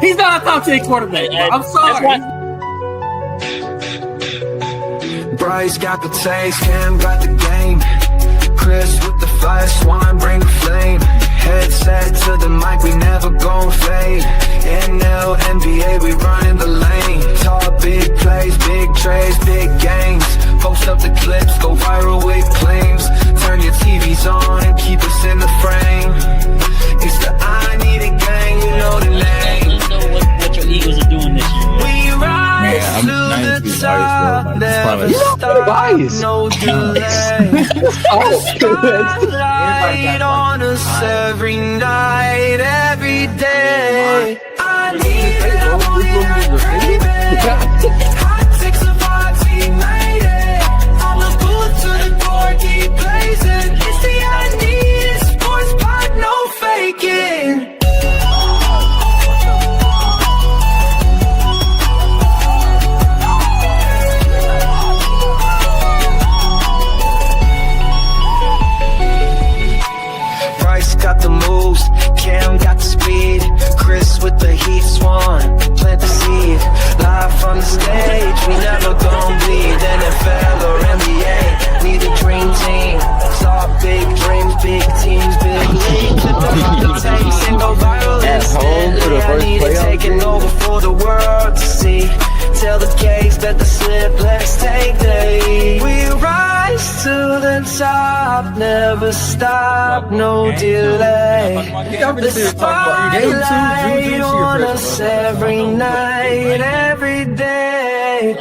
He's not a top 10 quarterback. I'm sorry. Bryce got the taste, Cam got the game. Chris with the flash, Swan bring the flame. Headset to the mic, we never gon' fade. NL, NBA, we running the lane. Talk big plays, big trades, big games. Post up the clips, go viral with claims. Turn your TVs on and keep us in the frame. It's the I Need It gang, you know the name. Let's know what your Eagles are doing this year. We rise to the top, never stop, no delay. Spotlight on us every night, every day. I need it, I want it, I crave it. Hot takes of our team made it. All the bullets to the door, keep blazing. It's the I Need It sports pod, no faking. Got the moves, Cam got the speed. Chris with the heat, Swan plant the seed. Live from the stage, we never gon' bleed. NFL or NBA, need a dream team. Saw big dreams, big teams, big leagues. Clip them off the tapes and go viral instantly. I need it taking over for the world to see. Tell the case that the slip, let's take the lead. We rise to the top, never stop, no delay. The spotlight on us every night, every day.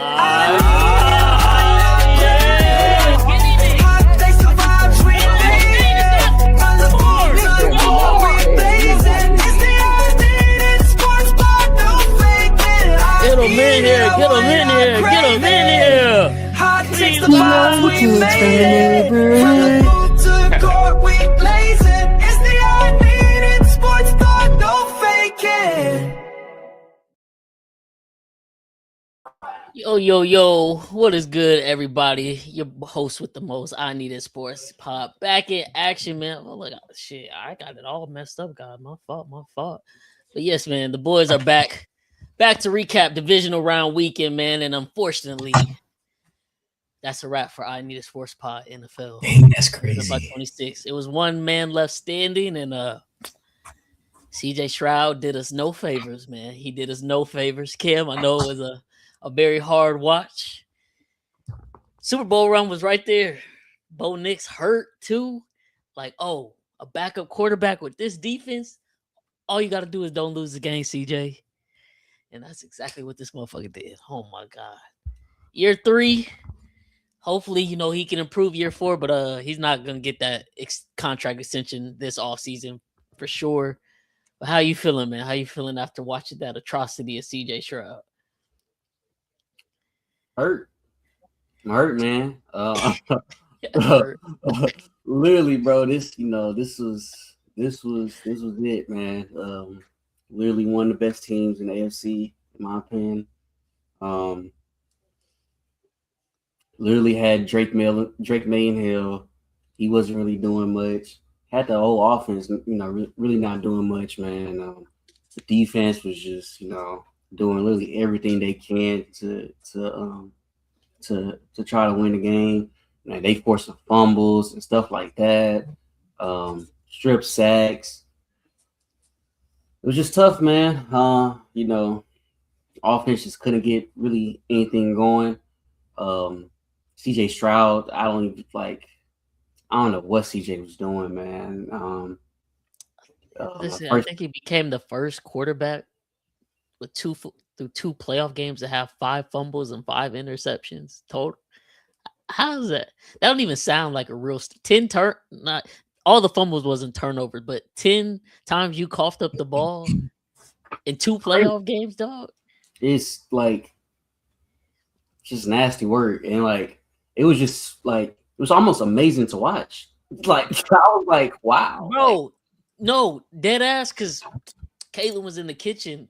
Get him in here, get him in here, get him in here. Hot takes the vibes, we made it. From the booth to the court, we blaze it. It's the I Need It sports pod, no faking. Yo, what is good, everybody? Your host with the most, I Need It Sports Pod. Back in action, man. Oh, look, shit, I got it all messed up, God. My fault. But yes, man, the boys are back. Back to recap Divisional Round weekend, man. And unfortunately, that's a wrap for I Need It Sports Pod NFL. Dang, that's crazy. By 26. It was one man left standing, and CJ Stroud did us no favors, man. He did us no favors. Kim, I know it was a very hard watch. Super Bowl run was right there. Bo Nix hurt too. Like, oh, a backup quarterback with this defense. All you got to do is don't lose the game, CJ. And that's exactly what this motherfucker did. Oh, my God. Year 3, hopefully, he can improve year 4, but he's not going to get that contract extension this offseason for sure. But how you feeling, man? How you feeling after watching that atrocity of CJ Stroud? Hurt, man. Hurt. Literally, bro. This was it, man. Literally one of the best teams in the AFC, in my opinion. Literally had Drake May in hell. He wasn't really doing much. Had the whole offense, really not doing much, man. The defense was just, doing literally everything they can to try to win the game. They forced some fumbles and stuff like that. Strip sacks. It was just tough, man. Offense just couldn't get really anything going. CJ Stroud, I don't know what CJ was doing, man. Listen, I think he became the first quarterback with two playoff games to have 5 fumbles and 5 interceptions total. How is that? That don't even sound like a real 10 turn. Not all the fumbles wasn't turnovers, but 10 times you coughed up the ball in 2 playoff games, dog. It's just nasty work, and it was just it was almost amazing to watch. I was like, wow, bro. No, dead ass, because Caitlin was in the kitchen,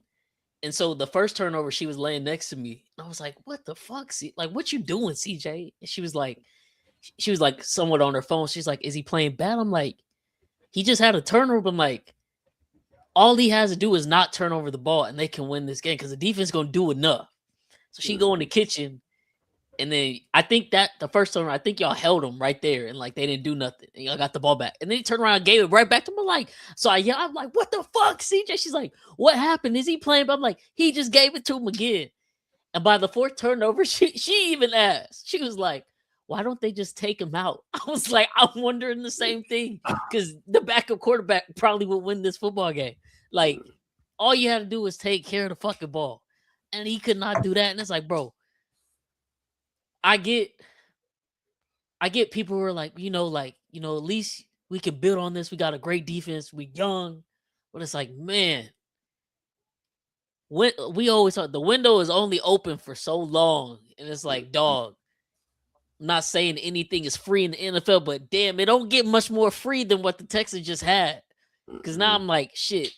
and so the first turnover, she was laying next to me. And I was like, what the fuck? What you doing, CJ? And she was like somewhat on her phone. She's like, is he playing bad? I'm like, he just had a turnover. I'm like, all he has to do is not turn over the ball, and they can win this game because the defense is gonna do enough. So she go in the kitchen, and then I think that the first time I think y'all held them right there, and like they didn't do nothing, and y'all got the ball back, and then he turned around and gave it right back to me. Like, so I'm like, what the fuck, CJ? She's like, what happened? Is he playing? But I'm like, he just gave it to him again. And by the fourth turnover, she even asked, she was like, why don't they just take him out? I was like, I'm wondering the same thing because the backup quarterback probably would win this football game. Like, all you had to do was take care of the fucking ball, and he could not do that. And it's like, bro, I get people who are like, at least we can build on this. We got a great defense. We young, but it's like, man, when we always thought the window is only open for so long, and it's like, dog. I'm not saying anything is free in the NFL, but damn, it don't get much more free than what the Texans just had. Because now I'm like, shit.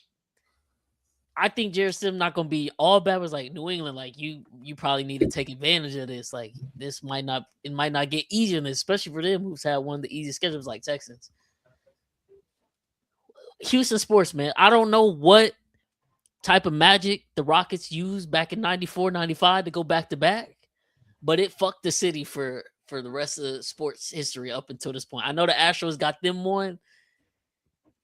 I think Jared Stidham not gonna be all bad. Was like New England, like you probably need to take advantage of this. Like this might not get easier than this, especially for them who's had one of the easiest schedules like Texans. Houston sports, man. I don't know what type of magic the Rockets used back in 94, 95 to go back to back, but it fucked the city for the rest of sports history up until this point. I know the Astros got them one,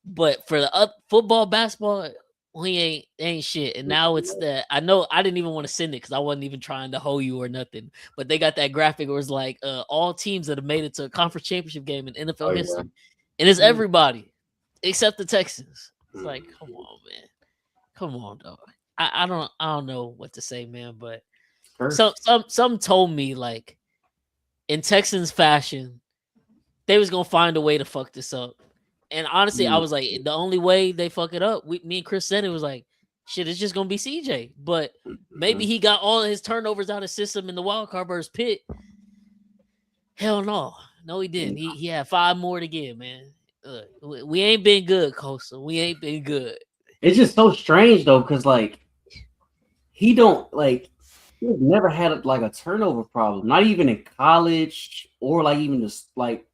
but for the football, basketball, we ain't shit. And now it's that I know I didn't even want to send it because I wasn't even trying to hold you or nothing. But they got that graphic where it's like all teams that have made it to a conference championship game in NFL history, and it's everybody except the Texans. It's like, come on, man, come on, dog. I don't know what to say, man. But some told me like, in Texans fashion, they was gonna find a way to fuck this up. And honestly, I was like, the only way they fuck it up, me and Chris said it was like, shit, it's just gonna be CJ. But maybe he got all of his turnovers out of his system in the wild card versus Pitt. Hell no. No, he didn't. He had 5 more to give, man. We ain't been good, Costa. We ain't been good. It's just so strange though, because like he's never had like a turnover problem, not even in college or like even just like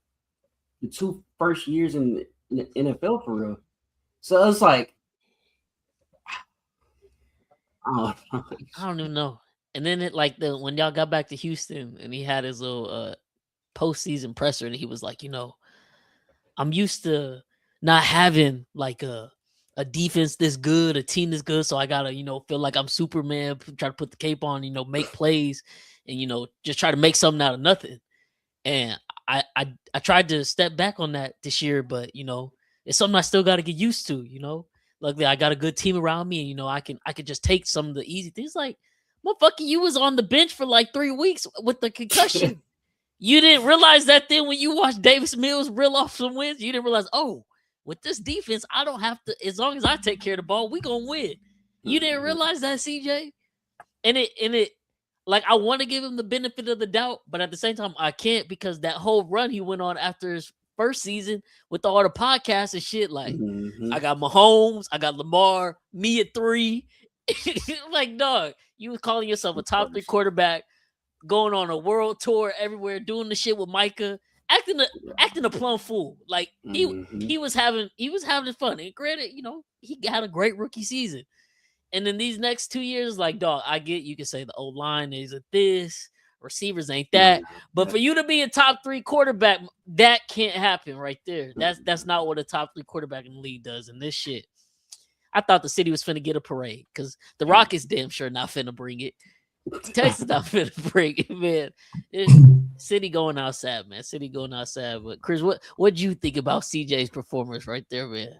the 2 first years in the NFL for real. So it's like, I don't even know. And then when y'all got back to Houston and he had his little postseason presser and he was like, I'm used to not having like a defense this good, a team this good. So I gotta, feel like I'm Superman, try to put the cape on, make plays and, just try to make something out of nothing. And I tried to step back on that this year, but, it's something I still got to get used to, Luckily, I got a good team around me and, I can just take some of the easy things. Like, motherfucker, you was on the bench for like 3 weeks with the concussion. You didn't realize that then when you watched Davis Mills reel off some wins, you didn't realize, with this defense, I don't have to, as long as I take care of the ball, we gonna win. You didn't realize that, CJ? And it like I want to give him the benefit of the doubt, but at the same time, I can't because that whole run he went on after his first season with all the podcasts and shit, like I got Mahomes, I got Lamar, me at 3. Like, dog, you was calling yourself a top 3 quarterback, going on a world tour everywhere, doing the shit with Micah. Acting a plum fool. Like he was having fun. And granted, he had a great rookie season. And then these next 2 years, like, dog, I get you can say the old line isn't this, receivers ain't that. But for you to be a top 3 quarterback, that can't happen right there. That's not what a top 3 quarterback in the league does. And this shit, I thought the city was finna get a parade because the Rockets damn sure not finna bring it. Texas not finna bring it, man. City going outside, man. City going outside. But Chris, what do you think about CJ's performance right there, man?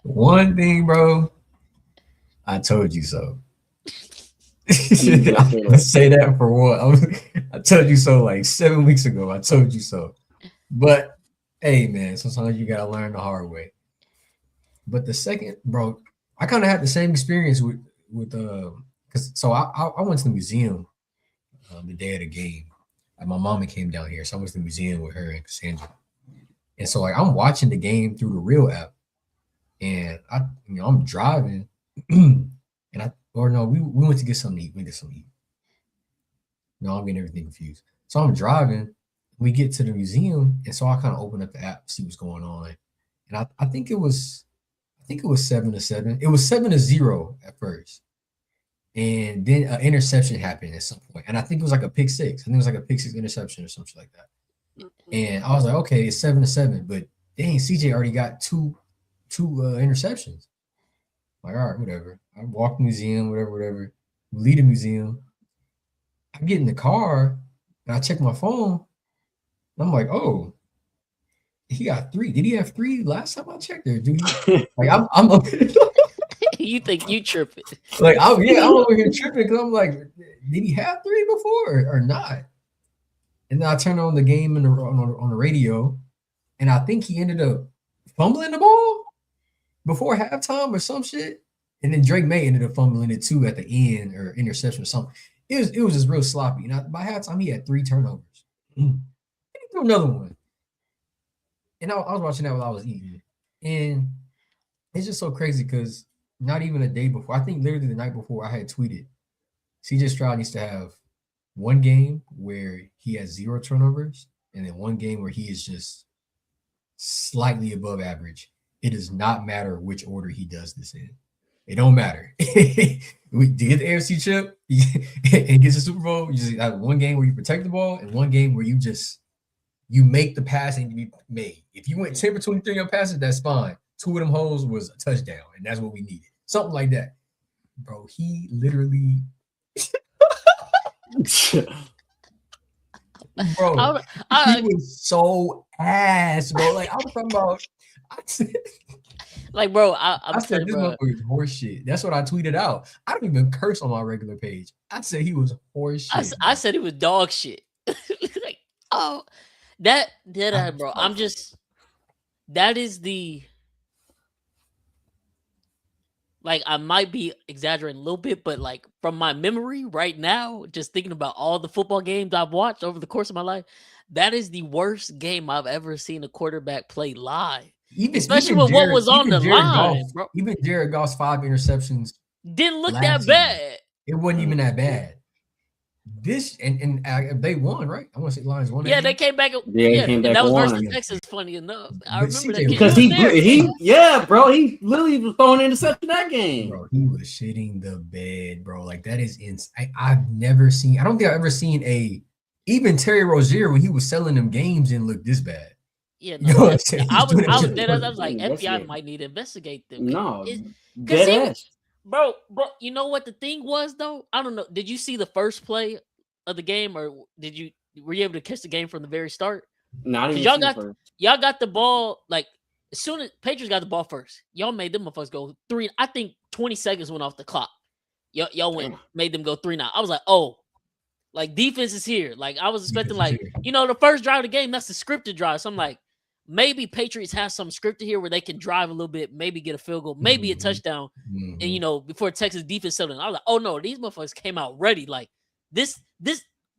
One thing, bro. I told you so. I say that for what? I told you so like 7 weeks ago. I told you so. But hey, man, sometimes you gotta learn the hard way. But the second, bro, I kind of had the same experience with because I went to the museum the day of the game. Like my mama came down here, so I went to the museum with her and Cassandra. And so like I'm watching the game through the Real app, and I'm driving, and we went to get something to eat. We did something to eat. No, I'm getting everything confused. So I'm driving, we get to the museum, and so I kind of open up the app to see what's going on. And I think it was 7-7. It was 7-0 at first. And then an interception happened at some point. And I think it was like a pick six. I think it was like a pick six interception or something like that. And I was like, okay, it's 7-7. But dang, CJ already got two interceptions. Like, all right, whatever. I walk the museum, whatever. We leave the museum. I get in the car and I check my phone. And I'm like, oh, he got 3. Did he have 3 last time I checked there? Dude, like I'm You think you tripping? like I'm over here tripping because I'm like, did he have 3 before or not? And then I turn on the game on the radio, and I think he ended up fumbling the ball before halftime or some shit. And then Drake May ended up fumbling it too at the end, or interception or something. It was just real sloppy. And by halftime, he had 3 turnovers. And he threw another one. And I was watching that while I was eating. And it's just so crazy because not even a day before, I think literally the night before, I had tweeted, CJ Stroud needs to have one game where he has 0 turnovers, and then one game where he is just slightly above average. It does not matter which order he does this in. It don't matter. We get the AFC chip and gets the Super Bowl. You just have one game where you protect the ball and one game where you make the pass and you be made. If you went 10 for 23 on passes, that's fine. 2 of them holes was a touchdown, and that's what we needed. Something like that. Bro, he literally bro, he was so ass, bro. Like I was talking about like, bro, I said this motherfucker is horse shit. That's what I tweeted out. I don't even curse on my regular page. I said he was horse shit. I said it was dog shit. Like, oh, that bro. That is the, like, I might be exaggerating a little bit, but like from my memory right now, just thinking about all the football games I've watched over the course of my life, that is the worst game I've ever seen a quarterback play live. Especially with what was on the line, bro. Even Jared Goff's 5 interceptions didn't look that bad. It wasn't even that bad. This and they won, right? I want to say Lions won. Yeah, they came back. Yeah, that was versus Texas. Funny enough, I remember that because bro, he literally was throwing interception that game. Bro, he was shitting the bed, bro. Like that is insane. I've never seen. I don't think I've ever seen even Terry Rozier when he was selling them games didn't look this bad. Yeah, no, I was like, FBI might need to investigate them. No, bro, you know what the thing was though? I don't know. Did you see the first play of the game, or were you able to catch the game from the very start? No, y'all got the ball like as soon as Patriots got the ball first. Y'all made them motherfuckers go 3. I think 20 seconds went off the clock. Y'all made them go 3-9. I was like, oh, like defense is here. Like I was expecting, like, the first drive of the game, that's the scripted drive. So I'm like, maybe Patriots have some scripted here where they can drive a little bit, maybe get a field goal, maybe a touchdown. And before Texas defense settled in, I was like, oh no, these motherfuckers came out ready. Like this,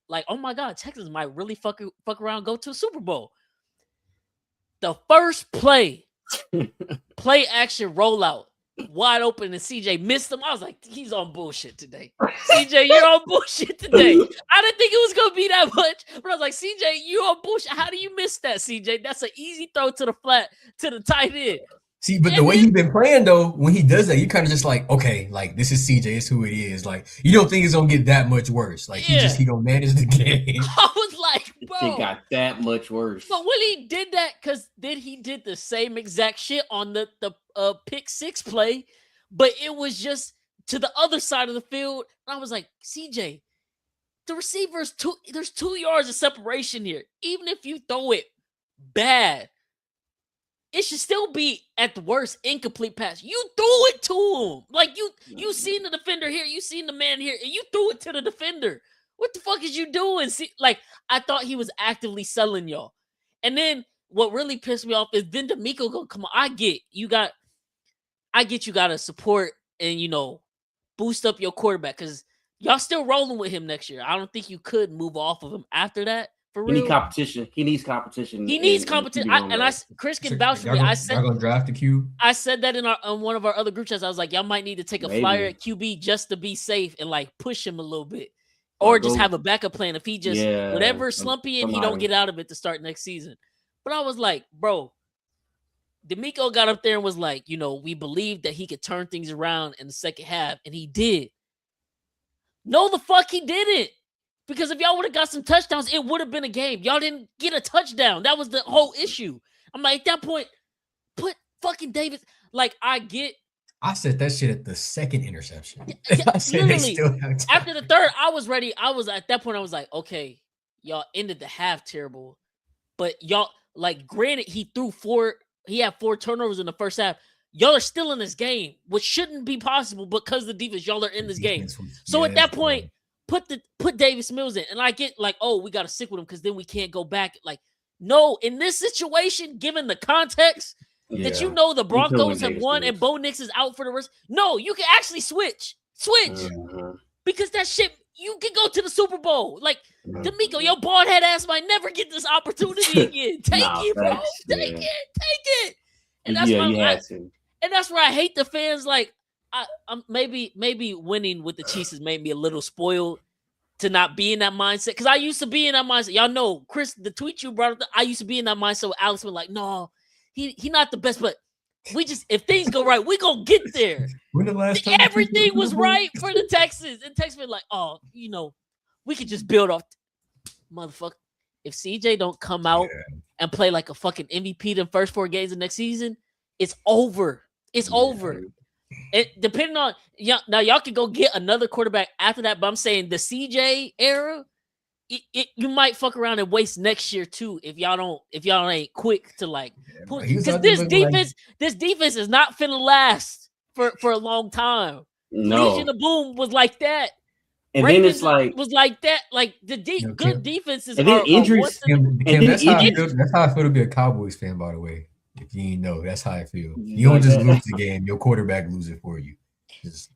like, oh my God, Texas might really fuck around, go to a Super Bowl. The first play action rollout, wide open, and CJ missed him. I was like, he's on bullshit today. CJ, you're on bullshit today. I didn't think it was gonna be that much, but I was like, CJ, you're on bullshit. How do you miss that, CJ? That's an easy throw to the flat, to the tight end. See, but the way he's been playing though, when he does that, you kind of just like, okay, like this is CJ, it's who it is. Like you don't think it's gonna get that much worse. Like he gonna manage the game. I was like, bro, it got that much worse. But when he did that, because then he did the same exact shit on the pick 6 play, but it was just to the other side of the field. And I was like, CJ, the receiver's there's 2 yards of separation here. Even if you throw it bad, it should still be at the worst incomplete pass. You threw it to him. Like you seen the defender here, you seen the man here, and you threw it to the defender. What the fuck is you doing? See, like I thought he was actively selling y'all. And then what really pissed me off is then D'Amico go, come on, I get you got to support and boost up your quarterback because y'all still rolling with him next year. I don't think you could move off of him after that. For real. He needs competition. He needs competition. Chris can vouch for me. I said, gonna draft the QB. I said that in one of our other group chats. I was like, y'all might need to take a flyer at QB just to be safe and like push him a little bit. or just have a backup plan if he just whatever slump he in, he don't somebody. get out of it to start next season. But I was like, bro, D'Amico got up there and was like, we believed that he could turn things around in the second half, and he did. No, the fuck he didn't. Because if y'all would have got some touchdowns, it would have been a game. Y'all didn't get a touchdown. That was the whole issue. I'm like, at that point, put fucking Davis. Like, I said that shit at the second interception. I said they still have time. After the third, I was ready. At that point, I was like, okay, y'all ended the half terrible. But y'all, like, granted, he had 4 turnovers in the first half. Y'all are still in this game, which shouldn't be possible because of the defense. Y'all are in this game. So at that point, put Davis Mills in. And I get like, oh, we got to stick with him because then we can't go back. Like, no, in this situation, given the context that the Broncos have won and Bo Nix is out for the rest. No, you can actually switch. Because that shit, you can go to the Super Bowl. Like, D'Amico, your bald head ass might never get this opportunity again. Take it, bro. Take it. And that's and that's where I hate the fans. Like, I'm maybe winning with the Chiefs has made me a little spoiled to not be in that mindset. Because I used to be in that mindset. Y'all know, Chris, the tweet you brought up, I used to be in that mindset with Alex. Been like, no, he not the best, but we just, if things go right, we gonna get there. When the last time everything was right for the Texans, and Texans been like, oh, we could just build off. Motherfucker, if CJ don't come out and play like a fucking MVP the first 4 games of next season, it's over. It's over. It depending on now, y'all can go get another quarterback after that. But I'm saying the CJ era, you might fuck around and waste next year too if y'all ain't quick to like because this defense is not finna last for a long time. No, Legion of Boom was like that. And Ravens then it's like was like that. Like the good defenses. And then injuries. That's how I feel to be a Cowboys fan, by the way. If you ain't know, that's how I feel. You don't just lose the game; your quarterback loses it for you.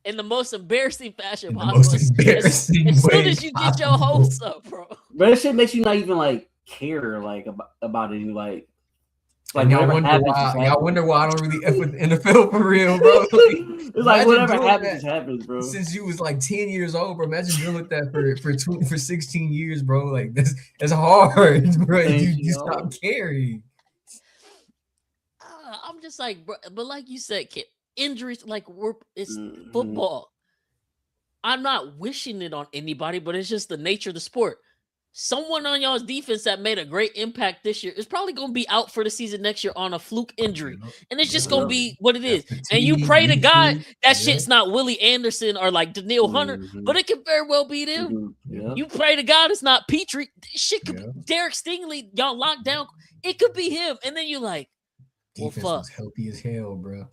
In the most embarrassing fashion possible. As soon as you get your hopes up, bro. But that shit makes you not even like care like about it. Like y'all wonder why I don't really F with the NFL for real, bro. It's like whatever happens, happens, bro. Since you was like 10 years old, bro. Imagine dealing with that for 16 years, bro. Like that's hard, bro. You stop caring. I'm just like, bro, but like you said, kid, injuries, like it's football. I'm not wishing it on anybody, but it's just the nature of the sport. Someone on y'all's defense that made a great impact this year is probably going to be out for the season next year on a fluke injury. And it's just going to be what it is. And you pray to God that shit's not Willie Anderson or like Daniil Hunter, but it could very well be them. You pray to God it's not Petrie. Shit could be Derek Stingley, y'all locked down. It could be him. And then you like, defense was healthy as hell, bro.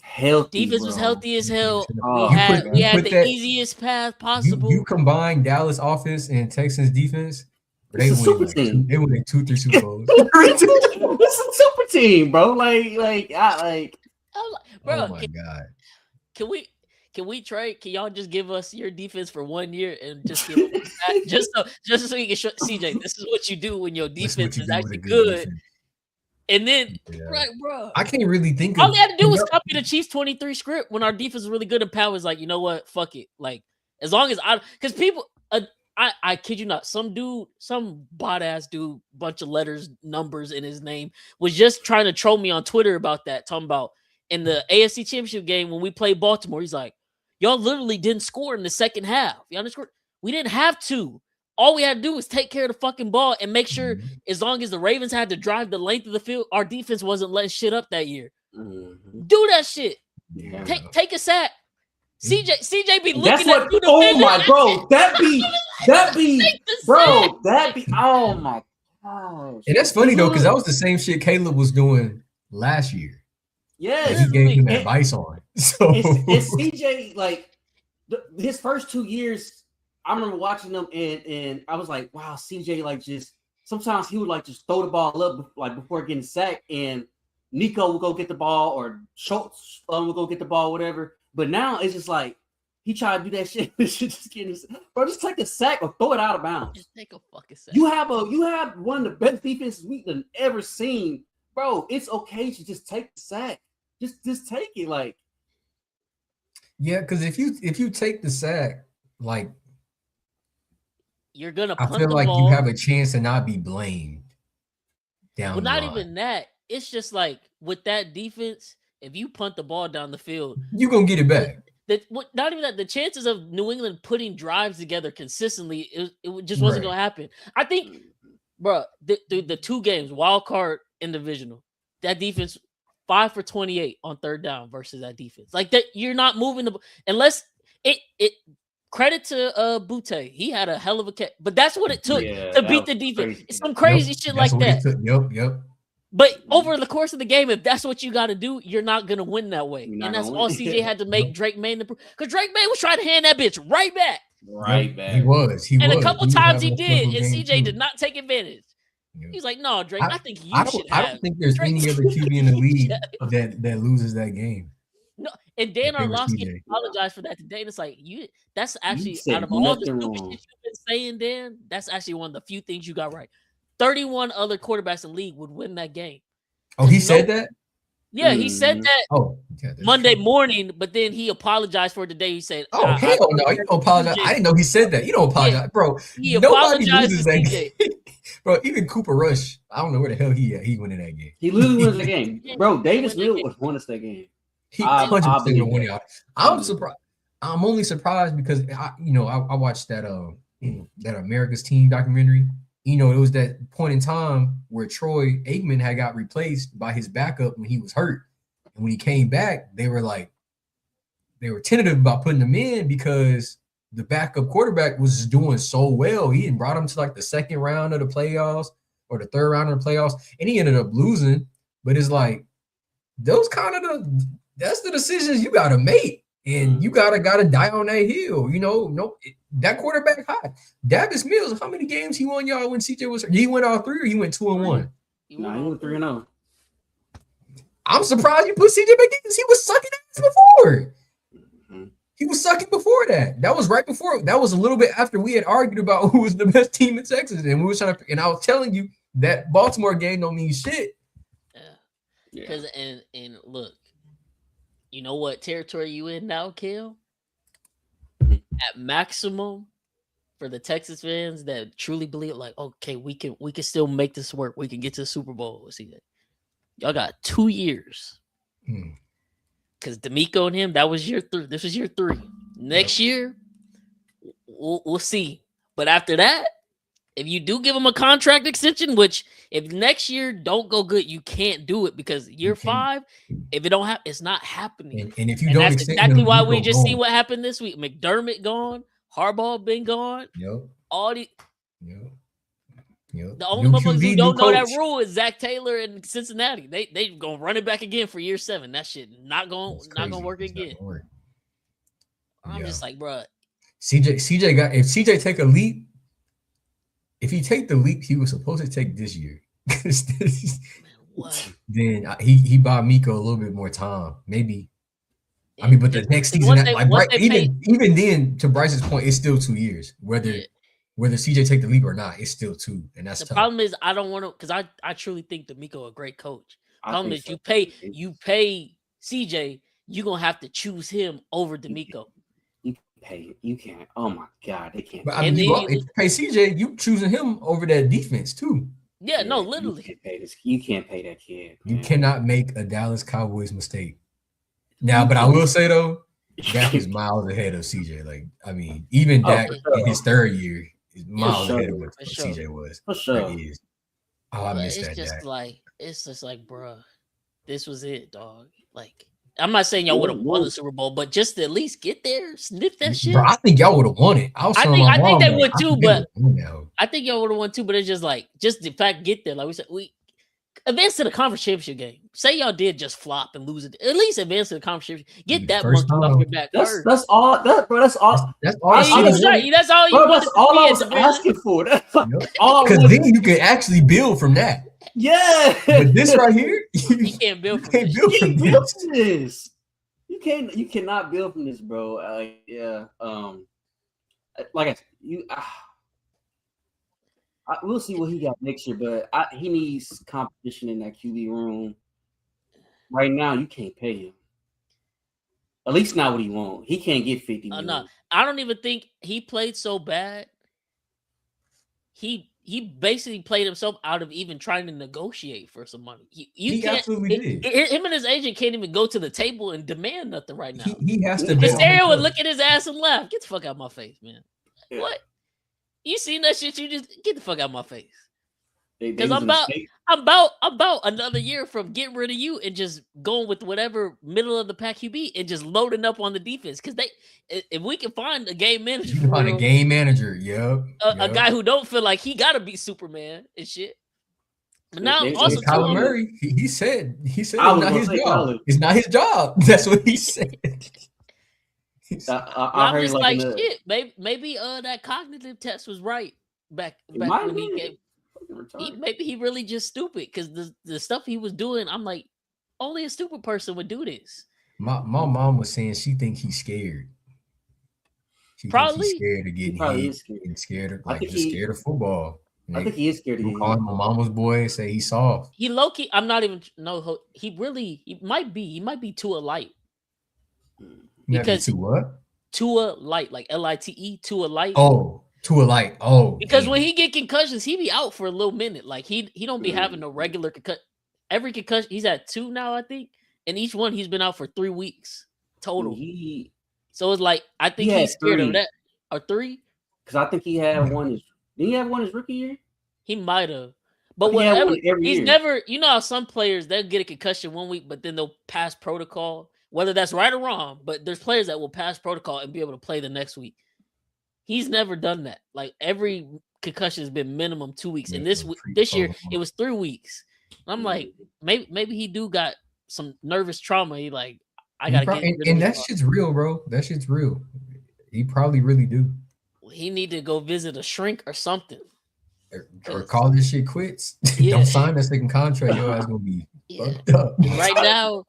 Defense was healthy as hell. We had the easiest path possible. You combine Dallas offense and Texans defense. They win like 2-3 Super Bowls. It's a super team, bro. Bro, oh my God. Can we trade? Can y'all just give us your defense for 1 year and just give it back? just so you can show CJ, this is what you do when your defense is actually good. Defense. And then, right, bro. I can't really think all they had to do was copy the Chiefs 23 script when our defense was really good and Powell was like, you know what? Fuck it. Like, as long as because people, I kid you not, some bot ass dude, bunch of letters, numbers in his name, was just trying to troll me on Twitter about that, talking about in the AFC Championship game when we played Baltimore. He's like, y'all literally didn't score in the second half. Y'all didn't score. We didn't have to. All we had to do was take care of the fucking ball and make sure, as long as the Ravens had to drive the length of the field, our defense wasn't letting shit up that year. Do that shit. Yeah. Take a sack. CJ be looking at you. Oh my, bro, that be, oh my gosh. And that's funny though, because that was the same shit Caleb was doing last year. Yeah, he gave him advice on. So it's CJ like his first 2 years. I remember watching them and I was like, wow, CJ like just sometimes he would like just throw the ball up like before getting sacked, and Nico would go get the ball or Schultz would go get the ball, whatever. But now it's just like he tried to do that shit. Just getting, bro, just take a sack or throw it out of bounds. Just take a fucking sack. You have one of the best defenses we've ever seen, bro. It's okay to just take the sack. Just take it, like. Yeah, because if you take the sack, like. you're gonna I punt feel the like ball. you have a chance to not be blamed down Well, the not line. even that. It's just like with that defense, if you punt the ball down the field, You're gonna get it back. not even that. The chances of New England putting drives together consistently, it just wasn't Right. gonna happen. I think, bro, the 2 games, wild card and divisional, that defense 5 for 28 on third down versus that defense. Like that, you're not moving the unless it. Credit to Butte. He had a hell of a catch, but that's what it took to beat the defense. Crazy. It's some crazy shit like that. Yep. But over the course of the game, if that's what you got to do, you're not going to win that way. You're not And that's gonna all win. CJ had to make Drake May improve. Because Drake May was trying to hand that bitch right back. Right back. He was. And a couple times he having a did, struggle and game, CJ too. did not take advantage. Yeah. He's like, no, Drake, I think you should I have. don't think there's Drake- any other QB in the league that loses that game. No, and Dan If it was Orlovsky CJ. apologized for that today. And it's like that's actually said out of all the nothing stupid wrong. shit you've been saying, Dan, that's actually one of the few things you got right. 31 other quarterbacks in the league would win that game. Oh, he said that? Yeah, he said that Oh, yeah, that's Monday true. morning, but then he apologized for it today. He said, Oh, hell no. You don't apologize. I didn't know he said that. You don't apologize. Bro, He nobody apologized loses to that CJ. game. Bro, even Cooper Rush, I don't know where the hell he at. He went in that game. He literally wins the game, bro. Davis Win the Mills game. won us that game. He I 100% believe win that. it. I'm surprised. I'm only surprised because I watched that that America's Team documentary. It was that point in time where Troy Aikman had got replaced by his backup when he was hurt, and when he came back, they were tentative about putting him in because the backup quarterback was doing so well. He had brought him to like the second round of the playoffs or the third round of the playoffs, and he ended up losing. But it's like those kind of that's the decisions you gotta make, and you gotta die on that hill. That quarterback hot. Davis Mills, how many games he won, y'all, when CJ was hurt? He went all 3 or he went 2-1? Nah, he went 3-0. I'm surprised you put CJ back in because he was sucking ass before. He was sucking before that. That was right before. That was a little bit after we had argued about who was the best team in Texas, and we was trying to. And I was telling you that Baltimore game don't mean shit. Yeah. Because and look, you know what territory you in now, Kel? At maximum, for the Texas fans that truly believe, like, okay, we can still make this work. We can get to the Super Bowl. See that? Y'all got 2 years. Because D'Amico and him, that was year 3. This was year 3. Next year, we'll see. But after that, if you do give him a contract extension, which if next year don't go good, you can't do it because year 5, if it don't happen, it's not happening. And if you and don't, that's extend exactly him, why you we go just home. see what happened this week. McDermott gone, Harbaugh been gone. Yep. All the Yep. the only New motherfuckers QB, who don't new know that coach. rule is Zach Taylor and Cincinnati. They gonna run it back again for year 7. That shit not gonna work It's not again. gonna work. I'm just like, bro. CJ got if CJ take a leap. If he take the leap he was supposed to take this year, What? then he bought Miko a little bit more time, maybe. I mean, but the next season, even then, to Bryce's point, it's still 2 years. Whether CJ take the leap or not, it's still 2, and that's the tough. problem is I don't want to because I truly think D'Amico a great coach. Problem is so. you pay CJ, you're gonna have to choose him over D'Amico. You can't. Oh my God, they can't. But I mean, if you pay CJ, you choosing him over that defense too. Yeah, no, literally. You can't pay that kid. You cannot make a Dallas Cowboys mistake. Now, but I will say though, Dak is miles ahead of CJ. Like, I mean, even Dak in his 3rd year is miles ahead of what CJ was. For sure. He is. Oh, I missed that. It's just like, bro, this was it, dog. Like, I'm not saying y'all would have won the Super Bowl, but just to at least get there, sniff that shit. Bro, I think y'all would have won it. I think they would too, but I think y'all would have won too. But it's just like, just the fact get there. Like we said, we advance to the conference championship game. Say y'all did just flop and lose it. At least advance to the conference championship. Get that monkey off your back. That's all. That's all. That's all. That's all you. That's all I was asking for. That's all. Because then you can actually build from that. Yeah, but this right here, you can't build from this. You cannot build from this, bro. Like we'll see what he got next year, but he needs competition in that QB room. Right now, you can't pay him. At least not what he wants. He can't get 50 million. No, I don't even think he played so bad he basically played himself out of even trying to negotiate for some money. He absolutely did. Him and his agent can't even go to the table and demand nothing right now. He has to. Mysterio would look at his ass and laugh. Get the fuck out of my face, man. Yeah. What? You seen that shit? You just get the fuck out of my face. They Because was I'm about another year from getting rid of you and just going with whatever middle of the pack QB and just loading up on the defense. Because if we can find a game manager, You can find a game manager, a guy who don't feel like he gotta be Superman and shit. But now also Kyler Murray, he said it's I was not gonna his say job. Kyler. It's not his job. That's what he said. I I'm heard just like like shit. Maybe that cognitive test was right back might when be. he came. Maybe he really just stupid because the stuff he was doing, I'm like, only a stupid person would do this. My mom was saying she thinks he's scared. She Probably. thinks he's scared of getting Probably hit is scared. and scared of I think just scared of football. I think he is scared of People getting call him a mama's boy and say he's soft. He low key. I'm not even he might be Tua light. Because to what? Tua light, like LITE, Tua light. Oh, to a light. Oh, because damn. when he get concussions, he be out for a little minute. Like he don't be having a regular concussion. Every concussion, he's at 2 now, I think, and each one he's been out for 3 weeks total. So it's like I think he's scared of that. Or 3? Because I think he had one. Did he have one his rookie year? He might have. But whatever, he's year. never. You know how some players they'll get a concussion 1 week, but then they'll pass protocol. Whether that's right or wrong, but there's players that will pass protocol and be able to play the next week. He's never done that. Like every concussion has been minimum 2 weeks, and this year it was 3 weeks. I'm like, maybe he do got some nervous trauma. He like, I gotta get. And that shit's real, bro. That shit's real. He probably really do. He need to go visit a shrink or something, or call this shit quits. Yeah. Don't sign that second contract. Your ass gonna be fucked up. Right now,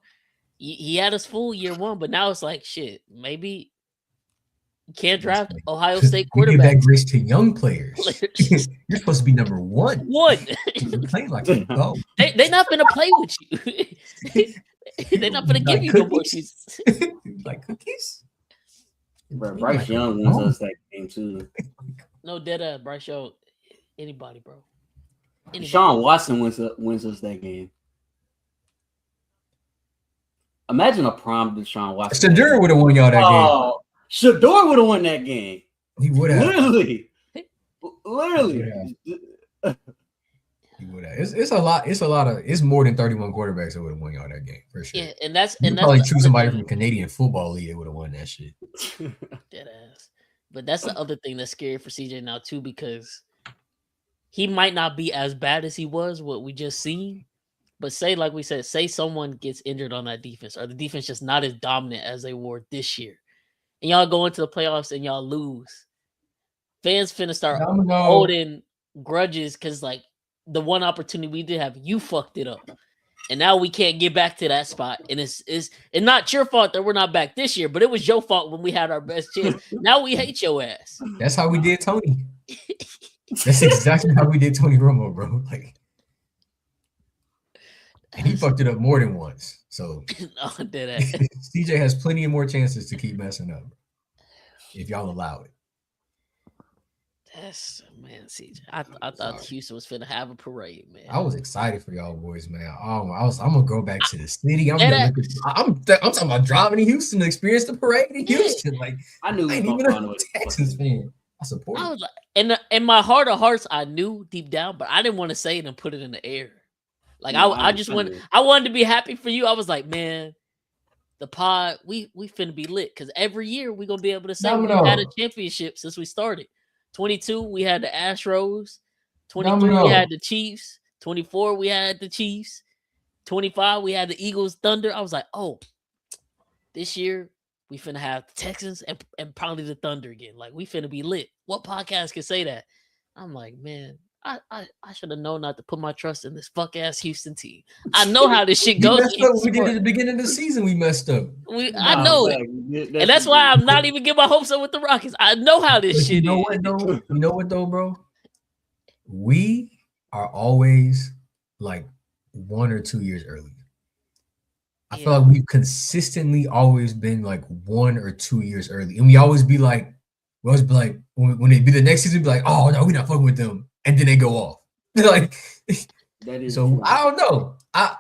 he had us full year 1, but now it's like shit. Maybe you can't draft Ohio State quarterback. Give that grace to young players. You're supposed to be number 1. You're playing like a go. They not gonna play with you. They're not gonna give you no more seasons. Like cookies. Bro, Bryce Young wins us that game too. No dead Bryce Young. Anybody, bro. Sean Watson wins us that game. Imagine a prime Deshaun Watson. Shador would have won y'all that game. Shador would have won that game. He would have. Literally. He would have. It's a lot. It's more than 31 quarterbacks that would have won y'all that game for sure. Yeah, and that's probably choose somebody from the Canadian Football League that would have won that shit. Dead ass. But that's the other thing that's scary for CJ now too, because he might not be as bad as he was what we just seen. But say someone gets injured on that defense, or the defense just not as dominant as they were this year, and y'all go into the playoffs and y'all lose. Fans finna start holding grudges because like the one opportunity we did have, you fucked it up, and now we can't get back to that spot. And it's not your fault that we're not back this year, but it was your fault when we had our best chance. Now we hate your ass. That's how we did Tony. That's exactly how we did Tony Romo, bro. Like. And he fucked it up more than once. So CJ has plenty of more chances to keep messing up if y'all allow it. That's man, CJ. I thought Houston was finna have a parade, man. I was excited for y'all boys, man. I'm gonna go back to the city. I'm talking about driving to Houston to experience the parade in Houston. Like I knew I ain't even a Texans fan. I support. I was like, in my heart of hearts, I knew deep down, but I didn't want to say it and put it in the air. Like I just wanted to be happy for you. I was like, man, the pod, we finna be lit because every year we gonna be able to say we had a championship since we started. 22, we had the Astros. 23, we had the Chiefs. 24, we had the Chiefs. 25, we had the Eagles, Thunder. I was like, oh, this year we finna have the Texans and probably the Thunder again. Like we finna be lit. What podcast can say that? I'm like, man. I should have known not to put my trust in this fuck ass Houston team. I know how this shit goes. We did at the beginning of the season. We messed up. I know it, and that's why I'm not even getting my hopes up with the Rockets. I know how this shit is. You know what though, bro? We are always like 1 or 2 years early. I feel like we've consistently always been like 1 or 2 years early, and we always be like, when it be the next season, be like, oh no, we're not fucking with them. and then they go off. Like, That is so true. I don't know. I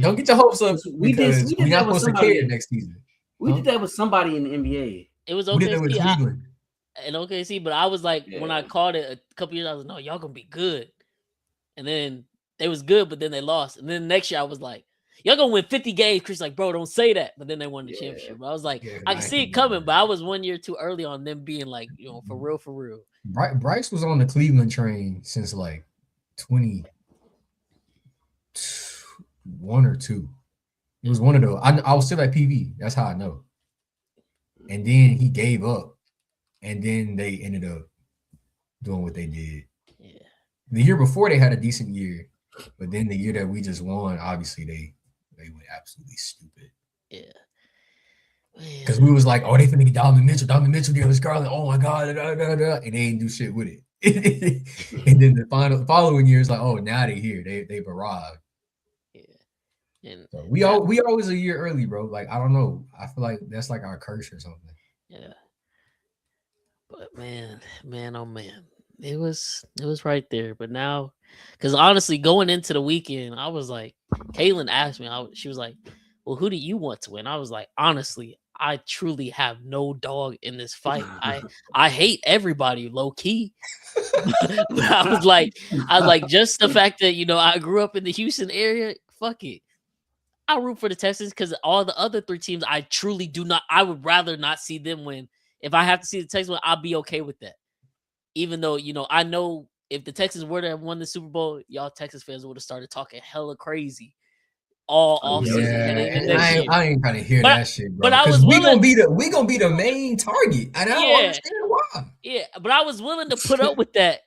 don't get your hopes up because we're not supposed to care next season. We did that with somebody in the NBA. It was We did that with OKC. Cleveland. And OKC, but I was like, when I Yeah. called it a couple years, I was like, no, y'all gonna be good. And then they was good, but then they lost. And then next year I was like, y'all gonna win 50 games. Chris like, bro, don't say that. But then they won the championship. But I was like, Yeah, I can see it coming, but I was 1 year too early on them being like, you know, for real, for real. Bryce was on the Cleveland train since like 21 or 2. It was one of those. I was still at PV. That's how I know. And then he gave up. And then they ended up doing what they did. Yeah. The year before they had a decent year, but then the year that we just won, obviously they went absolutely stupid. Yeah. Because we was like, oh, they finna get Donovan Mitchell, Darius Garland. Oh my God, and they ain't do shit with it. And then the following year is like, oh, now they here, they've arrived. Yeah. And so we always a year early, bro. Like I don't know, I feel like that's like our curse or something. Yeah. But man, oh man, it was right there. But now, because honestly, going into the weekend, I was like, Kaylin asked me, she was like, well, who do you want to win? I was like, honestly, I truly have no dog in this fight. I hate everybody low key. But I was like, just the fact that, you know, I grew up in the Houston area, fuck it. I root for the Texans because all the other 3 teams, I truly do not. I would rather not see them win. If I have to see the Texans win, I'll be okay with that. Even though, you know, I know if the Texans were to have won the Super Bowl, y'all Texas fans would have started talking hella crazy all offseason. Yeah, I ain't trying to hear that shit, bro. But I was we gonna be the main target, and I don't understand why. Yeah, but I was willing to put up with that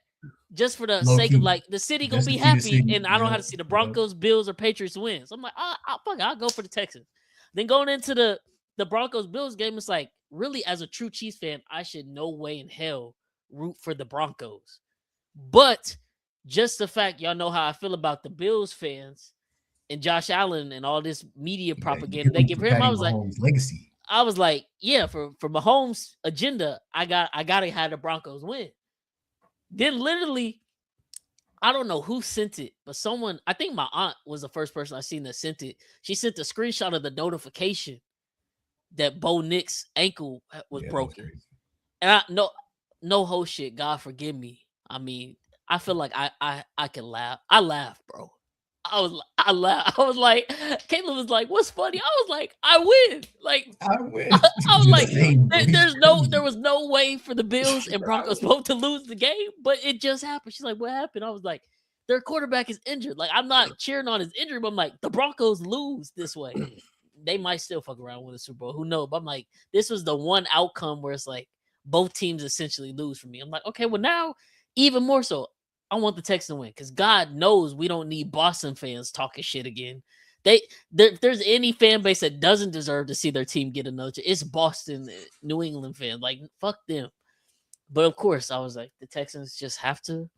just for the sake of like the city gonna be happy, and I don't have to see the Broncos, Bills, or Patriots win. So I'm like, I'll go for the Texans. Then going into the Broncos Bills game, it's like, really, as a true Chiefs fan, I should no way in hell root for the Broncos. But just the fact, y'all know how I feel about the Bills fans and Josh Allen and all this media propaganda they give him. I was like, yeah, for Mahomes' agenda, I gotta have the Broncos win. Then literally, I don't know who sent it, but someone, I think my aunt was the first person I seen that sent it. She sent a screenshot of the notification that Bo Nix's ankle was broken. And I no whole shit, God forgive me. I mean, I feel like I can laugh. I laughed, bro. I laughed. I was like, Caitlin was like, what's funny? I was like, I win. Like I win. I was like, there was no way for the Bills and Broncos both to lose the game, but it just happened. She's like, what happened? I was like, their quarterback is injured. Like, I'm not cheering on his injury, but I'm like, the Broncos lose this way. They might still fuck around with the Super Bowl. Who knows? But I'm like, this was the one outcome where it's like both teams essentially lose for me. I'm like, okay, well now even more so, I want the Texans to win because God knows we don't need Boston fans talking shit again. If there's any fan base that doesn't deserve to see their team get another, it's Boston, New England fans. Like, fuck them. But of course, I was like, the Texans just have to.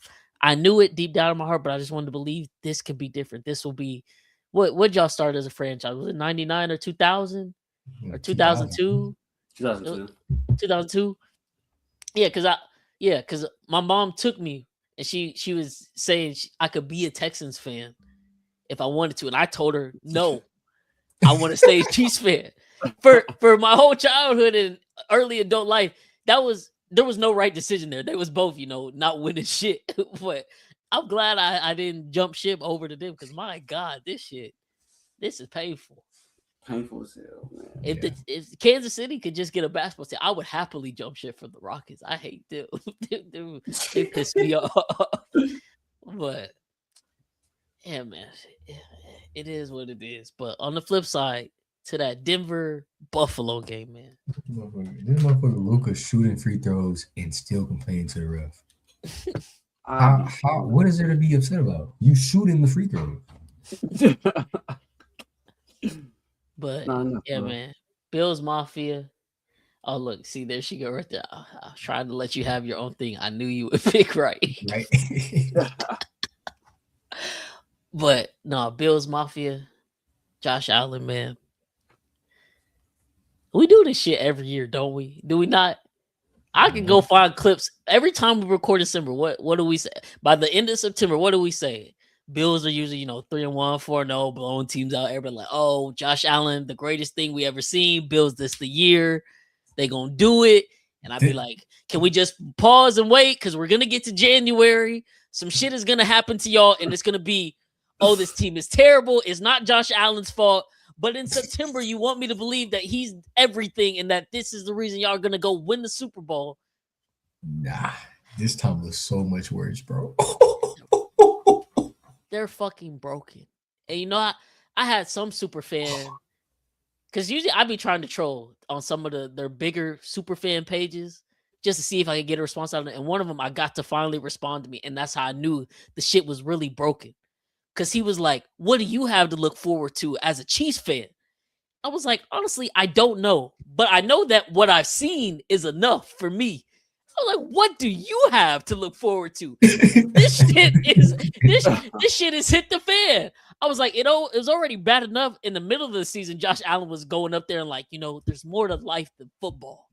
I knew it deep down in my heart, but I just wanted to believe this could be different. This will be what y'all started as a franchise. Was it 99 or 2000 or 2002? 2002. Yeah, because my mom took me. And she was saying I could be a Texans fan if I wanted to. And I told her, no, I want to stay a Chiefs fan. For my whole childhood and early adult life, there was no right decision there. They was both, not winning shit. But I'm glad I didn't jump ship over to them because, my God, this is painful. Painful as hell, man. If Kansas City could just get a basketball team, I would happily jump ship for the Rockets. I hate them. They piss me off. But yeah, man, it is what it is. But on the flip side, to that Denver Buffalo game, man. This motherfucker Luka shooting free throws and still complaining to the ref. What is there to be upset about? You shooting the free throw. But yeah, man, Bills Mafia. Oh, look, see, there she go right there. I was trying to let you have your own thing. I knew you would pick right. But no, Bills Mafia, Josh Allen, man. We do this shit every year, don't we? Do we not? I can go find clips every time we record December. What do we say? By the end of September, what do we say? Bills are usually, 3-1, 4-0, blowing teams out. Everybody like, oh, Josh Allen, the greatest thing we ever seen. Bills this the year. They gonna do it. And I'd be like, can we just pause and wait? Because we're gonna get to January. Some shit is gonna happen to y'all, and it's gonna be, oh, this team is terrible. It's not Josh Allen's fault. But in September, you want me to believe that he's everything and that this is the reason y'all are going to go win the Super Bowl. Nah, this time was so much worse, bro. They're fucking broken. And I had some super fan, because usually I be trying to troll on some of their bigger super fan pages just to see if I could get a response out of it. And one of them, I got to finally respond to me. And that's how I knew the shit was really broken. Because he was like, what do you have to look forward to as a Chiefs fan? I was like, honestly, I don't know. But I know that what I've seen is enough for me. I was like, what do you have to look forward to? This shit is hit the fan. I was like, it was already bad enough in the middle of the season. Josh Allen was going up there and like, there's more to life than football.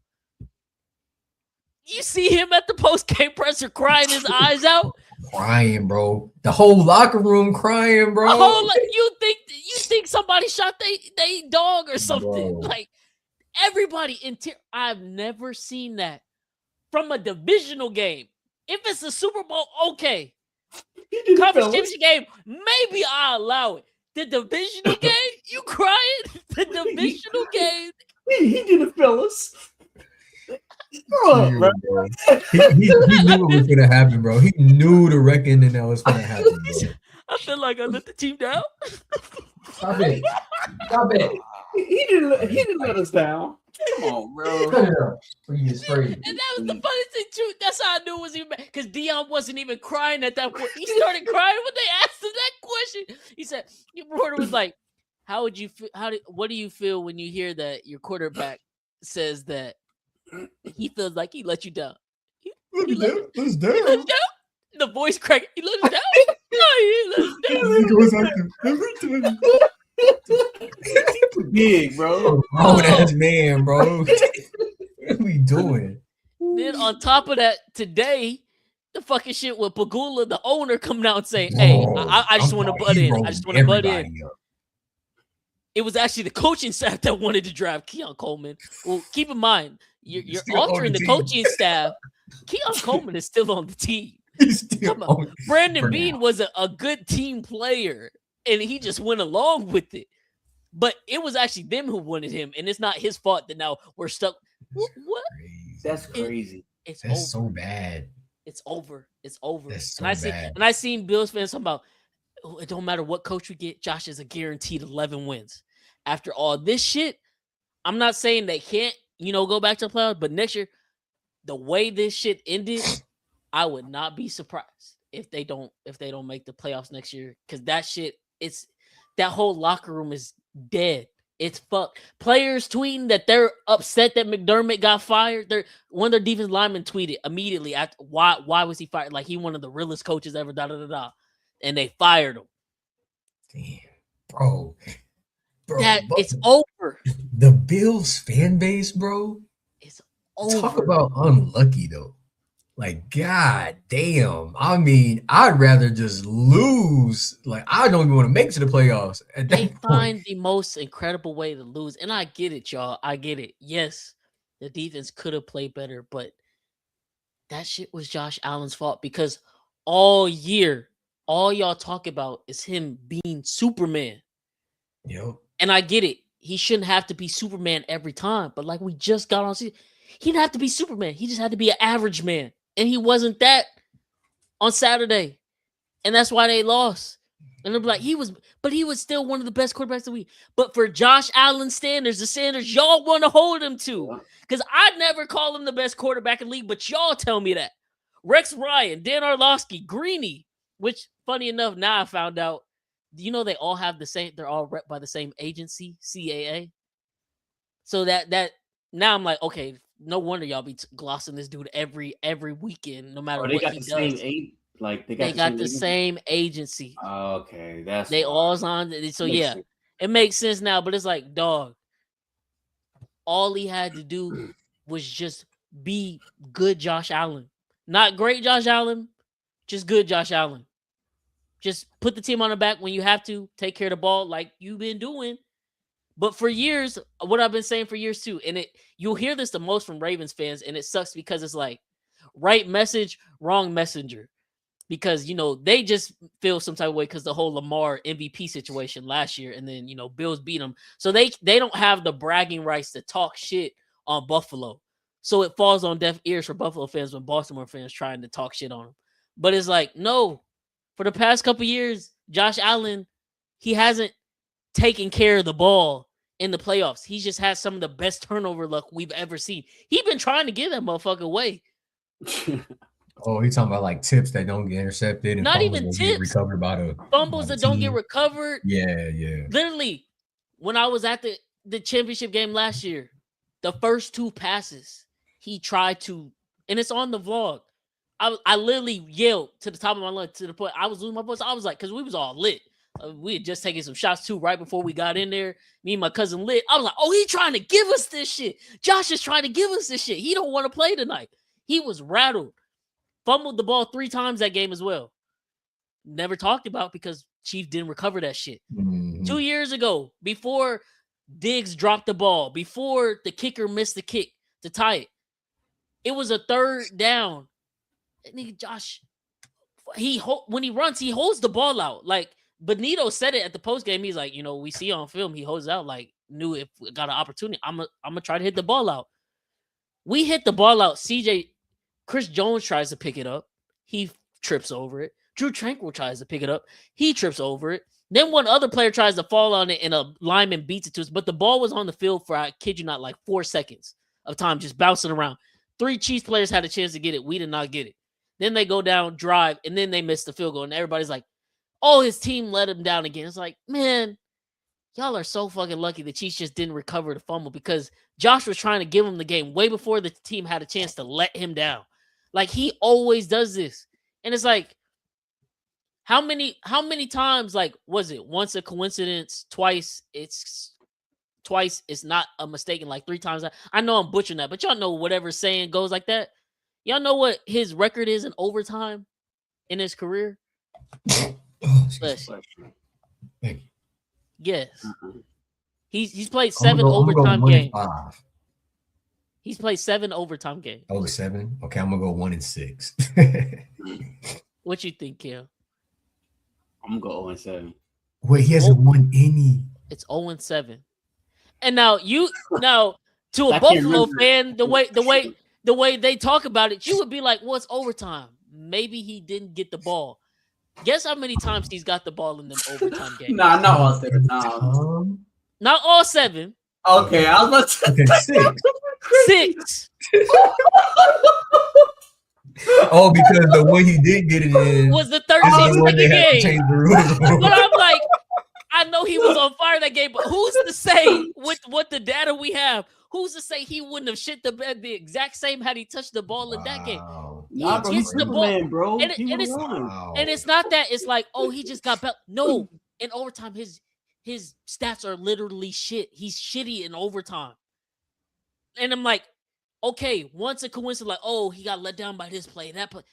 You see him at the post-game presser crying his eyes out? Crying, bro. The whole locker room crying, bro. You think somebody shot they dog or something? Bro. Like, everybody in I've never seen that from a divisional game. If it's a Super Bowl, okay. Conference championship game, maybe I'll allow it. The divisional game, you crying? The divisional game. He did it, fellas. Bro. He knew what was gonna happen, bro. He knew the reckoning that was gonna happen, bro. I feel like I let the team down. Stop it. He didn't let us down. Come on, bro. And that was the funny thing too. That's how I knew it was even bad. Because Dion wasn't even crying at that point. He started crying when they asked him that question. He said, your reporter was like, how would you feel? What do you feel when you hear that your quarterback says that he feels like he let you down? He let us down. The voice cracked. He let us down. No, he let us down. He goes like every time. Big, bro. Oh, that's man, bro. What are we doing? Then on top of that, today, the fucking shit with Pagula, the owner, coming out and saying, "Hey, I just want to butt in. I just want to butt in." It was actually the coaching staff that wanted to draft Keon Coleman. Well, keep in mind, you're altering the coaching staff. Keon Coleman is still on the team. Brandon Bean was a good team player, and he just went along with it. But it was actually them who wanted him, and it's not his fault that now we're stuck. What? That's crazy. That's over. So bad. It's over. It's over. That's so bad. And I seen Bills fans talking about, it don't matter what coach we get, Josh is a guaranteed 11 wins. After all this shit, I'm not saying they can't, go back to the playoffs, but next year, the way this shit ended, I would not be surprised if they don't make the playoffs next year. Because that whole locker room is dead. It's fucked. Players tweeting that they're upset that McDermott got fired. One of their defensive linemen tweeted immediately after, why was he fired? Like he one of the realest coaches ever. And they fired him. Damn, bro. It's over. The Bills fan base, bro. It's over. Talk about unlucky though. Like, god damn. I mean, I'd rather just lose. Like, I don't even want to make it to the playoffs. They find the most incredible way to lose. And I get it, y'all. I get it. Yes, the defense could have played better, but that shit was Josh Allen's fault because all year, all y'all talk about is him being Superman. Yep. And I get it. He shouldn't have to be Superman every time. But like we just got on season, he didn't have to be Superman. He just had to be an average man. And he wasn't that on Saturday. And that's why they lost. And they're like, he was still one of the best quarterbacks of the week. But for Josh Allen standards, the standards y'all want to hold him to. Because I'd never call him the best quarterback in the league, but y'all tell me that. Rex Ryan, Dan Orlovsky, Greeny, which, funny enough, now I found out, they all have the same, they're all rep by the same agency, CAA. So that now I'm like, okay, no wonder y'all be glossing this dude every weekend, no matter what he does. They got the same agency. Okay, they all's on. So yeah, it makes sense now. But it's like, dog, all he had to do was just be good Josh Allen. Not great Josh Allen, just good Josh Allen. Just put the team on the back when you have to. Take care of the ball like you've been doing. But for years, what I've been saying for years too, and you'll hear this the most from Ravens fans, and it sucks because it's like right message, wrong messenger. Because, they just feel some type of way because the whole Lamar MVP situation last year, and then, Bills beat them. So they don't have the bragging rights to talk shit on Buffalo. So it falls on deaf ears for Buffalo fans when Baltimore fans trying to talk shit on them. But it's like, no, for the past couple years, Josh Allen, he hasn't taken care of the ball in the playoffs. He's just had some of the best turnover luck we've ever seen. He's been trying to give that motherfucker away. Oh, he's talking about like tips that don't get intercepted and not even tips get recovered by the fumbles that don't get recovered. Yeah. Literally, when I was at the championship game last year, the first 2 passes he tried to, and it's on the vlog. I literally yelled to the top of my lungs to the point I was losing my voice. I was like, because we was all lit. We had just taken some shots too right before we got in there. Me and my cousin lit. I was like, oh, he trying to give us this shit. Josh is trying to give us this shit. He don't want to play tonight. He was rattled. Fumbled the ball 3 times that game as well. Never talked about because Chief didn't recover that shit. Mm-hmm. 2 years ago, before Diggs dropped the ball, before the kicker missed the kick to tie it, it was a 3rd down. And nigga Josh, when he runs, he holds the ball out. Like Benito said it at the post game. He's like, we see on film, he holds out. Like, knew if we got an opportunity, I'm gonna try to hit the ball out. We hit the ball out. Chris Jones tries to pick it up. He trips over it. Drew Tranquil tries to pick it up. He trips over it. Then one other player tries to fall on it and a lineman beats it to us. But the ball was on the field for, I kid you not, like 4 seconds of time just bouncing around. 3 Chiefs players had a chance to get it. We did not get it. Then they go down, drive, and then they miss the field goal. And everybody's like, oh, his team let him down again. It's like, man, y'all are so fucking lucky the Chiefs just didn't recover the fumble because Josh was trying to give him the game way before the team had a chance to let him down. Like, he always does this. And it's like, how many times, like, was it once a coincidence, twice it's not a mistake, and like 3 times. I know I'm butchering that, but y'all know whatever saying goes like that. Y'all know what his record is in overtime in his career? Thank you. Yes. He's played 7 overtime games. He's played 7 overtime games. Oh, 7? Okay, I'm gonna go 1-6. What you think, Kim? I'm gonna go 0-7. Wait, he hasn't won any. It's 0-7. And now to a Buffalo fan, the way they talk about it, you would be like, "What's overtime? Maybe he didn't get the ball." Guess how many times he's got the ball in them overtime games? Nah, not all 7 times. Not all 7. Okay, I was about to say 6. Oh, because the way he did get it in was the 13th game. But I'm like, I know he was on fire that game, but who's to say with what the data we have? Who's to say he wouldn't have shit the bed the exact same had he touched the ball in that game? He gets the ball, bro. And it's not that it's like, oh, he just got belt. No, in overtime, his stats are literally shit. He's shitty in overtime. And I'm like, okay, once a coincidence, like, oh, he got let down by this play, that play.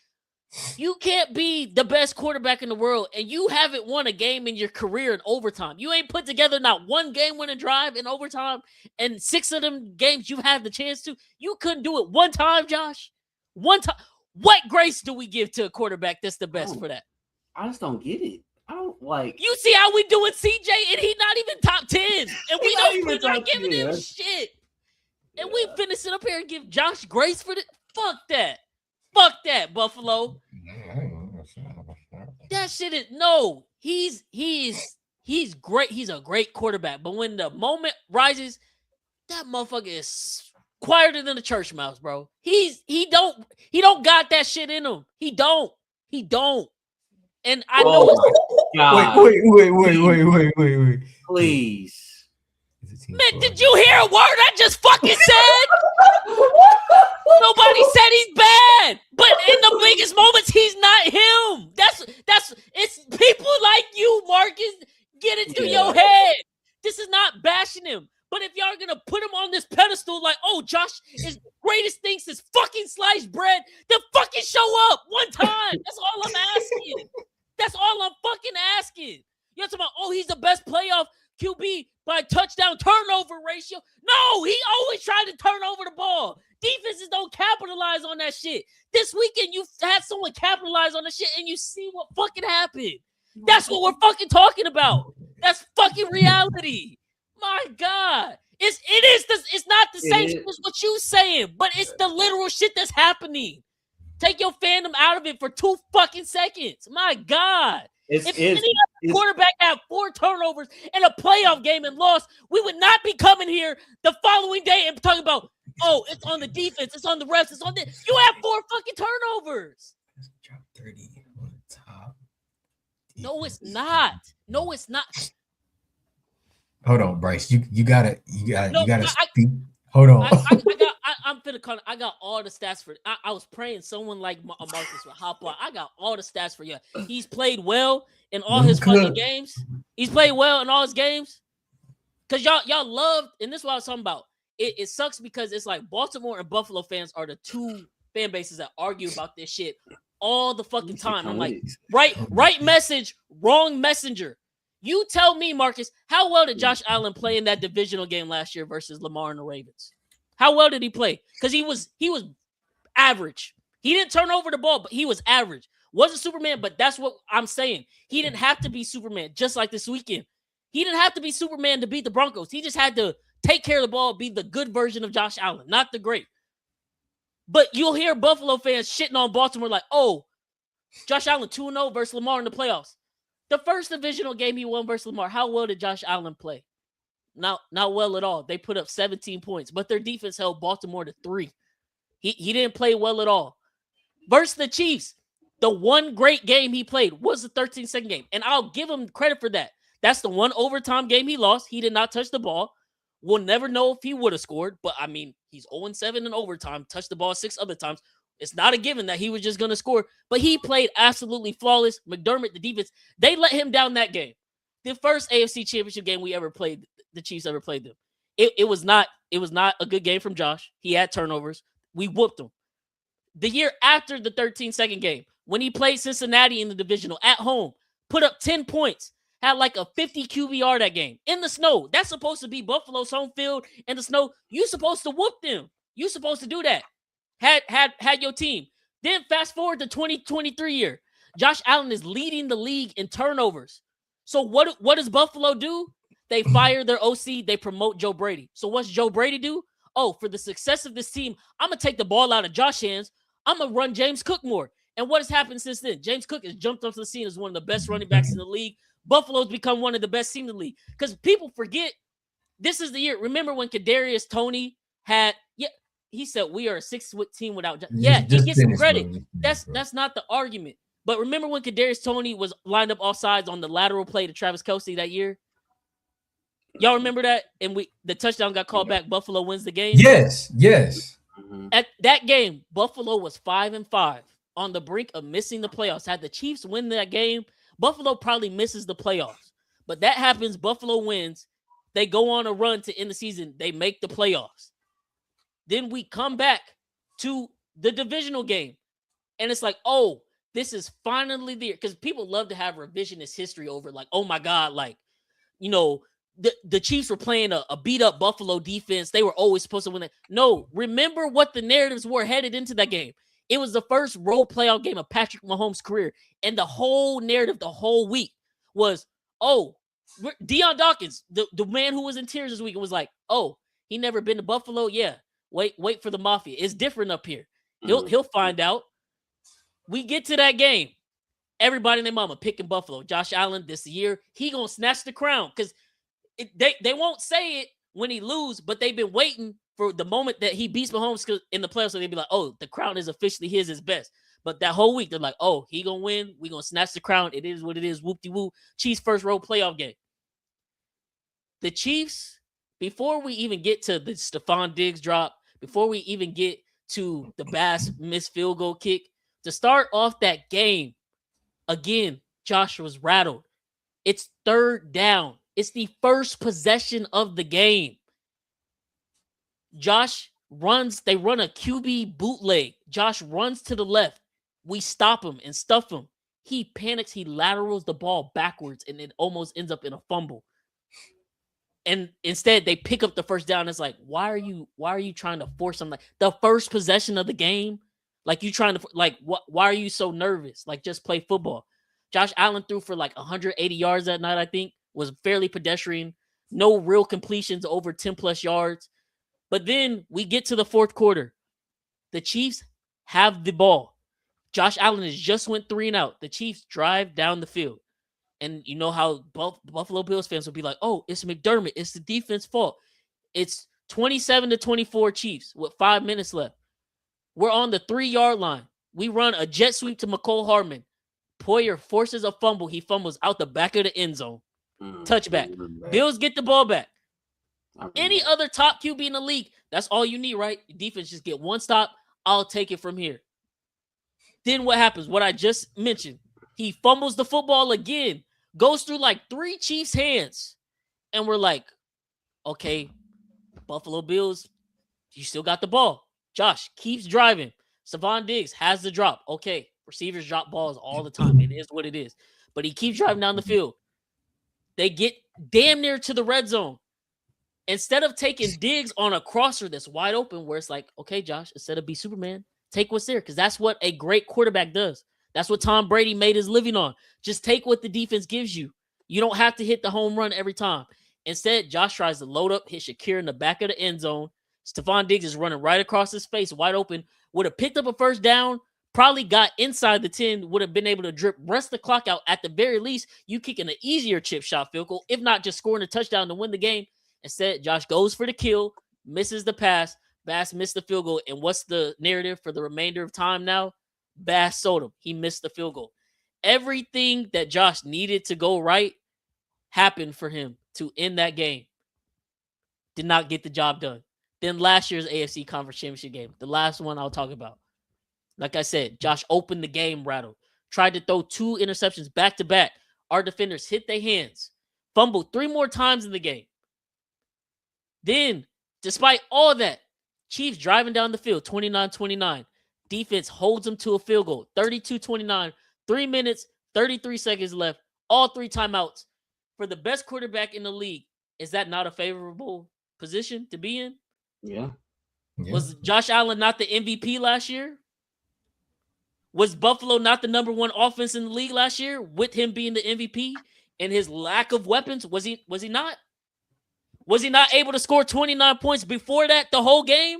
You can't be the best quarterback in the world, and you haven't won a game in your career in overtime. You ain't put together not one game-winning drive in overtime, and 6 of them games you had the chance to. You couldn't do it one time, Josh. One time. What grace do we give to a quarterback that's the best for that? I just don't get it. I don't like. You see how we doing CJ, and he not even top 10, and we're not giving him shit. And we finishing up here and give Josh grace for the fuck that. Fuck that, Buffalo. That shit is no. He's great. He's a great quarterback. But when the moment rises, that motherfucker is quieter than the church mouse, bro. He don't got that shit in him. He don't. And I know. Wait. Please. Man, did you hear a word I just fucking said? Nobody said he's bad, but in the biggest moments, he's not him. It's people like you, Marcus. Get it through your head. This is not bashing him, But if y'all are gonna put him on this pedestal, like, oh, Josh is the greatest thing since fucking sliced bread, then fucking show up one time. That's all I'm asking. That's all I'm fucking asking. You're talking about, oh, he's the best playoff QB by touchdown turnover ratio. No, he always tried to turn over the ball. Defenses don't capitalize on that shit. This weekend, you had someone capitalize on the shit, and you see what fucking happened. That's what we're fucking talking about. That's fucking reality. My God. It's not the same shit as what you saying, but it's the literal shit that's happening. Take your fandom out of it for 2 fucking seconds. My God. If any other quarterback had 4 turnovers in a playoff game and lost, we would not be coming here the following day and talking about, oh, it's on the defense, it's on the refs, it's on this. You have 4 fucking turnovers. Drop 30 on the top. No, it's not. No, it's not. Hold on, Bryce. You gotta speak. Hold on. I'm finna call it. I got all the stats for. I was praying someone like Marcus would hop on. I got all the stats for you. He's played well in all his fucking games. He's played well in all his games. Cause y'all love, and this is what I was talking about. It sucks because it's like Baltimore and Buffalo fans are the 2 fan bases that argue about this shit all the fucking time. I'm like, right message, wrong messenger. You tell me, Marcus, how well did Josh Allen play in that divisional game last year versus Lamar and the Ravens? How well did he play? Because he was average. He didn't turn over the ball, but he was average. Wasn't Superman, but that's what I'm saying. He didn't have to be Superman, just like this weekend. He didn't have to be Superman to beat the Broncos. He just had to take care of the ball, be the good version of Josh Allen, not the great. But you'll hear Buffalo fans shitting on Baltimore like, oh, Josh Allen 2-0 versus Lamar in the playoffs. The first divisional game he won versus Lamar, how well did Josh Allen play? Not well at all. They put up 17 points, but their defense held Baltimore to 3. He didn't play well at all. Versus the Chiefs, the one great game he played was the 13-second game, and I'll give him credit for that. That's the one overtime game he lost. He did not touch the ball. We'll never know if he would have scored, but I mean, he's 0-7 in overtime, touched the ball 6 other times. It's not a given that he was just going to score, but he played absolutely flawless. McDermott, the defense, they let him down that game. The first AFC Championship game we ever played, the Chiefs ever played them. It was not a good game from Josh. He had turnovers. We whooped him. The year after the 13-second game, when he played Cincinnati in the divisional at home, put up 10 points, had like a 50 QBR that game in the snow. That's supposed to be Buffalo's home field in the snow. You supposed to whoop them. You supposed to do that. Had your team. Then fast forward to 2023 year. Josh Allen is leading the league in turnovers. So what does Buffalo do? They fire their OC. They promote Joe Brady. So what's Joe Brady do? Oh, for the success of this team, I'm going to take the ball out of Josh's hands. I'm going to run James Cook more. And what has happened since then? James Cook has jumped onto the scene as one of the best running backs in the league. Buffalo's become one of the best teams in the league. Because people forget, this is the year. Remember when Kadarius Toney had, he said, we are a 6-foot team without. He gets some credit. That's not the argument. But remember when Kadarius Toney was lined up offsides on the lateral play to Travis Kelce that year? Y'all remember that? And the touchdown got called back. Buffalo wins the game. Yes. At that game, Buffalo was 5-5 on the brink of missing the playoffs. Had the Chiefs win that game, Buffalo probably misses the playoffs. But that happens. Buffalo wins. They go on a run to end the season. They make the playoffs. Then we come back to the divisional game. And it's like, oh, this is finally the year. Because people love to have revisionist history over like, oh my God, like, you know, the Chiefs were playing a beat-up Buffalo defense. They were always supposed to win it. No, remember what the narratives were headed into that game. It was the first role playoff game of Patrick Mahomes' career. And the whole narrative the whole week was, oh, Deion Dawkins, the man who was in tears this week, was like, oh, he never been to Buffalo? Yeah. Wait for the Mafia. It's different up here. He'll find out. We get to that game. Everybody and their mama picking Buffalo. Josh Allen this year, he gonna snatch the crown because they won't say it when he lose, but they've been waiting for the moment that he beats Mahomes in the playoffs. So they'd be like, oh, the crown is officially his, is best. But that whole week, they're like, oh, he gonna win. We gonna snatch the crown. It is what it is. Whoop-de-woo. Chiefs first road playoff game. The Chiefs, before we even get to the Stephon Diggs drop, before we even get to the Bass missed field goal kick, to start off that game, again, Josh was rattled. It's 3rd down. It's the first possession of the game. Josh runs. They run a QB bootleg. Josh runs to the left. We stop him and stuff him. He panics. He laterals the ball backwards, and it almost ends up in a fumble. And instead, they pick up the first down. It's like, why are you trying to force something? Like the first possession of the game, like you trying to like what? Why are you so nervous? Like just play football. Josh Allen threw for like 180 yards that night. I think was fairly pedestrian. No real completions over 10 plus yards. But then we get to the fourth quarter. The Chiefs have the ball. Josh Allen has just went 3 and out. The Chiefs drive down the field. And you know how Buffalo Bills fans will be like, oh, it's McDermott. It's the defense fault. It's 27-24 Chiefs with 5 minutes left. We're on the 3-yard line. We run a jet sweep to McCole Hardman. Poyer forces a fumble. He fumbles out the back of the end zone. Touchback. Bills get the ball back. Any other top QB in the league, that's all you need, right? Defense just get one stop. I'll take it from here. Then what happens? What I just mentioned. He fumbles the football again. Goes through like 3 Chiefs' hands. And we're like, okay, Buffalo Bills, you still got the ball. Josh keeps driving. Stephon Diggs has the drop. Okay, receivers drop balls all the time. It is what it is. But he keeps driving down the field. They get damn near to the red zone. Instead of taking Diggs on a crosser that's wide open, where it's like, okay, Josh, instead of be Superman, take what's there. Because that's what a great quarterback does. That's what Tom Brady made his living on. Just take what the defense gives you. You don't have to hit the home run every time. Instead, Josh tries to load up, hit Shakir in the back of the end zone. Stephon Diggs is running right across his face, wide open. Would have picked up a first down, probably got inside the 10, would have been able to drip, rest the clock out. At the very least, you kicking an easier chip shot field goal, if not just scoring a touchdown to win the game. Instead, Josh goes for the kill, misses the pass. Bass missed the field goal. And what's the narrative for the remainder of time now? Bass sold him. He missed the field goal. Everything that Josh needed to go right happened for him to end that game. Did not get the job done. Then last year's AFC Conference Championship game, the last one I'll talk about. Like I said, Josh opened the game rattled. Tried to throw 2 interceptions back to back. Our defenders hit their hands. Fumbled 3 more times in the game. Then, despite all that, Chiefs driving down the field, 29-29. Defense holds them to a field goal, 32-29, 3 minutes, 33 seconds left, all 3 timeouts. For the best quarterback in the league, is that not a favorable position to be in? Yeah. Was Josh Allen not the MVP last year? Was Buffalo not the number 1 offense in the league last year with him being the MVP and his lack of weapons? Was he not? Was he not able to score 29 points before that the whole game?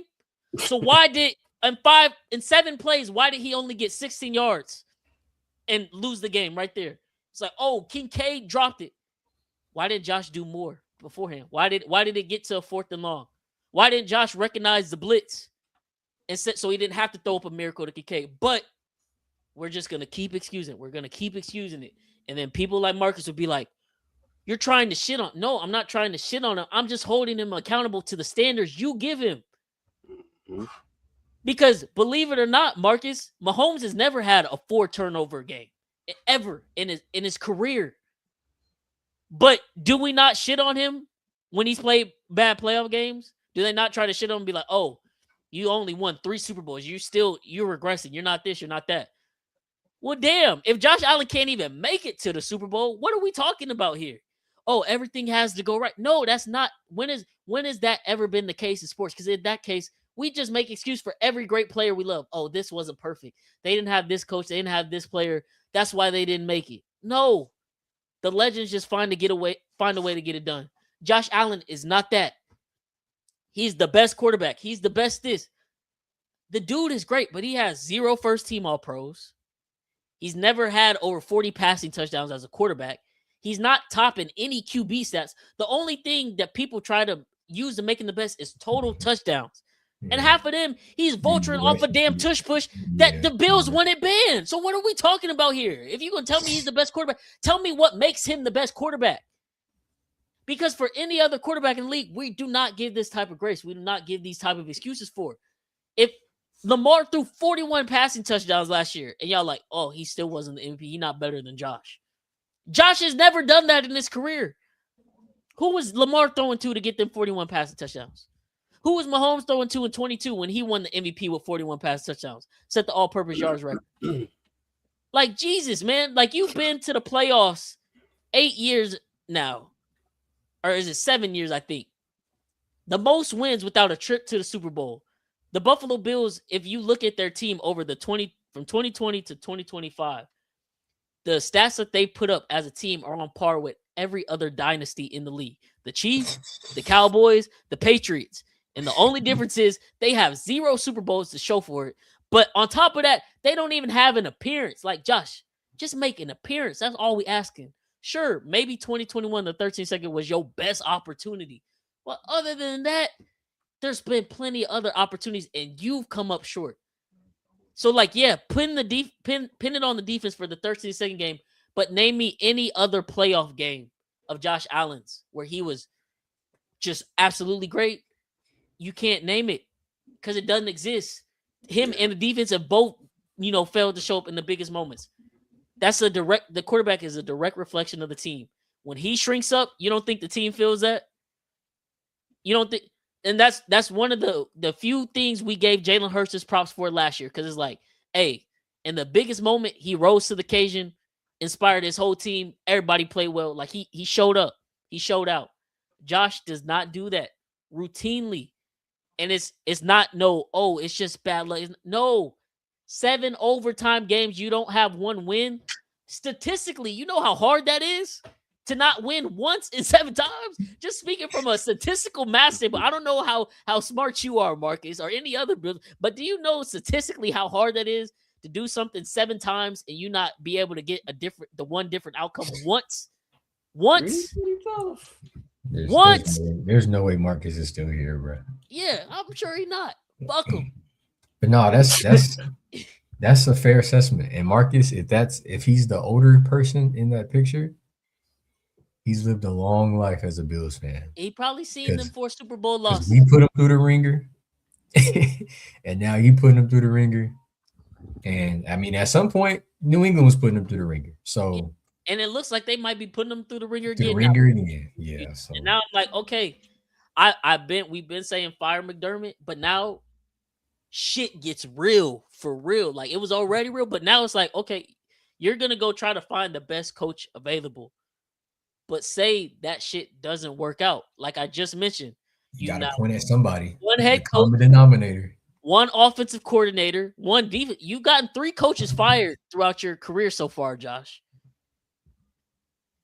So why did in 7 plays, why did he only get 16 yards and lose the game right there? It's like, oh, Kincaid dropped it. Why didn't Josh do more beforehand? Why did it get to a 4th and long? Why didn't Josh recognize the blitz so he didn't have to throw up a miracle to Kincaid? But we're just gonna keep excusing. We're gonna keep excusing it, and then people like Marcus would be like, "You're trying to shit on." No, I'm not trying to shit on him. I'm just holding him accountable to the standards you give him. Mm-hmm. Because believe it or not, Marcus, Mahomes has never had a 4 turnover game ever in his career. But do we not shit on him when he's played bad playoff games? Do they not try to shit on him and be like, oh, you only won 3 Super Bowls. You're regressing. You're not this. You're not that. Well, damn. If Josh Allen can't even make it to the Super Bowl, what are we talking about here? Oh, everything has to go right. No, that's not. When has that ever been the case in sports? Because in that case, we just make excuse for every great player we love. Oh, this wasn't perfect. They didn't have this coach. They didn't have this player. That's why they didn't make it. No. The legends just find a way to get it done. Josh Allen is not that. He's the best quarterback. He's the best this. The dude is great, but he has 0 first-team All-Pros. He's never had over 40 passing touchdowns as a quarterback. He's not topping any QB stats. The only thing that people try to use to make him the best is total touchdowns. And half of them, he's vulturing off a damn tush push that the Bills wanted banned. So what are we talking about here? If you're going to tell me he's the best quarterback, tell me what makes him the best quarterback. Because for any other quarterback in the league, we do not give this type of grace. We do not give these type of excuses for. If Lamar threw 41 passing touchdowns last year, and y'all like, oh, he still wasn't the MVP. He's not better than Josh. Josh has never done that in his career. Who was Lamar throwing to get them 41 passing touchdowns? Who was Mahomes throwing to in 22 when he won the MVP with 41 pass touchdowns? Set the all-purpose yards record. Like, Jesus, man. Like, you've been to the playoffs 8 years now. Or is it 7 years, I think? The most wins without a trip to the Super Bowl. The Buffalo Bills, if you look at their team over the from 2020 to 2025, the stats that they put up as a team are on par with every other dynasty in the league. The Chiefs, the Cowboys, the Patriots. And the only difference is they have 0 Super Bowls to show for it. But on top of that, they don't even have an appearance. Like, Josh, just make an appearance. That's all we asking. Sure, maybe 2021, the 13th second was your best opportunity. But other than that, there's been plenty of other opportunities, and you've come up short. So, like, yeah, pin it on the defense for the 13th second game, but name me any other playoff game of Josh Allen's where he was just absolutely great. You can't name it because it doesn't exist. Him and the defense have both, failed to show up in the biggest moments. The quarterback is a direct reflection of the team. When he shrinks up, you don't think the team feels that? You don't think, and that's one of the few things we gave Jalen Hurts his props for last year, because it's like, hey, in the biggest moment, he rose to the occasion, inspired his whole team. Everybody played well. Like, he showed up. He showed out. Josh does not do that routinely. And it's not it's just bad luck. No, 7 overtime games, you don't have one win. Statistically, you know how hard that is to not win once in 7 times? Just speaking from a statistical math standpoint, I don't know how smart you are, Marcus, or any other, but do you know statistically how hard that is to do something 7 times and you not be able to get the one different outcome once? Once. There's no way Marcus is still here, bro. Yeah, I'm sure he's not. Fuck him. But no, that's a fair assessment. And Marcus, if he's the older person in that picture, he's lived a long life as a Bills fan. He probably seen them 4 Super Bowl losses. We put him through the ringer, and now you putting him through the ringer. And I mean, at some point, New England was putting him through the ringer. So. And it looks like they might be putting them through the ringer again. Yeah. So. And now I'm like, okay, we've been saying fire McDermott, but now shit gets real for real. Like, it was already real, but now it's like, okay, you're gonna go try to find the best coach available. But say that shit doesn't work out. Like I just mentioned, you gotta point at somebody. One head coach, common denominator. One offensive coordinator, one defense. You've gotten 3 coaches fired throughout your career so far, Josh.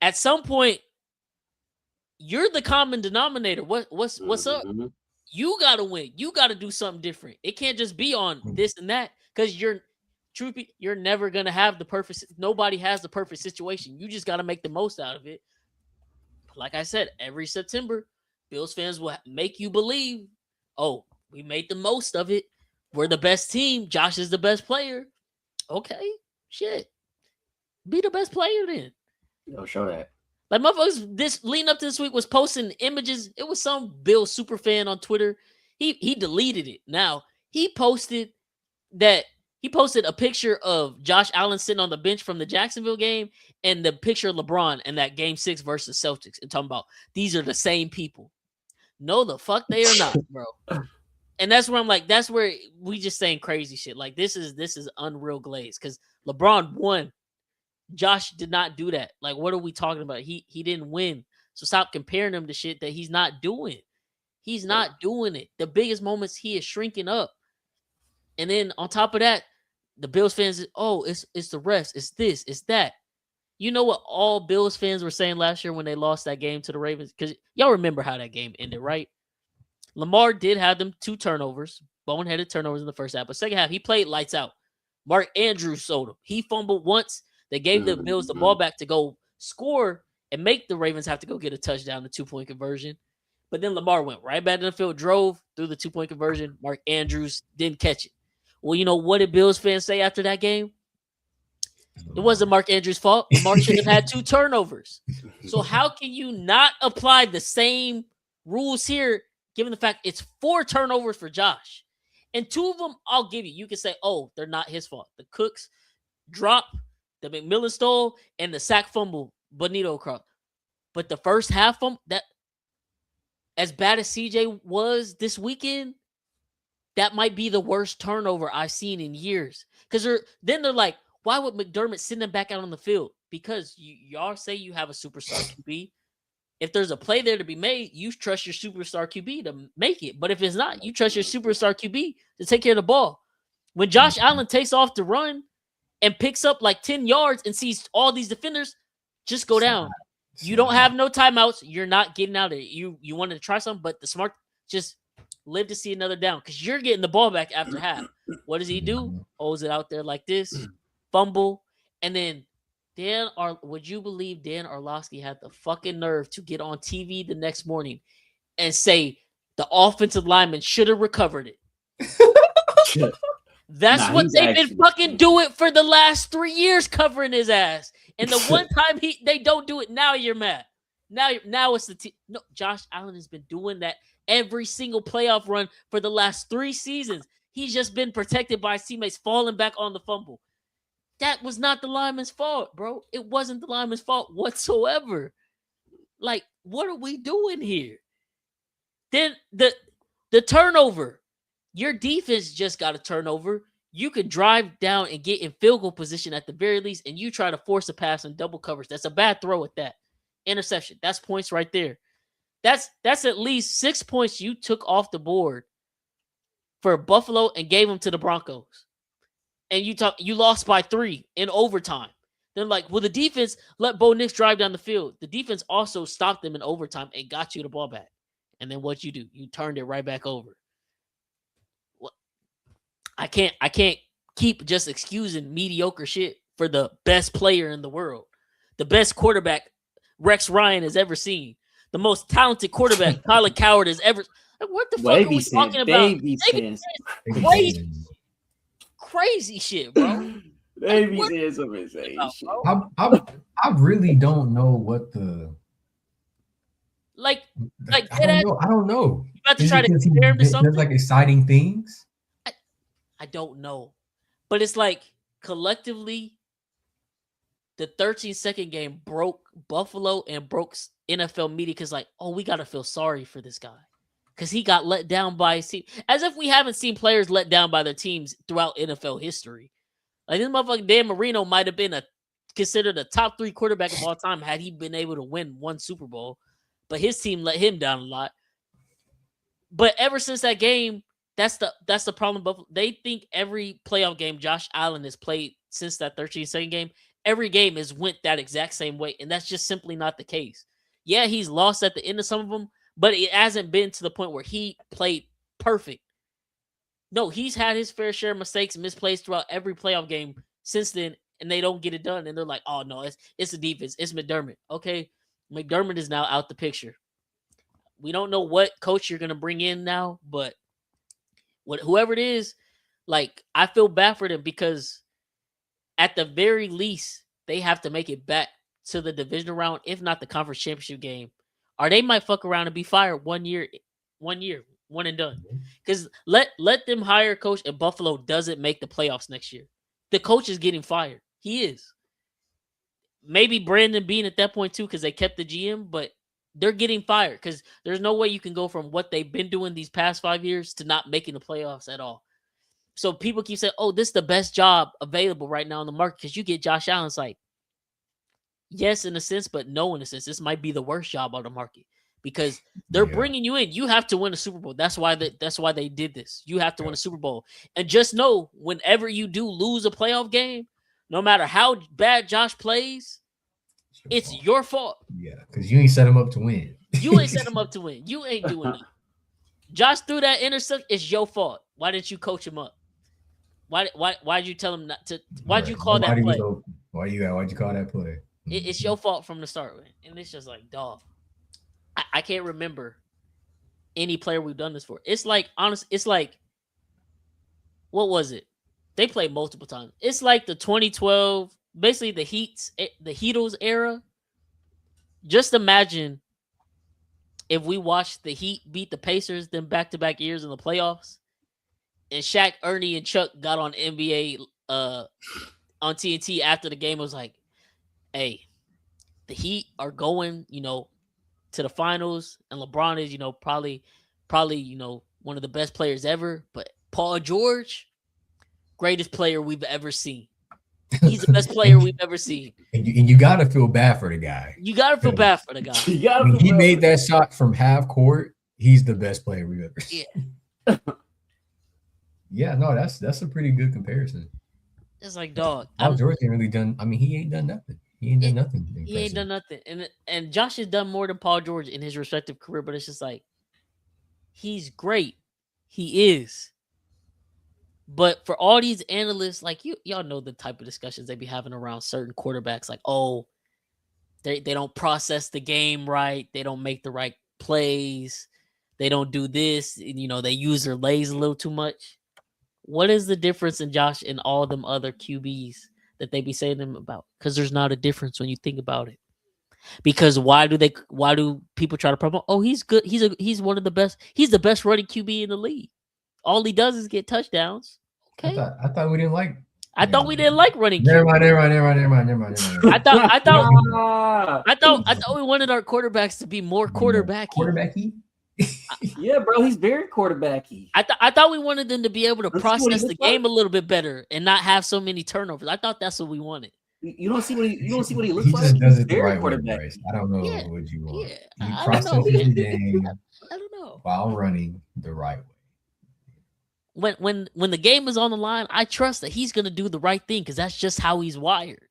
At some point, you're the common denominator. What's up? You gotta win. You gotta do something different. It can't just be on this and that, because you're never gonna have the perfect. Nobody has the perfect situation. You just gotta make the most out of it. Like I said, every September, Bills fans will make you believe, oh, we made the most of it. We're the best team. Josh is the best player. Okay, shit. Be the best player then. Yo, show that. Like, motherfuckers, leading up to this week was posting images. It was some Bill super fan on Twitter. He deleted it. Now, he posted a picture of Josh Allen sitting on the bench from the Jacksonville game and the picture of LeBron in that game 6 versus Celtics, and talking about these are the same people. No, the fuck they are not, bro. And that's where I'm like, that's where we just saying crazy shit. Like, this is unreal glaze, because LeBron won. Josh did not do that. Like, what are we talking about? He didn't win. So stop comparing him to shit that he's not doing. He's not doing it. The biggest moments, he is shrinking up. And then on top of that, the Bills fans, it's the refs, it's this, it's that. You know what all Bills fans were saying last year when they lost that game to the Ravens? Because y'all remember how that game ended, right? Lamar did have them 2 turnovers, boneheaded turnovers in the first half. But second half, he played lights out. Mark Andrews sold him. He fumbled once. They gave the Bills the ball back to go score and make the Ravens have to go get a touchdown, the 2-point conversion. But then Lamar went right back in the field, drove through the 2-point conversion. Mark Andrews didn't catch it. Well, you know what did Bills fans say after that game? It wasn't Mark Andrews' fault. Lamar should have had 2 turnovers. So how can you not apply the same rules here, given the fact it's 4 turnovers for Josh? And 2 of them, I'll give you. You can say, oh, they're not his fault. The Cooks drop, the McMillan stole, and the sack fumble, Bonito cross. But the first half, as bad as CJ was this weekend, that might be the worst turnover I've seen in years. Because they're like, why would McDermott send them back out on the field? Because y'all say you have a superstar QB. If there's a play there to be made, you trust your superstar QB to make it. But if it's not, you trust your superstar QB to take care of the ball. When Josh Allen takes off to run and picks up like 10 yards and sees all these defenders, just go down. You don't have no timeouts. You're not getting out of it. You wanted to try something, but the smart just live to see another down because you're getting the ball back after half. What does he do? Holds it out there like this, fumble, and then would you believe Dan Orlovsky had the fucking nerve to get on TV the next morning and say the offensive lineman should have recovered it? That's what they've been fucking doing for the last 3 years, covering his ass. And the one time they don't do it, now you're mad. Now it's the team. No, Josh Allen has been doing that every single playoff run for the last 3 seasons. He's just been protected by his teammates falling back on the fumble. That was not the lineman's fault, bro. It wasn't the lineman's fault whatsoever. Like, what are we doing here? Then the turnover. Your defense just got a turnover. You could drive down and get in field goal position at the very least, and you try to force a pass in double coverage. That's a bad throw at that. Interception. That's points right there. That's at least 6 points you took off the board for Buffalo and gave them to the Broncos. And you lost by 3 in overtime. Then like, well, the defense let Bo Nix drive down the field. The defense also stopped them in overtime and got you the ball back. And then what you do? You turned it right back over. I can't keep just excusing mediocre shit for the best player in the world. The best quarterback Rex Ryan has ever seen. The most talented quarterback Colin Coward has ever. Like, what the fuck are we talking about? Crazy shit, bro. Baby said some insane shit. I really don't know what the like. I don't know. You about to try to compare him to something? There's like exciting things. I don't know, but it's like collectively, the 13-second game broke Buffalo and broke NFL media because like, oh, we gotta feel sorry for this guy because he got let down by his team, as if we haven't seen players let down by their teams throughout NFL history. Like this motherfucker Dan Marino might have been considered a top 3 quarterback of all time had he been able to win 1 Super Bowl, but his team let him down a lot. But ever since that game, that's the problem. Buffalo, they think every playoff game Josh Allen has played since that 13-second game, every game has went that exact same way, and that's just simply not the case. Yeah, he's lost at the end of some of them, but it hasn't been to the point where he played perfect. No, he's had his fair share of mistakes and misplays throughout every playoff game since then, and they don't get it done. And they're like, oh, no, it's the defense. It's McDermott. Okay, McDermott is now out the picture. We don't know what coach you're going to bring in now, but whoever it is, like, I feel bad for them because at the very least, they have to make it back to the divisional round, if not the conference championship game, or they might fuck around and be fired 1 year, one and done. Because let them hire a coach and Buffalo doesn't make the playoffs next year. The coach is getting fired. He is. Maybe Brandon Beane at that point too, because they kept the GM, but they're getting fired because there's no way you can go from what they've been doing these past 5 years to not making the playoffs at all. So people keep saying, oh, this is the best job available right now in the market because you get Josh Allen. It's like, yes, in a sense, but no, in a sense. This might be the worst job on the market because they're bringing you in. You have to win a Super Bowl. That's why they did this. You have to win a Super Bowl. And just know, whenever you do lose a playoff game, no matter how bad Josh plays, it's your fault. Yeah, because you ain't set him up to win. You ain't set him up to win. You ain't doing it. Josh threw that interception. It's your fault. Why didn't you coach him up? Why'd you tell him not to? Why'd you call that play? Why'd you call that play? It's your fault from the start, man. And it's just like, dog. I can't remember any player we've done this for. It's like, honest. It's like, what was it? They played multiple times. It's like the 2012, basically the Heatles era. Just imagine if we watched the Heat beat the Pacers then back-to-back years in the playoffs, and Shaq, Ernie, and Chuck got on NBA on TNT after the game. It was like, hey, the Heat are going, to the finals, and LeBron is, probably, one of the best players ever. But Paul George, greatest player we've ever seen. He's the best player we've ever seen. And you gotta feel bad for the guy. You gotta feel bad for the guy. When he made that shot from half court, he's the best player we've ever seen. Yeah. Yeah, no, that's a pretty good comparison. It's like, dog. Paul George ain't really done. I mean, he ain't done nothing. He ain't done nothing. He ain't done nothing. And Josh has done more than Paul George in his respective career, but it's just like, he's great. He is. But for all these analysts, like y'all know the type of discussions they be having around certain quarterbacks, like, oh, they don't process the game right, they don't make the right plays, they don't do this, they use their legs a little too much. What is the difference in Josh and all them other QBs that they be saying them about? Because there's not a difference when you think about it. Because why do people try to promote? Oh, he's good. He's one of the best. He's the best running QB in the league. All he does is get touchdowns. Okay. I thought we didn't like. I thought we didn't like running. Never mind. I thought we wanted our quarterbacks to be more quarterbacky. Quarterbacky. Yeah, bro, he's very quarterbacky. I thought we wanted them to be able to process the game a little bit better and not have so many turnovers. I thought that's what we wanted. You don't see what he looks He like. just does it the very right way, quarterbacky. Bryce. I don't know Yeah, what you want. yeah, He I don't processes know. the game I don't know. while running the right way. When the game is on the line, I trust that he's gonna do the right thing because that's just how he's wired.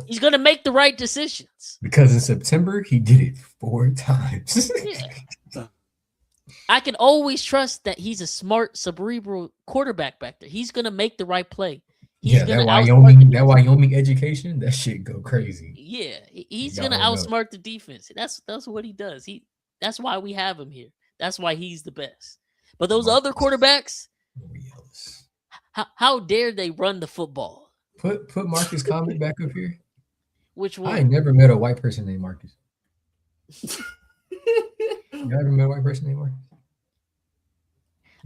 He's gonna make the right decisions. Because in September he did it 4 times. Yeah. I can always trust that he's a smart, cerebral quarterback back there. He's gonna make the right play. He's gonna that Wyoming education, that shit go crazy. Yeah, he's gonna outsmart the defense. That's what he does. That's why we have him here. That's why he's the best. But those other quarterbacks, how dare they run the football? Put Marcus Comet back up here. Which one? I ain't never met a white person named Marcus. You ever met a white person named Marcus?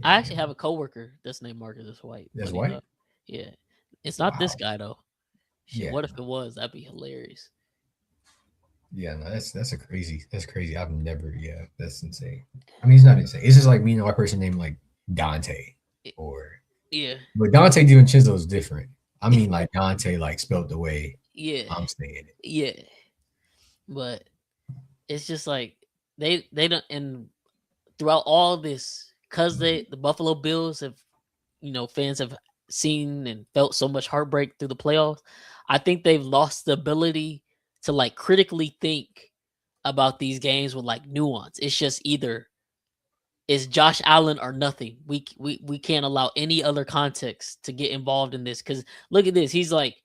I actually have a coworker that's named Marcus. That's white. That's white? Yeah. It's not this guy though. Shit, Yeah. what if it was? That'd be hilarious. Yeah, no, that's crazy. That's crazy. I've never, that's insane. I mean, it's not insane. It's just like meeting a white person named like Dante or Yeah. but Dante DiVincenzo is different. I mean, like Dante, like spelled the way I'm saying it. Yeah. But it's just like they don't, and throughout all this, because the Buffalo Bills have, fans have seen and felt so much heartbreak through the playoffs. I think they've lost the ability to like critically think about these games with like nuance. It's just either it's Josh Allen or nothing. We can't allow any other context to get involved in this, because look at this. He's like,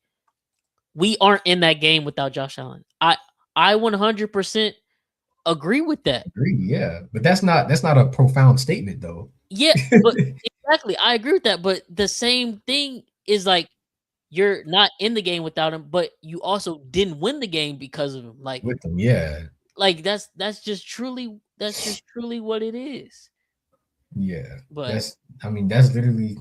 we aren't in that game without Josh Allen. I 100% agree with that. Yeah, but that's not a profound statement though. Yeah, but exactly, I agree with that. But the same thing is like, you're not in the game without him, but you also didn't win the game because of him. Like with them, yeah. Like that's just truly what it is. Yeah, but that's literally,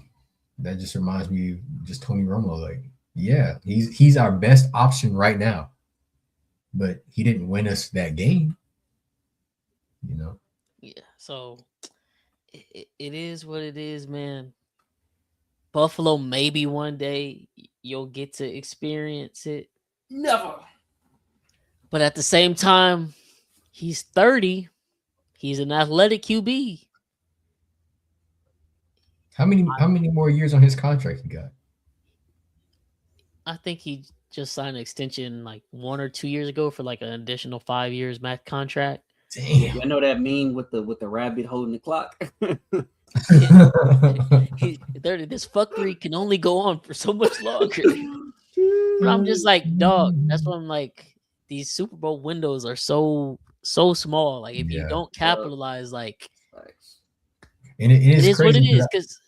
that just reminds me of just Tony Romo. Like, yeah, he's our best option right now, but he didn't win us that game. Yeah, so it is what it is, man. Buffalo, maybe one day you'll get to experience it. Never. But at the same time, he's 30. He's an athletic QB. How many more years on his contract he got? I think he just signed an extension like 1 or 2 years ago for like an additional 5 years max contract. Damn. I know that meme with the rabbit holding the clock. This fuckery can only go on for so much longer. But I'm just like, dog, that's why I'm like, these Super Bowl windows are so small. Like, if you don't capitalize, like, and it is what it crazy, is. Because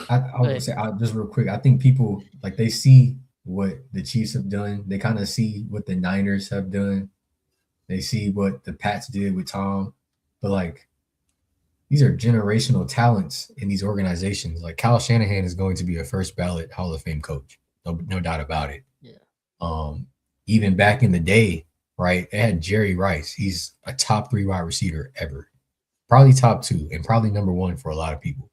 I would say, just real quick, I think people, like, they see what the Chiefs have done. They kind of see what the Niners have done. They see what the Pats did with Tom. But, like, these are generational talents in these organizations. Like, Kyle Shanahan is going to be a first ballot Hall of Fame coach. No doubt about it. Yeah. Even back in the day, right? It had Jerry Rice. He's a top 3 wide receiver ever, probably top 2, and probably number 1 for a lot of people.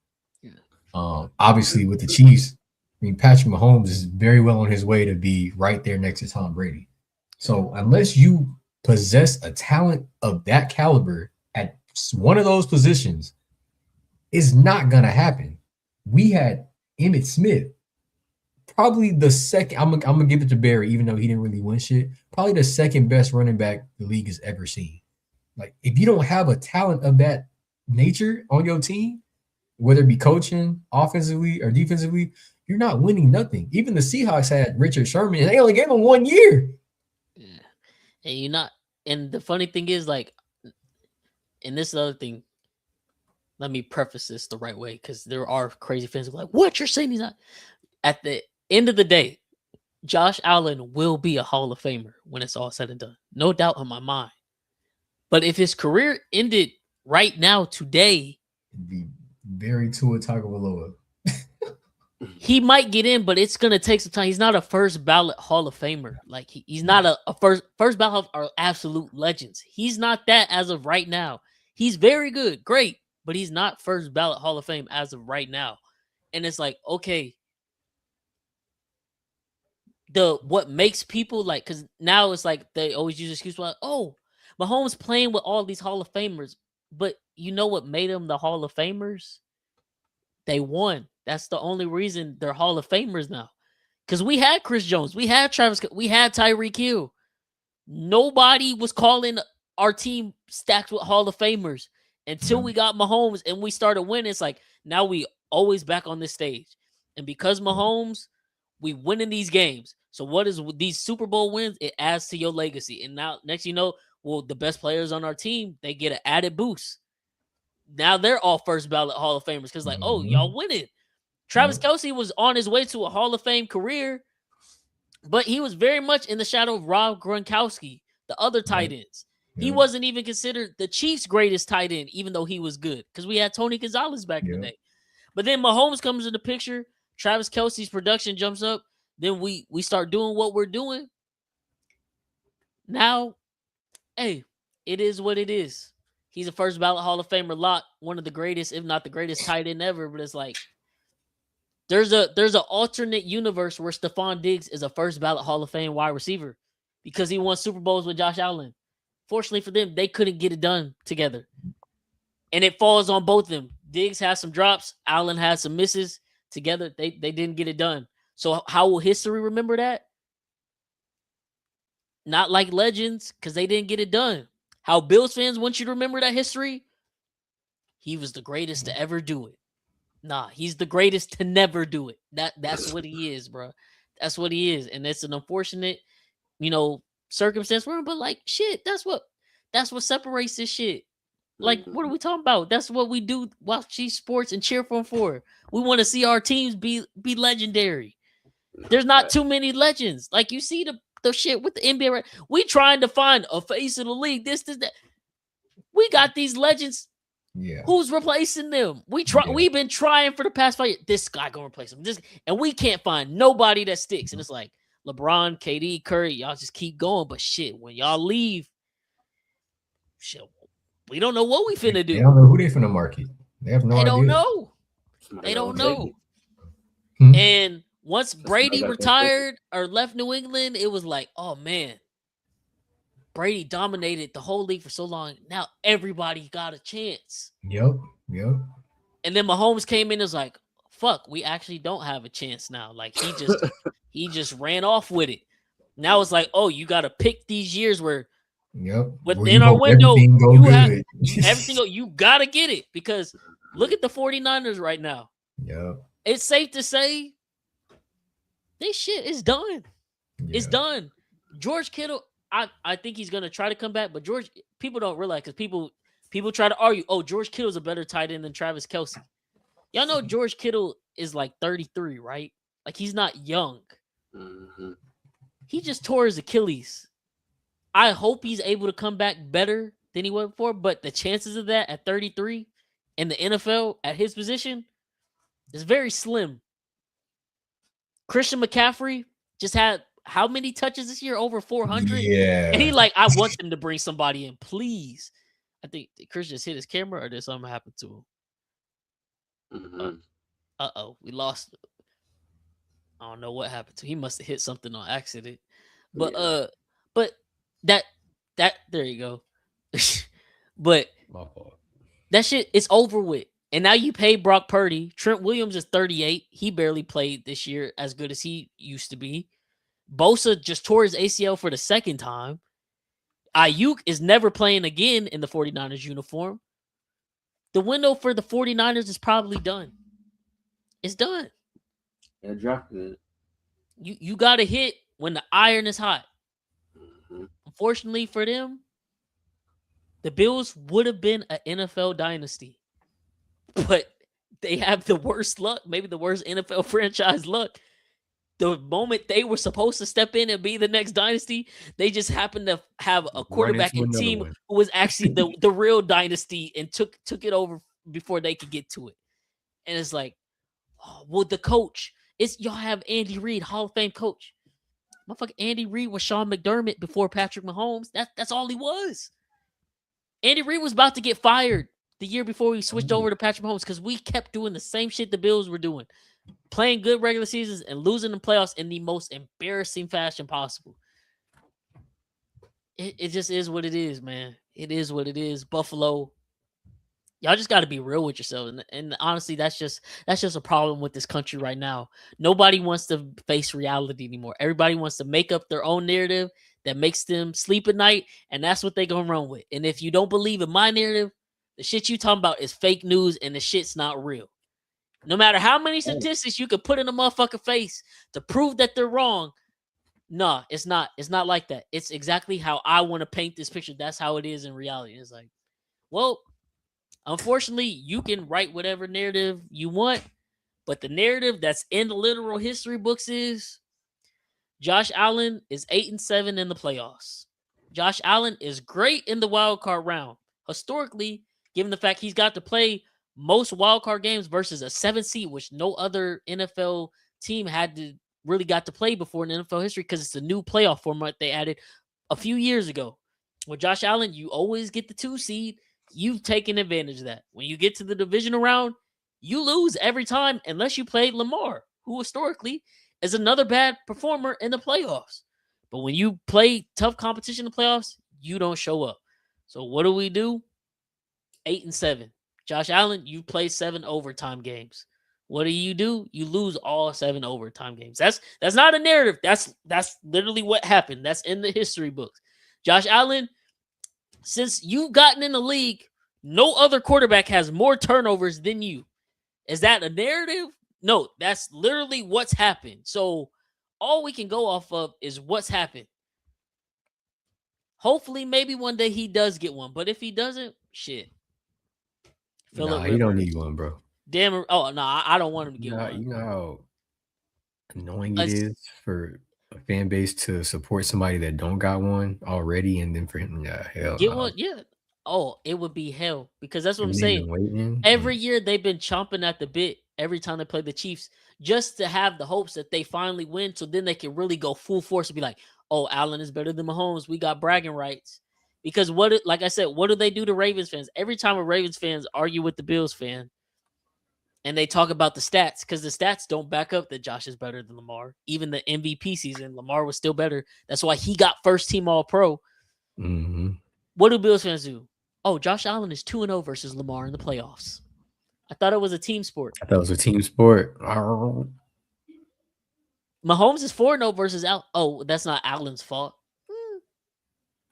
Obviously, with the Chiefs, I mean, Patrick Mahomes is very well on his way to be right there next to Tom Brady. So unless you possess a talent of that caliber at one of those positions, it's not gonna happen. We had Emmitt Smith, probably the second. I'm gonna give it to Barry, even though he didn't really win shit. Probably the second best running back the league has ever seen. Like, if you don't have a talent of that nature on your team, whether it be coaching, offensively or defensively, you're not winning nothing. Even the Seahawks had Richard Sherman, and they only gave him 1 year. Yeah. And you're not. And the funny thing is, like, and this is the other thing. Let me preface this the right way, because there are crazy fans who are like, "What you're saying? He's not." At the end of the day, Josh Allen will be a Hall of Famer when it's all said and done. No doubt in my mind. But if his career ended right now, today, It'd be very Tua Tagovailoa. he might get in, but it's gonna take some time. He's not a first ballot Hall of Famer. Like, he's not a first ballot are absolute legends. He's not that as of right now. He's very good, great, but he's not first ballot Hall of Fame as of right now. And it's like, okay, what makes people like, because now it's like they always use excuse like, oh, Mahomes playing with all these Hall of Famers, but you know what made them the Hall of Famers? They won. That's the only reason they're Hall of Famers now. Because we had Chris Jones, we had Travis, we had Tyreek Hill. Nobody was calling our team stacked with Hall of Famers until we got Mahomes and we started winning. It's like, now we always back on this stage. And because Mahomes, we winning these games. So what is with these Super Bowl wins? It adds to your legacy. And now, next you know, well, the best players on our team, they get an added boost. Now they're all first ballot Hall of Famers because, like, oh, y'all winning. Travis Kelce was on his way to a Hall of Fame career, but he was very much in the shadow of Rob Gronkowski, the other tight ends. He wasn't even considered the Chiefs' greatest tight end, even though he was good, because we had Tony Gonzalez back in the day. But then Mahomes comes in the picture. Travis Kelce's production jumps up. Then we start doing what we're doing. Now, hey, it is what it is. He's a first ballot Hall of Famer lot, one of the greatest, if not the greatest tight end ever. But it's like, there's an alternate universe where Stephon Diggs is a first ballot Hall of Fame wide receiver because he won Super Bowls with Josh Allen. Fortunately for them, they couldn't get it done together. And it falls on both of them. Diggs has some drops. Allen has some misses. Together, they didn't get it done. So how will history remember that? Not like legends, because they didn't get it done. How Bills fans want you to remember that history? He was the greatest to ever do it. Nah, he's the greatest to never do it. That's what he is, bro. That's what he is. And it's an unfortunate, circumstance for him. But like, shit, that's what separates this shit. Like, what are we talking about? That's what we do. Watch these sports and cheer for them for. We want to see our teams be legendary. There's not too many legends. Like, you see the shit with the NBA. Right? We trying to find a face of the league. This, that. We got these legends. Yeah. Who's replacing them? We've been trying for the past 5 years. This guy gonna replace him. And we can't find nobody that sticks. And it's like LeBron, KD, Curry, y'all just keep going. But shit, when y'all leave, shit, we don't know what we finna do. They don't know who they finna market. They have no idea. They don't know. Hmm. And once Brady retired or left New England, it was like, oh man, Brady dominated the whole league for so long. Now everybody got a chance. Yep. And then Mahomes came in and was like, fuck, we actually don't have a chance now. Like, he just ran off with it. Now it's like, oh, you got to pick these years where within our window, you have everything. You got to get it, because look at the 49ers right now. Yeah. It's safe to say this shit is done. Yeah. It's done. George Kittle, I think he's gonna try to come back, but people don't realize, because people try to argue, oh, George Kittle's a better tight end than Travis Kelce. Y'all know George Kittle is like 33, right? Like, he's not young. Mm-hmm. He just tore his Achilles. I hope he's able to come back better than he was before, but the chances of that at 33 in the NFL at his position is very slim. Christian McCaffrey just had how many touches this year? Over 400. Yeah. And he like, I want them to bring somebody in, please. I think Chris just hit his camera, or did something happen to him? Mhm. We lost. I don't know what happened to him. He must have hit something on accident. But Yeah. but that there you go. But My fault. that shit is over with. And now you pay Brock Purdy. Trent Williams is 38. He barely played this year as good as he used to be. Bosa just tore his ACL for the second time. Ayuk is never playing again in the 49ers uniform. The window for the 49ers is probably done. It's done. That draft good. You got to hit when the iron is hot. Mhm. Unfortunately for them, the Bills would have been an NFL dynasty. But they have the worst luck, maybe the worst NFL franchise luck. The moment they were supposed to step in and be the next dynasty, they just happened to have a quarterback into and another team one. who was actually the real dynasty and took it over before they could get to it. And it's like, oh, well, the coach, y'all have Andy Reid, Hall of Fame coach. Motherfucker, Andy Reid was Sean McDermott before Patrick Mahomes. That's all he was. Andy Reid was about to get fired the year before we switched over to Patrick Mahomes because we kept doing the same shit the Bills were doing. Playing good regular seasons and losing in playoffs in the most embarrassing fashion possible. It just is what it is, man. It is what it is. Buffalo, y'all just got to be real with yourself. And honestly, that's just a problem with this country right now. Nobody wants to face reality anymore. Everybody wants to make up their own narrative that makes them sleep at night, and that's what they're going to run with. And if you don't believe in my narrative, the shit you talking about is fake news and the shit's not real. No matter how many statistics you could put in a motherfucker face to prove that they're wrong, nah, it's not. It's not like that. It's exactly how I want to paint this picture. That's how it is in reality. It's like, well, unfortunately, you can write whatever narrative you want, but the narrative that's in the literal history books is Josh Allen is 8-7 in the playoffs. Josh Allen is great in the wild card round. Historically, given the fact he's got to play most wild card games versus a 7 seed, which no other NFL team had to really got to play before in NFL history because it's a new playoff format they added a few years ago. With Josh Allen, you always get the 2 seed. You've taken advantage of that. When you get to the divisional round, you lose every time unless you play Lamar, who historically is another bad performer in the playoffs. But when you play tough competition in the playoffs, you don't show up. So what do? 8-7. Josh Allen, you play 7 overtime games. What do? You lose all 7 overtime games. That's not a narrative. That's literally what happened. That's in the history books. Josh Allen, since you've gotten in the league, no other quarterback has more turnovers than you. Is that a narrative? No, that's literally what's happened. So all we can go off of is what's happened. Hopefully, maybe one day he does get one. But if he doesn't, shit. Nah, he don't need one, bro. Damn. Oh, no, I don't want him to get one. You know how annoying it is for a fan base to support somebody that don't got one already, and then for him, hell get no. one, yeah. Oh, it would be hell because that's what And I'm they've saying. been waiting. Every year they've been chomping at the bit every time they play the Chiefs just to have the hopes that they finally win, so then they can really go full force and be like, "Oh, Allen is better than Mahomes. We got bragging rights." Because like I said, what do they do to Ravens fans? Every time a Ravens fans argue with the Bills fan, and they talk about the stats, because the stats don't back up that Josh is better than Lamar. Even the MVP season, Lamar was still better. That's why he got first team All-Pro. Mm-hmm. What do Bills fans do? Oh, Josh Allen is 2-0 versus Lamar in the playoffs. I thought it was a team sport. I thought it was a team sport. Mahomes is 4-0 versus Allen. Oh, that's not Allen's fault.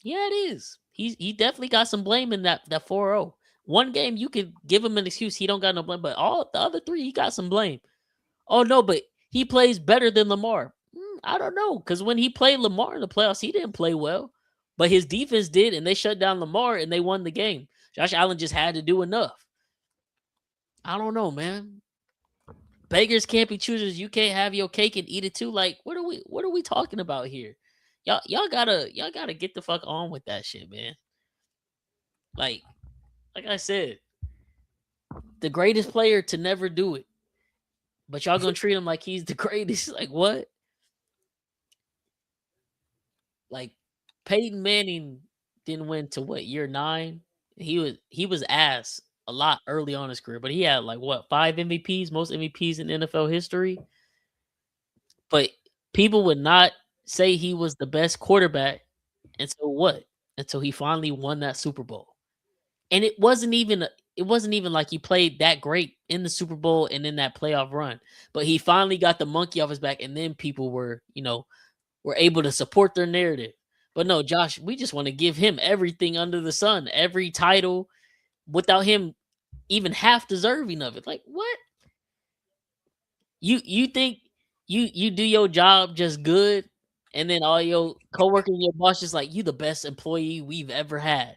Yeah, it is. He definitely got some blame in that 4-0. One game you could give him an excuse. He don't got no blame, but all the other 3, he got some blame. Oh, no, but he plays better than Lamar. I don't know, because when he played Lamar in the playoffs, he didn't play well. But his defense did, and they shut down Lamar, and they won the game. Josh Allen just had to do enough. I don't know, man. Beggars can't be choosers. You can't have your cake and eat it too. Like, what are we talking about here? Y'all gotta get the fuck on with that shit, man. Like I said, the greatest player to never do it. But y'all gonna treat him like he's the greatest. Like, what? Like Peyton Manning didn't win to what, year 9? He was ass a lot early on in his career, but he had like what, 5 MVPs, most MVPs in NFL history. But people would not say he was the best quarterback until what? Until he finally won that Super Bowl. And it wasn't even like he played that great in the Super Bowl and in that playoff run. But he finally got the monkey off his back, and then people were able to support their narrative. But no, Josh, we just want to give him everything under the sun, every title, without him even half deserving of it. Like, what? You think you do your job just good, and then all your coworkers and your boss just like, you the best employee we've ever had.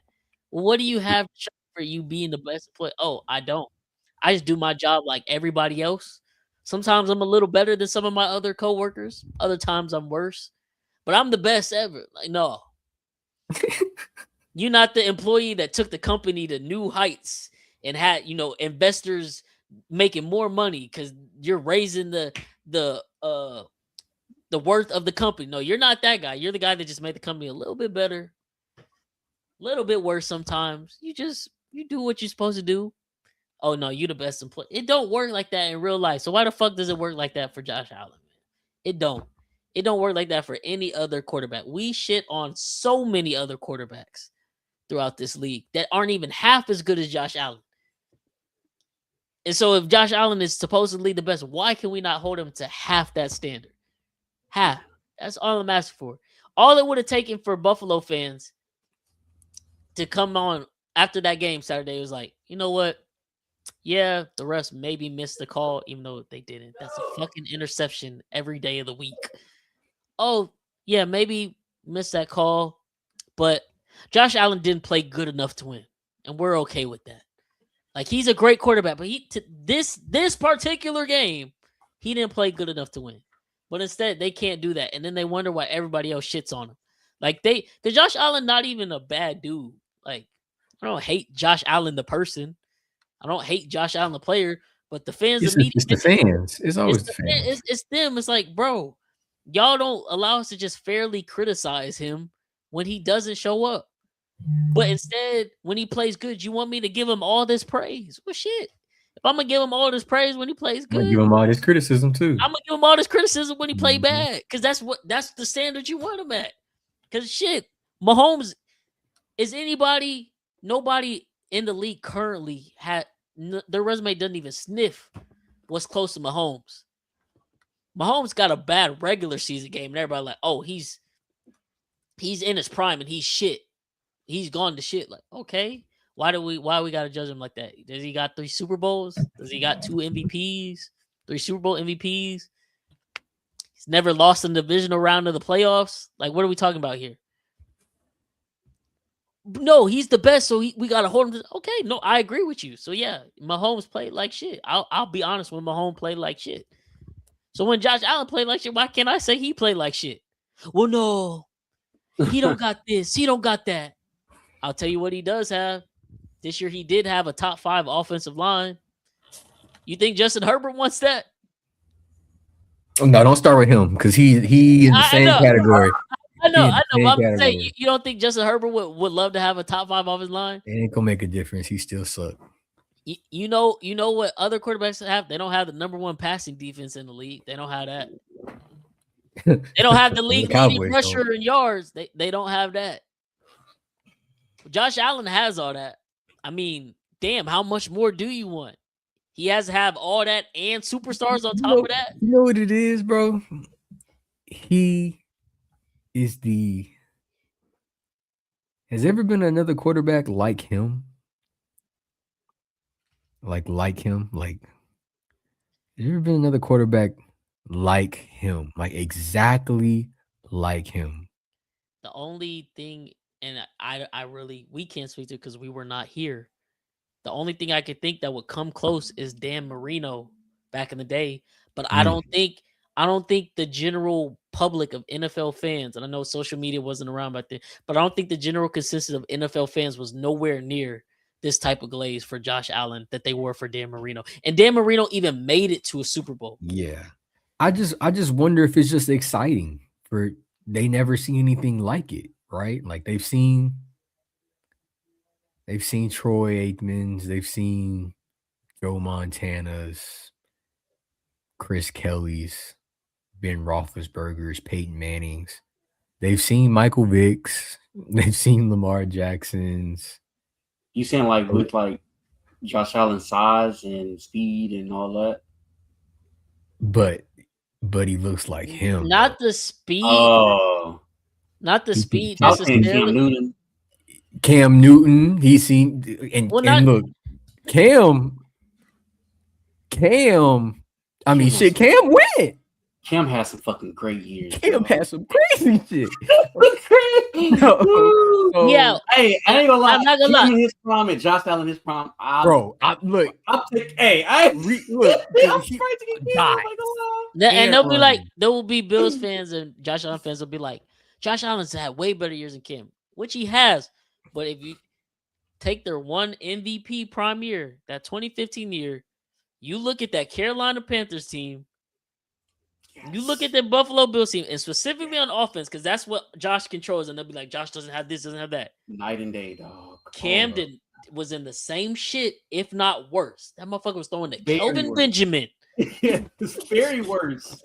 Well, what do you have to show for you being the best employee? Oh, I don't. I just do my job like everybody else. Sometimes I'm a little better than some of my other coworkers. Other times I'm worse. But I'm the best ever. Like, no. You're not the employee that took the company to new heights and had, investors making more money because you're raising the worth of the company. No, you're not that guy. You're the guy that just made the company a little bit better, a little bit worse sometimes. You do what you're supposed to do. Oh no, you the best employee. It don't work like that in real life. So why the fuck does it work like that for Josh Allen, man? It don't. It don't work like that for any other quarterback. We shit on so many other quarterbacks throughout this league that aren't even half as good as Josh Allen. And so if Josh Allen is supposedly the best, why can we not hold him to half that standard? Half. That's all I'm asking for. All it would have taken for Buffalo fans to come on after that game Saturday was like, you know what? Yeah, the refs maybe missed the call, even though they didn't. That's a fucking interception every day of the week. Oh, yeah, maybe missed that call, but Josh Allen didn't play good enough to win, and we're okay with that. Like, he's a great quarterback, but this particular game, he didn't play good enough to win. But instead, they can't do that, and then they wonder why everybody else shits on him. Like, because Josh Allen not even a bad dude. Like, I don't hate Josh Allen the person. I don't hate Josh Allen the player, but the fans, it's the fans. It's always the fans. It's them. It's like, bro, y'all don't allow us to just fairly criticize him when he doesn't show up. But instead, when he plays good, you want me to give him all this praise. Well, shit. If I'm going to give him all this praise when he plays good, I'm going to give him all this criticism too. I'm going to give him all this criticism when he play bad. Because that's the standard you want him at. Because shit, Mahomes, nobody in the league currently their resume doesn't even sniff what's close to Mahomes. Mahomes got a bad regular season game, and everybody like, oh, he's in his prime and he's shit. He's gone to shit. Like, okay, why we gotta judge him like that? Does he got 3 Super Bowls? Does he got 2 MVPs? 3 Super Bowl MVPs? He's never lost in the divisional round of the playoffs. Like, what are we talking about here? No, he's the best, so we gotta hold him. Okay, no, I agree with you. So yeah, Mahomes played like shit. I'll be honest, when Mahomes played like shit. So when Josh Allen played like shit, why can't I say he played like shit? Well, no, he don't got this. He don't got that. I'll tell you what he does have. This year he did have a top 5 offensive line. You think Justin Herbert wants that? Oh, no, don't start with him because he in the same category. I know. But I'm saying, you don't think Justin Herbert would love to have a top 5 offensive line? It ain't gonna make a difference. He still sucks. You know what other quarterbacks have? They don't have the number 1 passing defense in the league. They don't have that. They don't have the league leading rusher in yards. They don't have that. Josh Allen has all that. I mean, damn, how much more do you want? He has to have all that and superstars on top of that. You know what it is, bro? He is has ever been another quarterback like him? Like him? Like, has there ever been another quarterback like him? Like, exactly like him? The only thing, and we can't speak to it because we were not here. The only thing I could think that would come close is Dan Marino back in the day. But I don't think the general public of NFL fans, and I know social media wasn't around back then, but I don't think the general consensus of NFL fans was nowhere near this type of glaze for Josh Allen that they were for Dan Marino. And Dan Marino even made it to a Super Bowl. Yeah. I just wonder if it's just exciting for they never see anything like it, right? Like they've seen Troy Aikman's, they've seen Joe Montana's, Chris Kelly's, Ben Roethlisberger's, Peyton Manning's. They've seen Michael Vick's, they've seen Lamar Jackson's. You saying like with like Josh Allen's size and speed and all that? But he looks like him. Not the speed. Oh, Not the speed I was saying necessarily. Cam Newton, he's seen and look, Cam. I mean, shit. Cam went. Cam has some fucking great years. Cam has some crazy shit. Yeah. Hey, I ain't gonna lie. I'm not gonna lie. In his prime and Josh Allen his prime. Look. Hey, I'm afraid to get Cam. And they'll be like, there will be Bills fans and Josh Allen fans will be like, Josh Allen's had way better years than Cam, which he has. But if you take their one MVP prime year, that 2015 year, you look at that Carolina Panthers team, you look at the Buffalo Bills team, and specifically on offense, because that's what Josh controls, and they'll be like, Josh doesn't have this, doesn't have that. Night and day, dog. Cam was in the same shit, if not worse. That motherfucker was throwing to Kelvin Benjamin. It's very worse.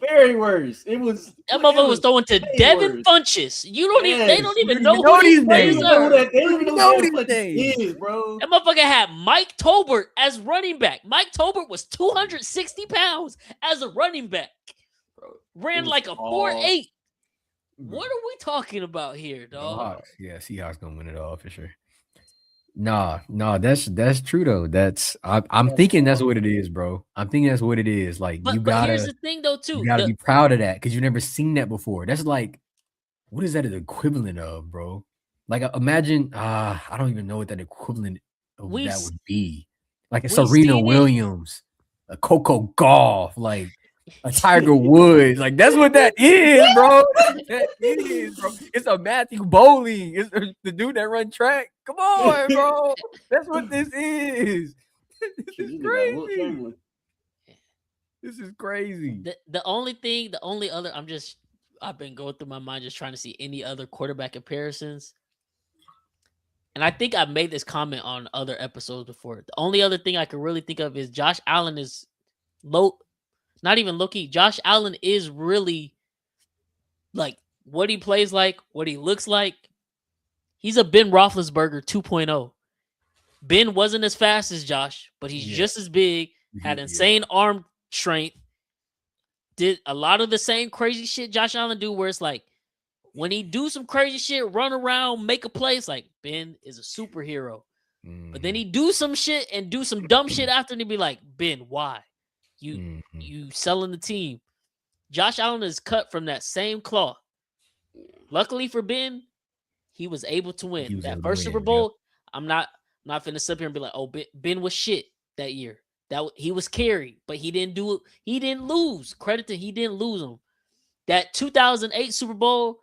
Very worse. It was that motherfucker was throwing to Devin Funchess. You don't even. They don't even know who these players are. They don't even know what he is, bro. That motherfucker had Mike Tolbert as running back. Mike Tolbert was 260 pounds as a running back. Bro, ran like a 4.8. What are we talking about here, dog? Seahawks gonna win it all for sure. No, that's true though. I'm thinking that's what it is, bro. I'm thinking that's what it is. Like but here's the thing though, too. You gotta be proud of that because you've never seen that before. That's like, what is that an equivalent of, bro? Like imagine, I don't even know what that equivalent of that would be. Like a Serena Williams, a Coco Gauff, like a Tiger Woods. Like that's what that is, bro. That is, bro. It's a Matthew Bowling. It's the dude that run track. Come on, bro. That's what this is. This is crazy. This is crazy. The only other I've been going through my mind just trying to see any other quarterback comparisons. And I think I've made this comment on other episodes before. The only other thing I can really think of is Josh Allen is low. Not even low-key. Josh Allen is really like what he plays like, what he looks like. He's a Ben Roethlisberger 2.0. Ben wasn't as fast as Josh, but he's just as big, had insane arm strength, did a lot of the same crazy shit Josh Allen do where it's like when he do some crazy shit, run around, make a play, it's like Ben is a superhero. But then he do some shit and do some dumb shit after and he'd be like, Ben, why? You selling the team. Josh Allen is cut from that same cloth. Luckily for Ben, he was able to win. That first Super Bowl, I'm not finna sit here and be like, oh, Ben was shit that year. That he was carried, but he didn't do it. He didn't lose. Credit to he didn't lose him. That 2008 Super Bowl,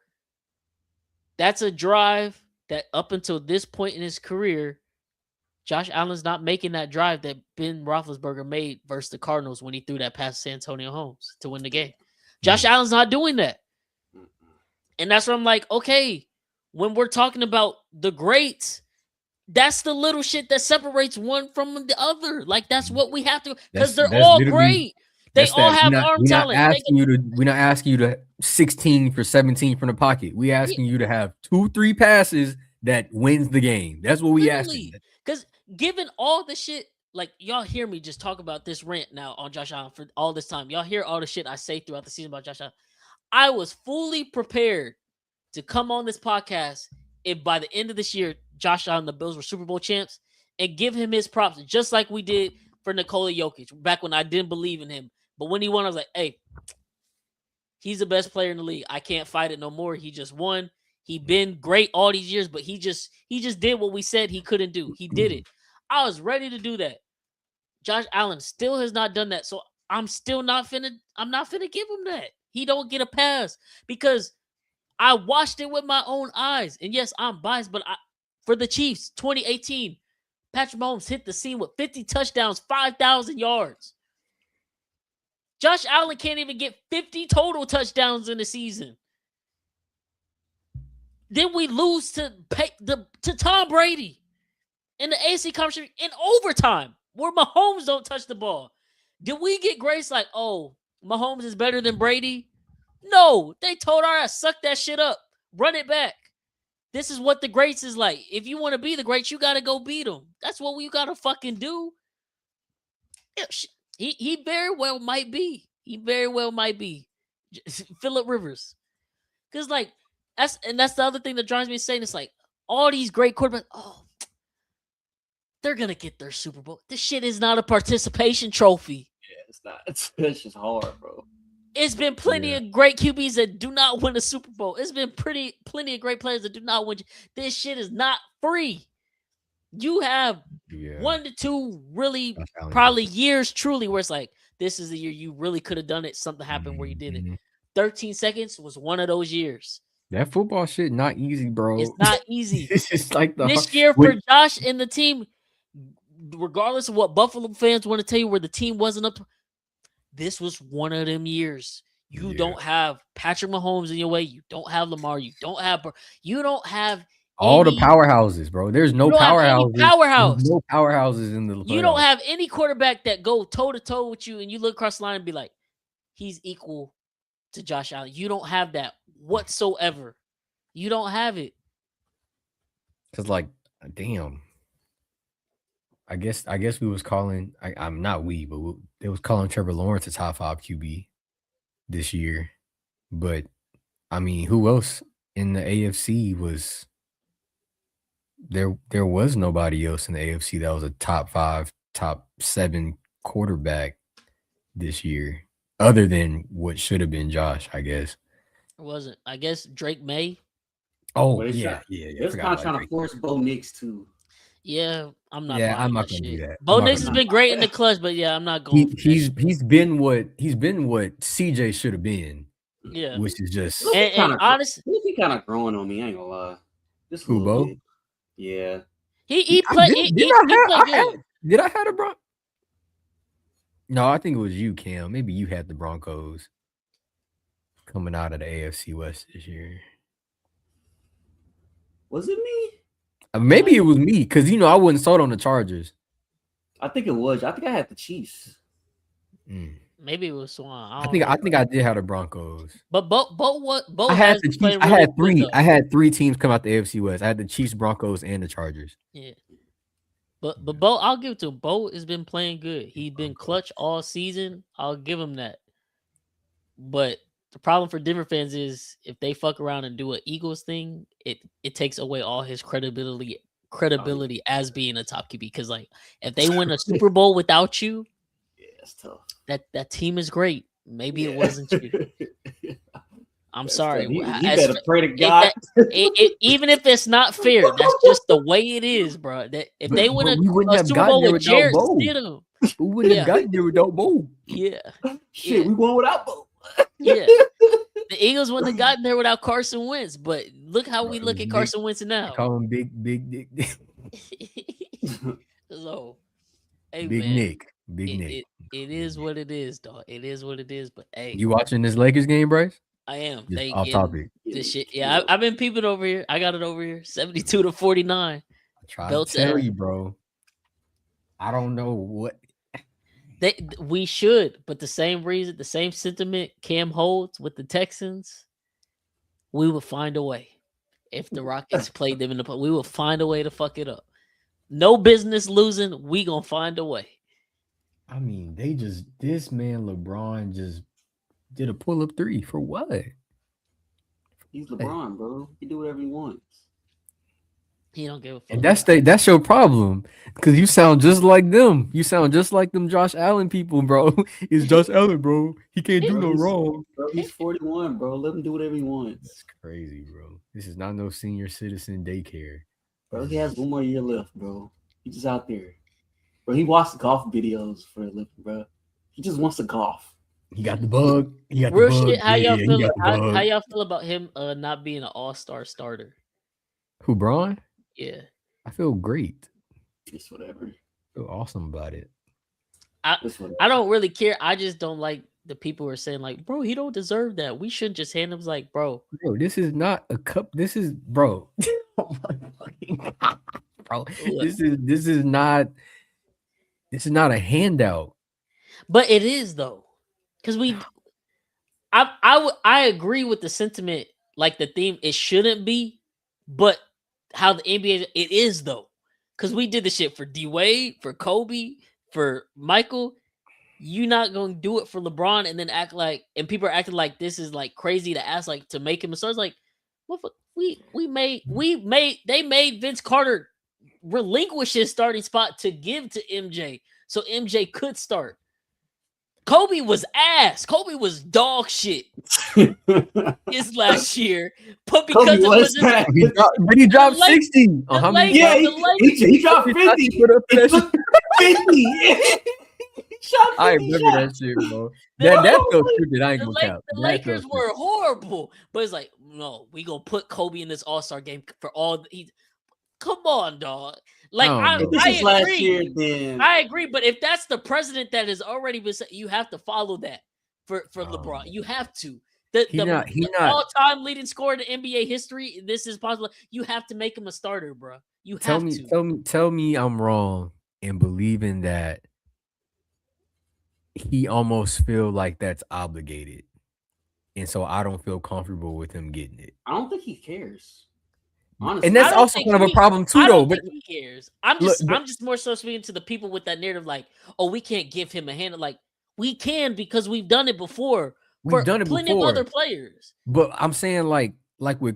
that's a drive that up until this point in his career, Josh Allen's not making that drive that Ben Roethlisberger made versus the Cardinals when he threw that pass to Antonio Holmes to win the game. Josh Allen's not doing that. And that's where I'm like, okay, when we're talking about the greats, that's the little shit that separates one from the other. Like, that's what we have to, because they're all great. They all have arm talent. We're not asking you to 16 for 17 from the pocket. We're asking you to have 2-3 passes that wins the game. That's what we asking. Because given all the shit, like y'all hear me just talk about this rant now on Josh Allen for all this time. Y'all hear all the shit I say throughout the season about Josh Allen. I was fully prepared to come on this podcast if by the end of this year, Josh Allen and the Bills were Super Bowl champs and give him his props, just like we did for Nikola Jokic back when I didn't believe in him. But when he won, I was like, hey, he's the best player in the league. I can't fight it no more. He just won. He been great all these years, but he just did what we said he couldn't do. He did it. I was ready to do that. Josh Allen still has not done that. So I'm not finna give him that. He don't get a pass because I watched it with my own eyes. And yes, I'm biased, but for the Chiefs, 2018, Patrick Mahomes hit the scene with 50 touchdowns, 5,000 yards. Josh Allen can't even get 50 total touchdowns in the season. Then we lose to Tom Brady in the AFC Championship in overtime, where Mahomes don't touch the ball. Did we get grace like, oh, Mahomes is better than Brady? No, they told our ass, suck that shit up, run it back. This is what the greats is like. If you want to be the greats, you got to go beat them. That's what we got to fucking do. He very well might be. He very well might be. Phillip Rivers. Because, like, that's the other thing that drives me insane. It's like, all these great quarterbacks, they're going to get their Super Bowl. This shit is not a participation trophy. Yeah, it's not. It's just hard, bro. It's been plenty of great QBs that do not win a Super Bowl. It's been plenty of great players that do not win. This shit is not free. You have 1 to 2 really probably years truly where it's like, this is the year you really could have done it. Something happened where you did it. 13 seconds was one of those years. That football shit not easy, bro. It's not easy. It's just like this year for Josh and the team, regardless of what Buffalo fans want to tell you where the team wasn't up to, this was one of them years. You don't have Patrick Mahomes in your way. You don't have Lamar. You don't have all the powerhouses, bro. There's no powerhouses. There's no powerhouses in the playoffs. You don't have any quarterback that go toe to toe with you, and you look across the line and be like, he's equal to Josh Allen. You don't have that whatsoever. You don't have it. Cause like, damn. I guess we was calling. I'm not we, but they was calling Trevor Lawrence a top 5 QB this year. But I mean, who else in the AFC was? There was nobody else in the AFC that was a top 5, top 7 quarterback this year, other than what should have been Josh, I guess. It wasn't. I guess Drake May. Oh, yeah. They're kind of trying to force Bo Nix too. Yeah, I'm not. Yeah, I'm not gonna do that. Bo Nix has been great in the clutch, but yeah, I'm not going. He's been what CJ should have been. Yeah, which is just and honestly, he kind of growing on me. I ain't gonna lie. This who Bo? Bit. Yeah, he played. Did I have the Broncos? No, I think it was you, Cam. Maybe you had the Broncos coming out of the AFC West this year. Was it me? Maybe it was me because I wasn't sold on the Chargers. I think it was. I think I had the Chiefs. Maybe it was Swan. I think I did have the Broncos. But Bo I had the Chiefs. I had 3 teams come out the AFC West. I had the Chiefs, Broncos, and the Chargers. Yeah. But Bo, I'll give it to him. Bo has been playing good. He's been clutch all season. I'll give him that. But the problem for Denver fans is if they fuck around and do an Eagles thing, it takes away all his credibility as being a top QB. Because like if they win a Super Bowl without you, yeah, it's tough. That team is great. Maybe it wasn't you. I'm sorry. You better pray to God. Even if it's not fair, that's just the way it is, bro. That if they win a Super Bowl with Jared Stidham, we wouldn't have gotten there without Bo. Yeah. Shit, we won without Bo. Yeah. The Eagles wouldn't have gotten there without Carson Wentz, but look how we look at Carson Wentz now. Call him Big Dick. So, hey, Big man, Nick. Big Nick. It is what it is, dog. It is what it is. But hey, you watching this Lakers game, Bryce? I am. Just off topic. This shit. Yeah, I've been peeping over here. I got it over here. 72-49. I try to tell you, bro. I don't know what. We should, but the same reason, the same sentiment Cam holds with the Texans, we will find a way. If the Rockets played them in the we will find a way to fuck it up. No business losing. We gonna find a way. I mean, this man LeBron just did a pull-up 3 for what? He's LeBron, bro. He do whatever he wants. He don't give a fuck. And that's your problem, because you sound just like them. You sound just like them Josh Allen people, bro. It's Josh Allen, bro. He can't do no wrong. Bro, he's 41, bro. Let him do whatever he wants. That's crazy, bro. This is not no senior citizen daycare. Bro, he has 1 more year left, bro. He's just out there. Bro, he watched golf videos for a living, bro. He just wants to golf. He got the bug. He got Real the bug. shit. How y'all feel? He got the bug. How y'all feel about him not being an all-star starter? Who, Braun? Yeah, I feel great. Just whatever. I feel awesome about it. I don't really care. I just don't like the people were saying like, bro, he don't deserve that. We shouldn't just hand him like, bro. Bro, this is not a cup. This is bro. Oh my fucking God, bro. This is not a handout. But it is though, because I agree with the sentiment, like the theme. It shouldn't be, but how the NBA it is though, because we did the shit for D Wade, for Kobe, for Michael. You not gonna do it for LeBron and then act like, and people are acting like this is like crazy to ask, like to make him a star. It's like, they made Vince Carter relinquish his starting spot to give to MJ, so MJ could start. Kobe was ass. Kobe was dog shit his last year, but because it was but he dropped 60. How many? Yeah, he dropped 50. He took 50. I remember that shit, bro. That felt stupid. I ain't gonna count. The Lakers were horrible, but it's like, no, we gonna put Kobe in this All-Star game for all. Come on, dog. Like I agree. Last year, then. I agree, but if that's the precedent that has already been set, you have to follow that for LeBron. You have to. The all-time leading scorer in NBA history. This is possible. You have to make him a starter, bro. You have to. Tell me I'm wrong in believing that he almost feel like that's obligated, and so I don't feel comfortable with him getting it. I don't think he cares. Honestly. And that's also kind of a problem too, though. But he cares. I'm just more so speaking to the people with that narrative, like, oh, we can't give him a hand. Like, we can because we've done it before. We've done it plenty before. Of other players. But I'm saying like with,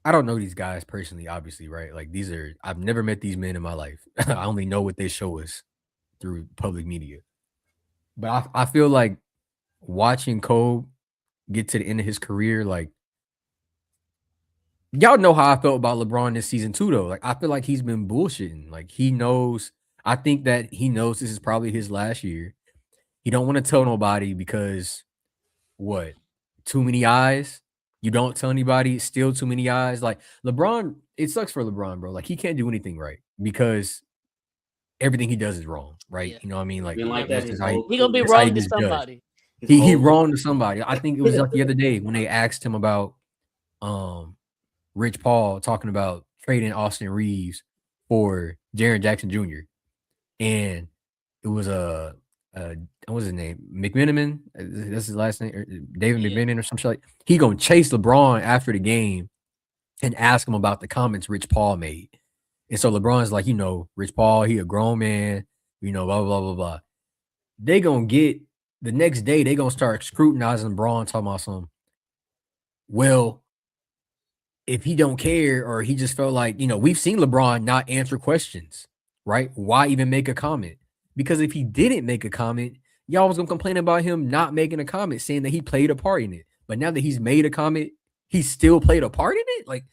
I don't know these guys personally, obviously, right? Like I've never met these men in my life. I only know what they show us through public media. But I feel like watching Kobe get to the end of his career, like, y'all know how I felt about LeBron this season too, though. Like, I feel like he's been bullshitting. Like, he knows. I think that he knows this is probably his last year. He don't want to tell nobody because what? Too many eyes. You don't tell anybody. Still too many eyes. Like LeBron, it sucks for LeBron, bro. Like he can't do anything right because everything he does is wrong, right? Yeah. You know what I mean? Like he gonna be wrong to somebody. He wrong to somebody. I think it was like the other day when they asked him about Rich Paul talking about trading Austin Reeves for Jaren Jackson Jr. And it was what was his name? McMenamin. That's his last name. David McMenamin or some shit. He gonna chase LeBron after the game and ask him about the comments Rich Paul made. And so LeBron's like, Rich Paul, he a grown man, blah, blah, blah, blah, blah. They gonna get the next day, they gonna start scrutinizing LeBron, talking about something. Well, if he don't care or he just felt like, we've seen LeBron not answer questions, right? Why even make a comment? Because if he didn't make a comment, y'all was gonna complain about him not making a comment, saying that he played a part in it. But now that he's made a comment, he still played a part in it. Like,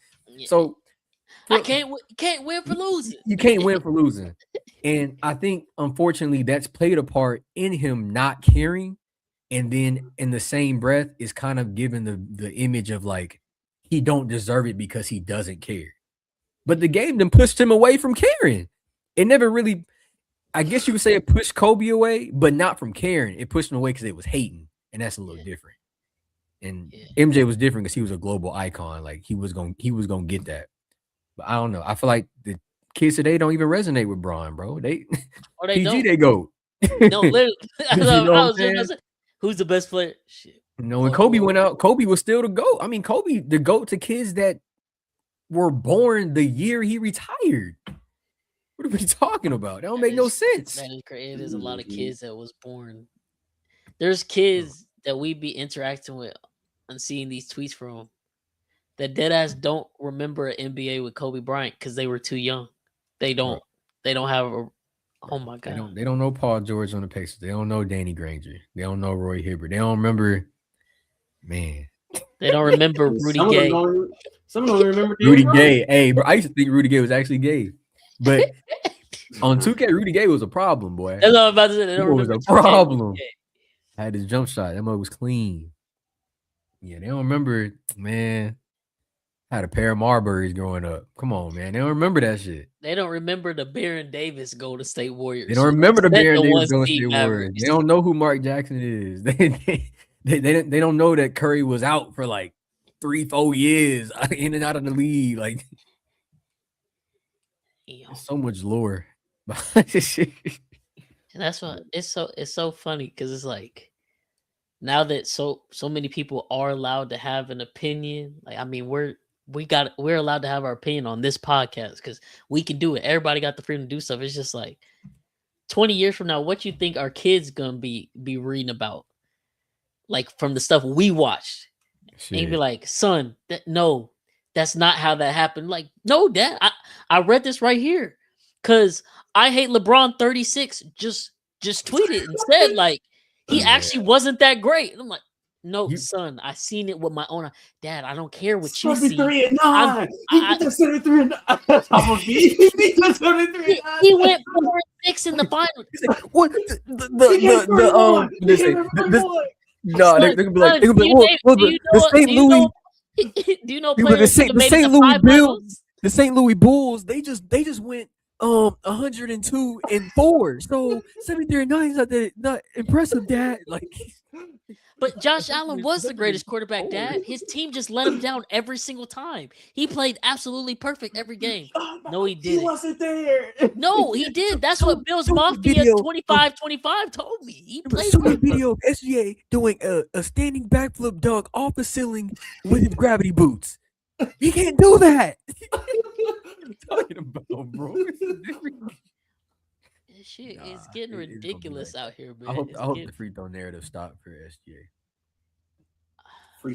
so I can't win for losing. You can't win for losing. And I think, unfortunately, that's played a part in him not caring. And then in the same breath is kind of given the image of like, he don't deserve it because he doesn't care. But the game then pushed him away from caring. It never really, I guess you could say it pushed Kobe away, but not from caring. It pushed him away because it was hating. And that's a little different. And MJ was different because he was a global icon. Like he was gonna get that. But I don't know. I feel like the kids today don't even resonate with Bron, bro. They PG don't. They go. No, literally. Who's the best player? Shit. When Kobe went out, Kobe was still the GOAT. I mean, Kobe, the GOAT to kids that were born the year he retired. What are we talking about? That don't make no sense. That is crazy. There's a lot of kids that was born. There's kids that we be interacting with and seeing these tweets from that deadass don't remember an NBA with Kobe Bryant because they were too young. They don't. They don't have a. Oh my god. They don't know Paul George on the Pacers. They don't know Danny Granger. They don't know Roy Hibbert. They don't remember. Man. They don't remember Rudy Gay. Some don't remember Rudy Gay. Hey, bro, I used to think Rudy Gay was actually gay, but on 2K, Rudy Gay was a problem, boy. That's what I'm about to say. They don't remember. Was a problem. Had his jump shot. That mother was clean. Yeah, they don't remember, man. Had a pair of Marburys growing up. Come on, man. They don't remember that shit. They don't remember the Baron Davis Golden State Warriors. They don't remember the Upset Baron Davis one Golden seed State Warriors. Mavericks. They don't know who Mark Jackson is. They don't know that Curry was out for like 3-4 years in and out of the league. Like, You know, there's so much lore behind this shit. and that's what it's so funny because it's like now that so many people are allowed to have an opinion. Like, I mean, we're allowed to have our opinion on this podcast because we can do it. Everybody got the freedom to do stuff. It's just like 20 years from now, what you think our kids gonna be reading about, like from the stuff we watched, and you'd be like, son, no, that's not how that happened. Like, no, Dad, I read this right here because I hate LeBron 36 just tweeted and said like he actually wasn't that great. And I'm like, no, son, I seen it with my own eye. Dad, I don't care what you see. 73-9. He beat the 73-9. He beat the 73-9. He went 4-6 in the finals. What they're gonna be like, the St. Louis. Do you know the St. Louis Bulls? The St. Louis Bulls, they just went 102-4. So 73-9 is not impressive, Dad. Like, but Josh Allen was the greatest quarterback, Dad. His team just let him down every single time. He played absolutely perfect every game. No, he didn't. He wasn't there. No, he did. That's what Bills Mafia 25-25 told me. He played a video of SGA doing a standing backflip dunk off the ceiling with his gravity boots. He can't do that. What are you talking about, bro? This shit is getting ridiculous out here, man. I hope the free throw narrative stopped for SGA. Free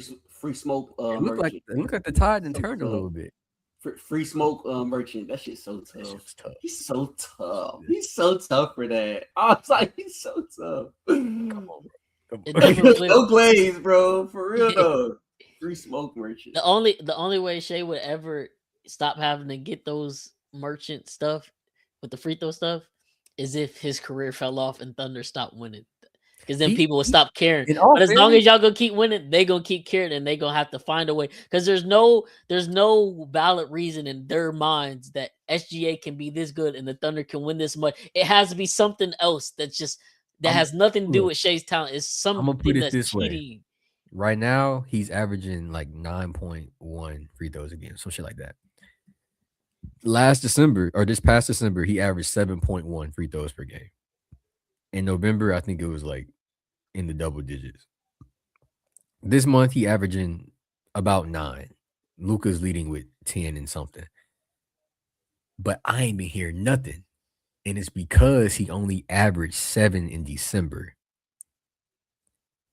smoke. It looked like the tide and turned a little bit. Free smoke merchant. That shit's so tough. He's so tough. He's so tough for that. I was like, he's so tough. Come on, bro. No glaze, bro. For real though. Free smoke merchant. The only way Shea would ever stop having to get those merchant stuff with the free throw stuff is if his career fell off and Thunder stopped winning. Because then people would stop caring. But as long as y'all gonna keep winning, they gonna keep caring and they gonna have to find a way. Because there's no valid reason in their minds that SGA can be this good and the Thunder can win this much. It has to be something else that has nothing to do with Shea's talent. It's something I'm gonna put it that's this cheating. way. Right now, he's averaging like 9.1 free throws a game, some shit like that. This past December, he averaged 7.1 free throws per game. In November, I think it was like in the double digits. This month, he averaging about 9. Luka's leading with 10 and something. But I ain't been hearing nothing. And it's because he only averaged 7 in December.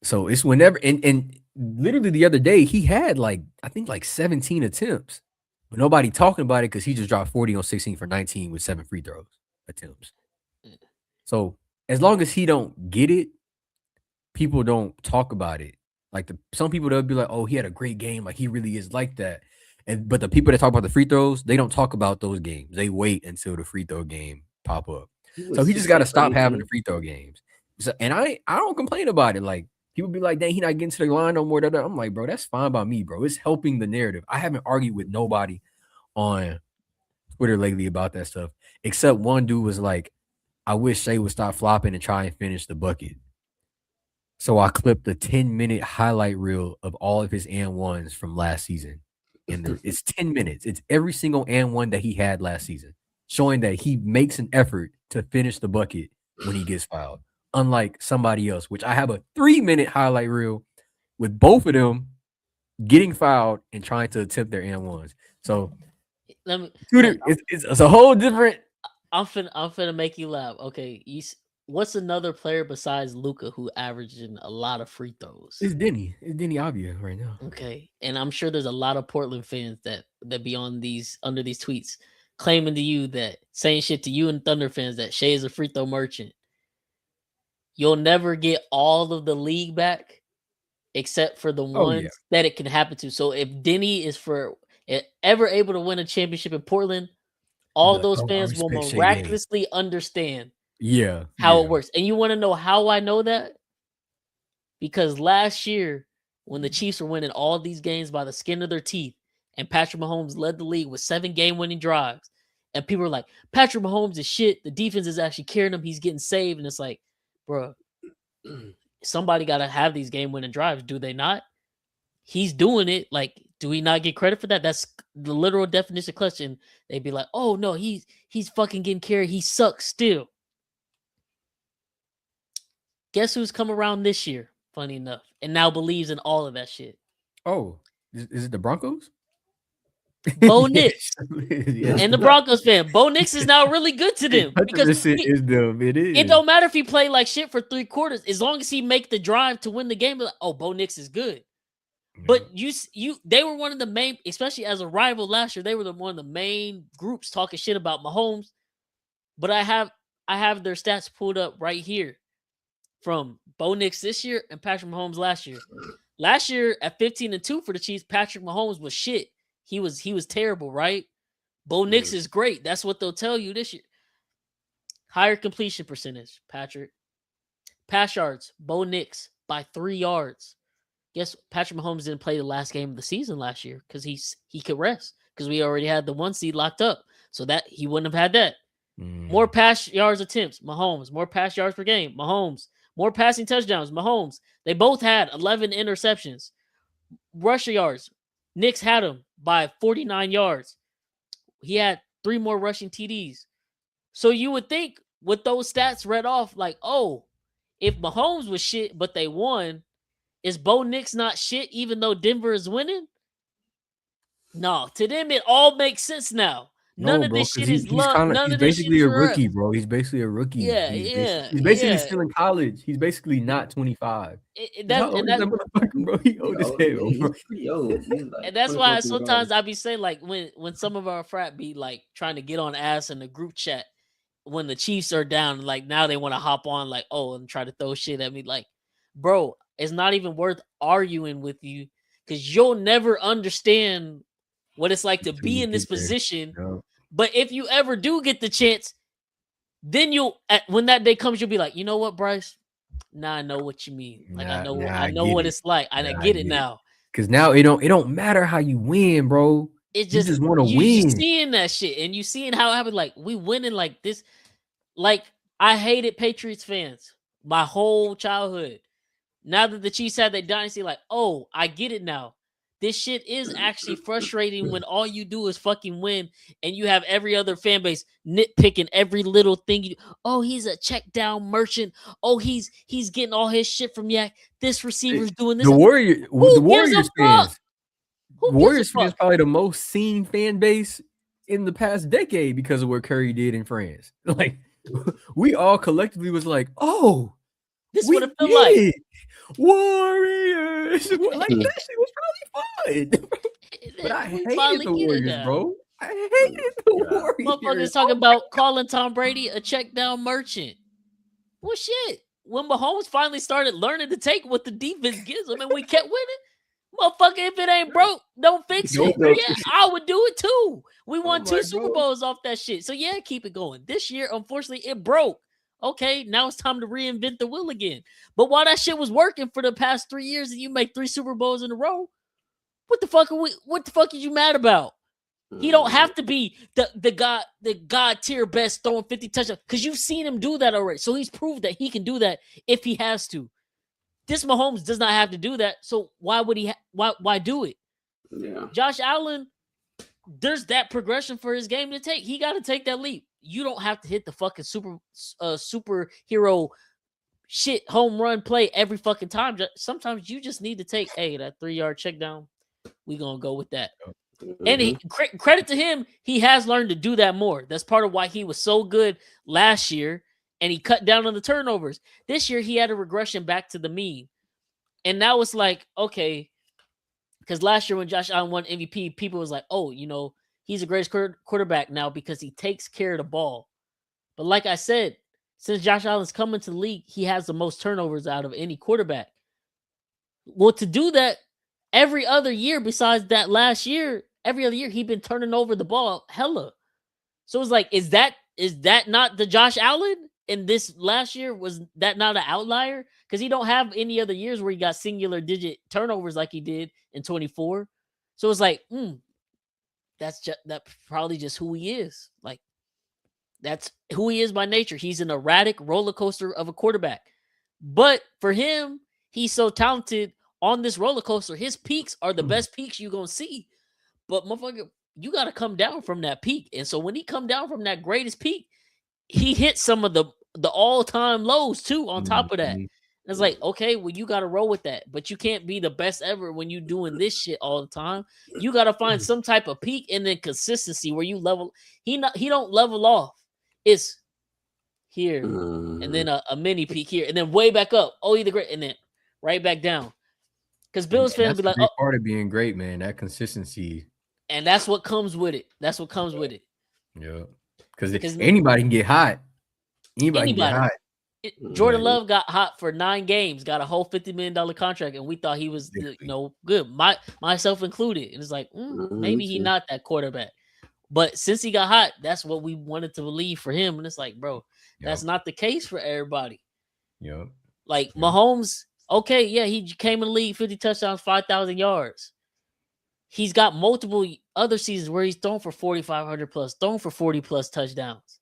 So it's whenever, and literally the other day, he had I think 17 attempts. But nobody talking about it because he just dropped 40 on 16 for 19 with 7 free throws attempts. So as long as he don't get it, people don't talk about it. Like some people, they'll be like, oh, he had a great game. Like he really is like that. But the people that talk about the free throws, they don't talk about those games. They wait until the free throw game pop up. So he just got to stop having the free throw games. So, and I don't complain about it. Like people be like, dang, he not getting to the line no more. I'm like, bro, that's fine by me, bro. It's helping the narrative. I haven't argued with nobody on Twitter lately about that stuff, except one dude was like, I wish Shea would stop flopping and try and finish the bucket. So I clipped a 10-minute highlight reel of all of his and ones from last season. And it's 10 minutes. It's every single and one that he had last season, showing that he makes an effort to finish the bucket when he gets fouled. Unlike somebody else, which I have a 3-minute highlight reel with both of them getting fouled and trying to attempt their and ones. So it's a whole different. I'm finna make you laugh. Okay, what's another player besides Luka who averaging a lot of free throws? It's Denny Avdia right now. Okay, and I'm sure there's a lot of Portland fans that be on under these tweets claiming to you that saying shit to you and Thunder fans that Shea is a free throw merchant. You'll never get all of the league back except for the ones that it can happen to. So if Denny is ever able to win a championship in Portland, all those fans will miraculously understand how it works. And you want to know how I know that? Because last year, when the Chiefs were winning all these games by the skin of their teeth, and Patrick Mahomes led the league with 7 game-winning drives. And people were like, Patrick Mahomes is shit. The defense is actually carrying him. He's getting saved. And it's like, bro, somebody got to have these game-winning drives. Do they not? He's doing it. Like, do we not get credit for that? That's the literal definition question. They'd be like, oh, no, he's fucking getting carried. He sucks still. Guess who's come around this year, funny enough, and now believes in all of that shit? Oh, is it the Broncos? Bo Nix. Yes. And the Broncos fan. Bo Nix is now really good to them. Because is them. It is. It don't matter if he play like shit for 3 quarters. As long as he make the drive to win the game, like, oh, Bo Nix is good. But they were one of the main, especially as a rival last year, they were one of the main groups talking shit about Mahomes. But I have their stats pulled up right here from Bo Nix this year and Patrick Mahomes last year. Last year at 15-2 for the Chiefs, Patrick Mahomes was shit. He was terrible, right? Bo Nix is great. That's what they'll tell you this year. Higher completion percentage, Patrick. Pass yards, Bo Nix by 3 yards. Guess Patrick Mahomes didn't play the last game of the season last year because he could rest because we already had the 1 seed locked up. So that he wouldn't have had that. More pass yards attempts, Mahomes. More pass yards per game, Mahomes. More passing touchdowns, Mahomes. They both had 11 interceptions. Rushing yards, Nix had him by 49 yards. He had 3 more rushing TDs. So you would think with those stats read off, like, oh, if Mahomes was shit, but they won, is Bo Nix not shit even though Denver is winning? No, to them, it all makes sense now. None of this shit is luck. None of this shit is basically a rookie, bro. He's basically a rookie. Yeah, he's basically still in college. He's basically not 25. Bro, he old as hell, bro. And that's why sometimes I be saying, like, when some of our frat be like trying to get on ass in the group chat when the Chiefs are down, like now they want to hop on, like, oh, and try to throw shit at me. Like, bro, it's not even worth arguing with you because you'll never understand what it's like to be in this position. No. But if you ever do get the chance, then when that day comes, you'll be like, you know what, Bryce? Now I know what you mean. Like I know what it's like. I get it now. Because now it don't matter how you win, bro. It just, you just want to win. You seeing that shit and you seeing how it happened. Like we winning like this. Like I hated Patriots fans my whole childhood. Now that the Chiefs had their dynasty, like, oh, I get it now. This shit is actually frustrating when all you do is fucking win and you have every other fan base nitpicking every little thing. Oh, he's a check down merchant. Oh, he's getting all his shit from Yak. This receiver's doing this. The Warriors fans. Warriors fans probably the most seen fan base in the past decade because of what Curry did in France. Like we all collectively was like, oh, this would have felt like Warriors. Like that shit was probably fun. But I hated the Warriors, bro. I hated the Warriors. Motherfuckers talking about calling Tom Brady a check down merchant. Well, shit. When Mahomes finally started learning to take what the defense gives him and we kept winning, motherfucker, if it ain't broke, don't fix it. Yeah, I would do it too. We won 2 Super Bowls off that shit. So yeah, keep it going. This year, unfortunately, it broke. Okay, now it's time to reinvent the wheel again. But while that shit was working for the past 3 years and you make 3 Super Bowls in a row, what the fuck are you mad about? He don't have to be the god tier best throwing 50 touchdowns because you've seen him do that already. So he's proved that he can do that if he has to. This Mahomes does not have to do that. So why would he? Why do it? Yeah. Josh Allen, there's that progression for his game to take. He got to take that leap. You don't have to hit the fucking superhero shit home run play every fucking time. Sometimes you just need to take, hey, that 3-yard check down. We gonna go with that. And credit to him, he has learned to do that more. That's part of why he was so good last year, and he cut down on the turnovers. This year, he had a regression back to the mean. And now it's like, okay, because last year when Josh Allen won MVP, people was like, oh, you know, he's the greatest quarterback now because he takes care of the ball. But like I said, since Josh Allen's come into the league, he has the most turnovers out of any quarterback. Well, to do that every other year besides that last year, every other year, he'd been turning over the ball hella. So it's like, is that not the Josh Allen? And this last year, was that not an outlier? Because he don't have any other years where he got singular digit turnovers like he did in 24. So it's like, that probably just who he is. Like that's who he is by nature. He's an erratic roller coaster of a quarterback. But for him, he's so talented on this roller coaster. His peaks are the best peaks you're gonna see. But motherfucker, you gotta come down from that peak. And so when he come down from that greatest peak, he hit some of the all-time lows too on top of that. And it's like, okay, well, you gotta roll with that. But you can't be the best ever when you doing this shit all the time. You gotta find some type of peak and then consistency where you level. He don't level off. It's here and then a mini peak here and then way back up. Oh, he's the great, and then right back down. Because Bills fans be like, "Oh, part of being great, man, that consistency." And that's what comes with it. That's what comes with it. Yeah, because anybody can get hot. Anybody can get hot. Jordan Love got hot for 9 games, got a whole $50 million contract, and we thought he was, good. Myself included. And it's like, maybe he's not that quarterback. But since he got hot, that's what we wanted to believe for him. And it's like, bro, that's not the case for everybody. Yeah. Like Mahomes, okay, yeah, he came in the league, 50 touchdowns, 5,000 yards. He's got multiple other seasons where he's thrown for 4,500 plus, thrown for 40 plus touchdowns.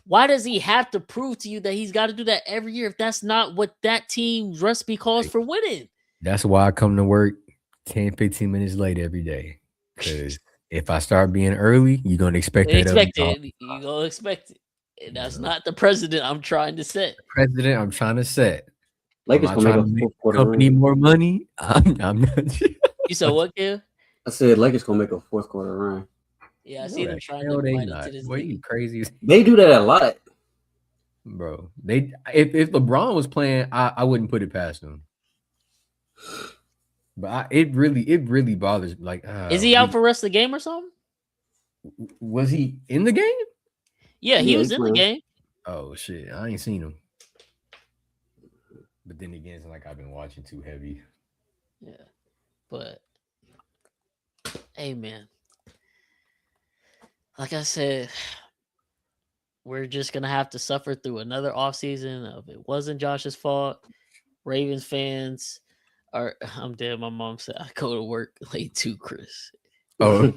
Why does he have to prove to you that he's got to do that every year if that's not what that team's recipe calls for winning? That's why I come to work 10, 15 minutes late every day. Because if I start being early, you're going to expect that. You're going to expect it. And that's not the precedent I'm trying to set. The precedent I'm trying to set. Lakers going to make a fourth quarter company run. More money. I'm not. You said what, Kev? I said Lakers going to make a fourth quarter run. Yeah, I see them trying to run into this. What, you crazy? They do that a lot. Bro, if LeBron was playing, I wouldn't put it past them. But it really bothers me. Like, is he out for the rest of the game or something? Was he in the game? Yeah, he was in the game. Oh shit, I ain't seen him. But then again, it's like I've been watching too heavy. Yeah, but hey, man, like I said, we're just gonna have to suffer through another offseason of it wasn't Josh's fault. Ravens fans are. I'm dead. My mom said I go to work late too, Chris. Oh.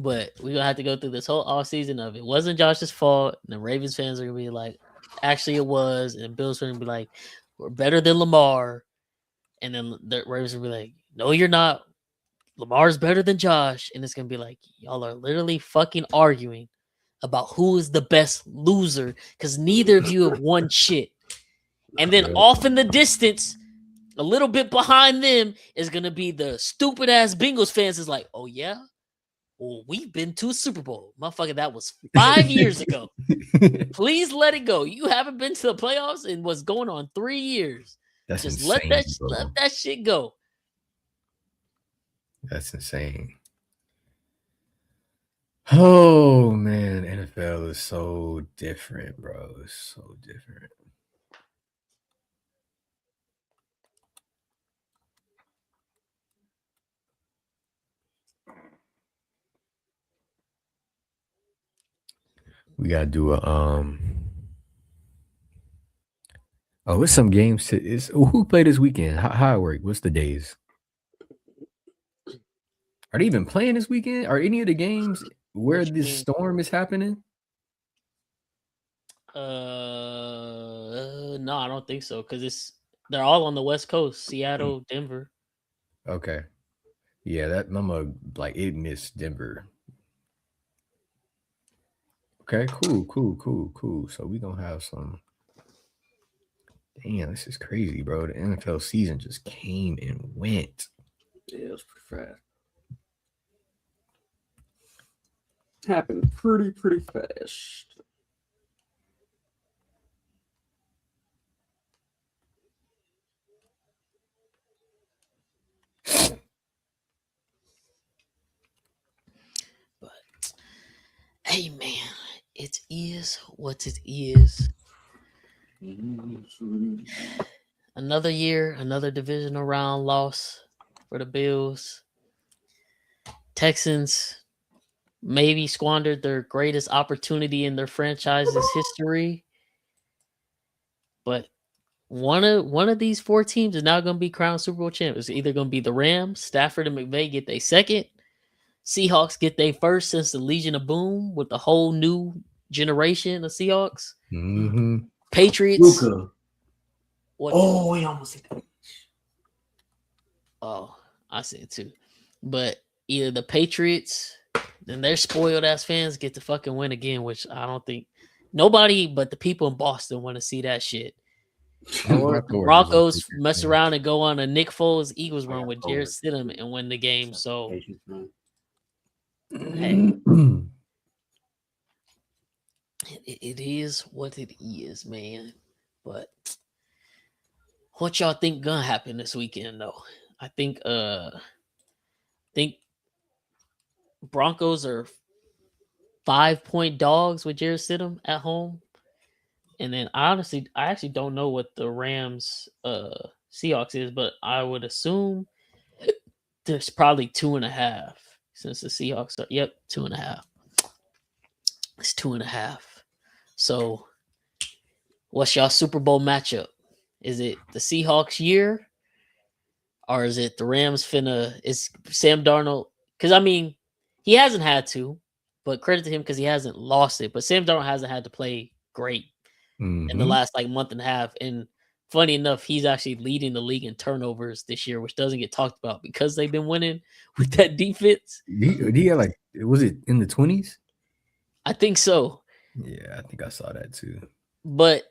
But we're gonna have to go through this whole offseason of it wasn't Josh's fault. And the Ravens fans are gonna be like, actually it was, and Bills fans gonna be like, we're better than Lamar. And then the Ravens will be like, no, you're not. Lamar's better than Josh. And it's gonna be like, y'all are literally fucking arguing about who is the best loser because neither of you have won shit. And then off in the distance, a little bit behind them is gonna be the stupid ass Bengals fans is like, oh yeah? Well, we've been to a Super Bowl. Motherfucker, that was 5 years ago. Please let it go. You haven't been to the playoffs in what's going on 3 years. That's just insane, let that shit go. That's insane. Oh man, NFL is so different, bro. It's so different. We gotta do a Oh, it's some games. Who played this weekend? How it work? What's the days? Are they even playing this weekend? Are any of the games where this storm is happening? No, I don't think so. Because they're all on the West Coast, Seattle, Denver. Okay. Yeah, that mama like it missed Denver. Okay, cool. So we gonna have some. Damn, this is crazy, bro. The NFL season just came and went. Yeah, it was pretty fast. Happened pretty fast. But hey, man, it is what it is. Another year, another divisional round loss for the Bills. Texans maybe squandered their greatest opportunity in their franchise's history. But one of these 4 teams is now going to be crowned Super Bowl champions. It's either going to be the Rams, Stafford and McVay get their second, Seahawks get their first since the Legion of Boom with the whole new generation of Seahawks. Mm-hmm. Patriots. Luka. What? Oh, he almost hit that. Oh, I see it too. But either the Patriots, then their spoiled ass fans get to fucking win again, which I don't think nobody but the people in Boston want to see that shit. Or the Broncos mess around and go on a Nick Foles Eagles run with Jarrett Stidham and win the game. So hey, it is what it is, man. But what y'all think gonna happen this weekend though? I think Broncos are 5-point dogs with Jarrett Stidham at home. And then I actually don't know what the Rams Seahawks is, but I would assume there's probably 2.5 since the Seahawks are 2.5. It's 2.5. So what's y'all Super Bowl matchup? Is it the Seahawks year? Or is it the Rams is Sam Darnold? Because I mean, he hasn't had to, but credit to him because he hasn't lost it. But Sam Darnold hasn't had to play great in the last month and a half. And funny enough, he's actually leading the league in turnovers this year, which doesn't get talked about because they've been winning with that defense. He had was it in the 20s? I think so. Yeah, I think I saw that too. But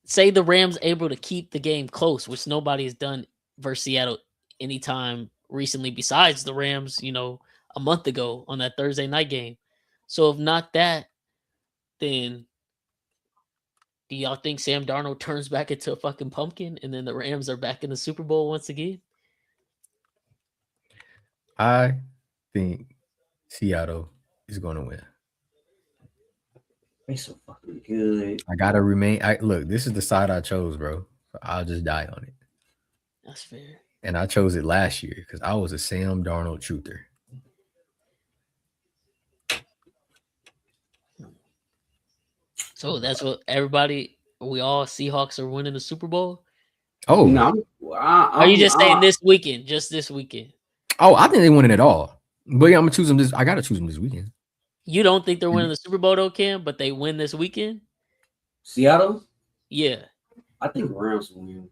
say the Rams able to keep the game close, which nobody has done versus Seattle anytime recently besides the Rams, a month ago on that Thursday night game. So if not that, then do y'all think Sam Darnold turns back into a fucking pumpkin and then the Rams are back in the Super Bowl once again? I think Seattle is going to win. They're so fucking good. I gotta remain. Look, this is the side I chose, bro. So I'll just die on it. That's fair. And I chose it last year because I was a Sam Darnold truther. So that's what we all Seahawks are winning the Super Bowl? Oh. No. Are you just saying this weekend? Just this weekend? Oh, I think they win it all. But yeah, I'm going to choose them I got to choose them this weekend. You don't think they're winning the Super Bowl though, Cam, but they win this weekend? Seattle? Yeah. I think Rams win.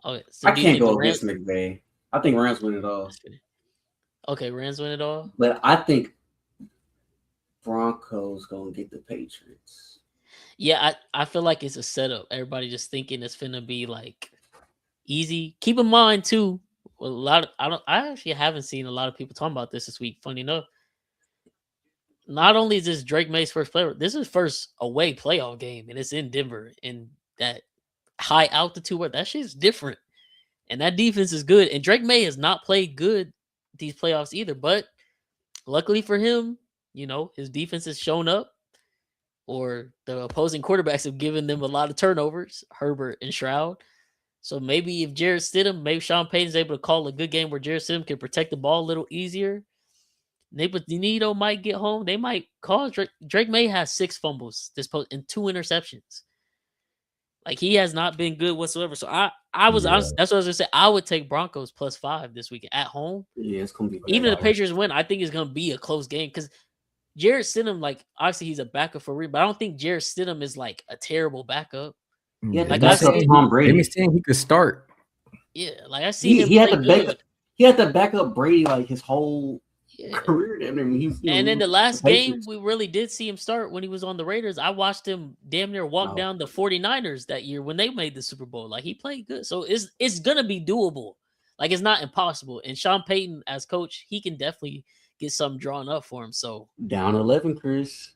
Okay, so I can't go against McVay. I think Rams win it all. Okay, Rams win it all. But I think Broncos gonna get the Patriots. Yeah, I feel like it's a setup. Everybody just thinking it's finna be like easy. Keep in mind too, I actually haven't seen a lot of people talking about this week. Funny enough, not only is this Drake May's first player, this is his first away playoff game, and it's in Denver in that high altitude where that shit's different. And that defense is good. And Drake May has not played good these playoffs either. But luckily for him, his defense has shown up, or the opposing quarterbacks have given them a lot of turnovers, Herbert and Stroud. So maybe if Jarrett Stidham, maybe Sean Payton's able to call a good game where Jarrett Stidham can protect the ball a little easier. Benito might get home. They might call Drake May has 6 fumbles and 2 interceptions. Like, he has not been good whatsoever. So that's what I was gonna say. I would take Broncos +5 this weekend at home. Yeah, it's gonna be even if the Patriots win. I think it's gonna be a close game because Jarrett Stidham, obviously he's a backup for real, but I don't think Jarrett Stidham is like a terrible backup. Yeah, Tom Brady. They saying he could start. Yeah, I see him. He had to back up Brady his whole career. I mean, and in the last game, we really did see him start when he was on the Raiders. I watched him damn near walk down the 49ers that year when they made the Super Bowl. He played good. So it's going to be doable. It's not impossible. And Sean Payton, as coach, he can definitely get something drawn up for him. So down 11, Chris.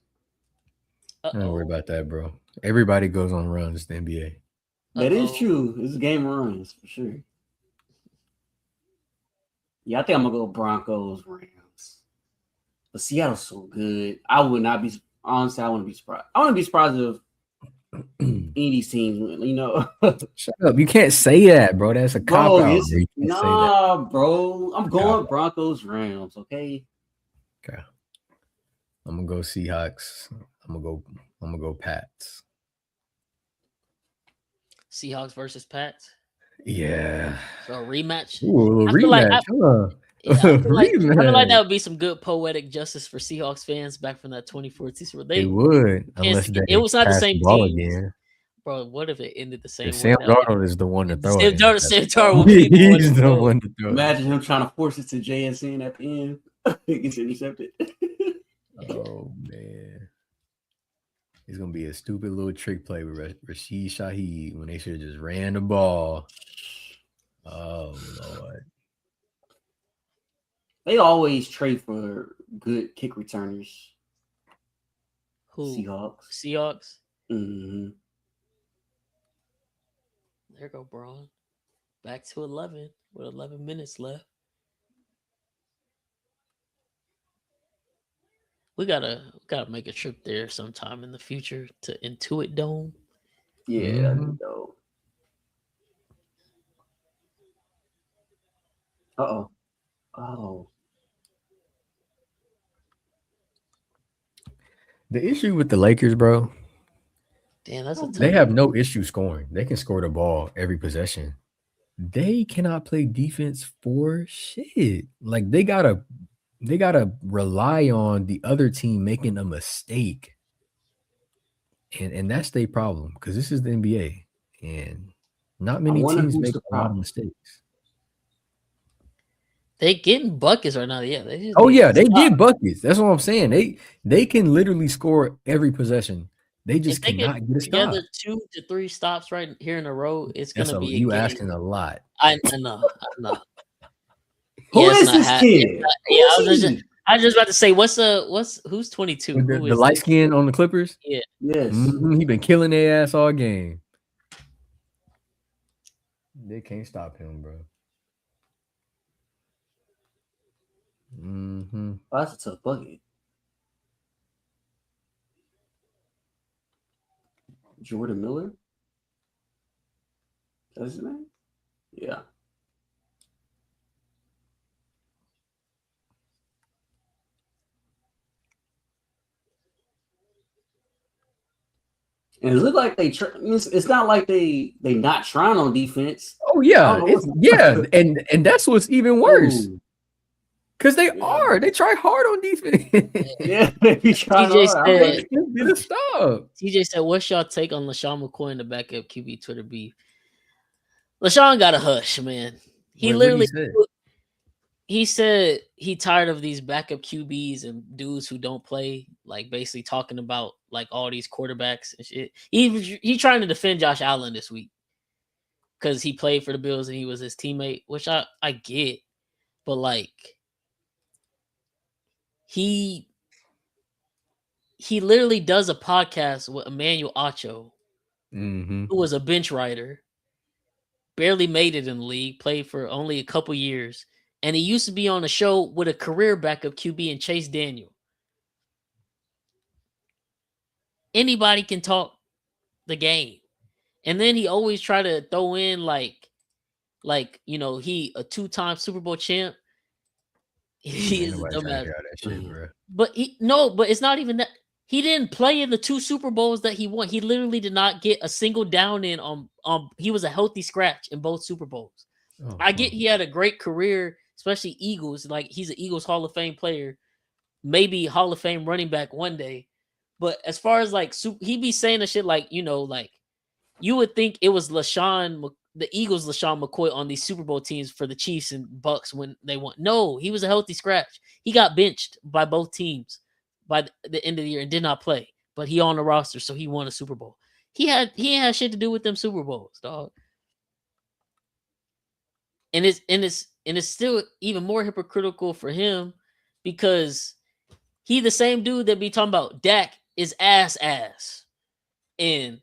Don't worry about that, bro. Everybody goes on runs in the NBA. That is true. It's a game of runs, for sure. Yeah, I think I'm going to go Broncos, Rams. But Seattle's so good. I would not be – honestly, I wouldn't be surprised. I wouldn't be surprised if any of these teams win, Shut up. You can't say that, bro. That's a cop-out. Nah, bro. I'm going Broncos, Rams, okay? Okay. I'm going to go Seahawks. I'm going to go Pats. Seahawks versus Pats. Yeah. So a rematch. Ooh, I feel like rematch, huh? yeah, I feel like Rematch. that would be some good poetic justice for Seahawks fans back from that 2014 Super Bowl. It would, unless It they was not the pass same the ball team. again. Bro, what if it ended the same If way? Sam Darnold is the one to throw Sam it. Darnold would be He's the one to throw it. Imagine him trying to force it to JSN at the end. He gets intercepted. Oh man. It's gonna be a stupid little trick play with Rashid Shaheed when they should have just ran the ball. Oh Lord. They always trade for good kick returners. Who? Seahawks. Mm-hmm. There go Braun. Back to 11 with 11 minutes left. We gotta make a trip there sometime in the future to Intuit Dome. Yeah, that'd be dope. Uh-oh. Oh. The issue with the Lakers, bro. Damn, that's a tough they have no issue scoring. They can score the ball every possession. They cannot play defense for shit. Like they gotta rely on the other team making a mistake. And that's their problem because this is the NBA and not many teams make a lot of mistakes. They getting buckets right now. Yeah. They get buckets. That's what I'm saying. They can literally score every possession. They just cannot get a stop. Together 2 to 3 stops right here in a row. It's gonna be you asking a lot. I know. Who is this kid? I was just about to say, who's 22? The light skin on the Clippers? Yeah. Yes. Mm-hmm. He been killing their ass all game. They can't stop him, bro. Mm-hmm. Oh, that's a tough bucket. Jordan Miller? That's his name? Yeah. And it looked like it's not like they not trying on defense. Oh yeah, and that's what's even worse. Because they try hard on defense. TJ said, "What's y'all take on LaShawn McCoy in the backup QB Twitter beef?" LaShawn got a hush, man. He said he tired of these backup QBs and dudes who don't play, like basically talking about like all these quarterbacks and shit. He trying to defend Josh Allen this week because he played for the Bills and he was his teammate, which I get, but like he literally does a podcast with Emmanuel Acho, who was a bench rider, barely made it in the league, played for only a couple years. And he used to be on a show with a career backup QB and Chase Daniel. Anybody can talk the game. And then he always try to throw in like he a 2-time Super Bowl champ. He is a dumbass. But it's not even that. He didn't play in the 2 Super Bowls that he won. He literally did not get a single down in on he was a healthy scratch in both Super Bowls. I get he had a great career, especially Eagles. Like he's an Eagles Hall of Fame player, maybe Hall of Fame running back one day. But as far as like he be saying the shit like like you would think it was the Eagles LaShawn McCoy on these Super Bowl teams for the Chiefs and Bucks when they won. No, he was a healthy scratch. He got benched by both teams by the end of the year and did not play, but he on the roster, so he won a Super Bowl. He ain't had shit to do with them Super Bowls, dog. And it's still even more hypocritical for him because he the same dude that be talking about Dak is ass. And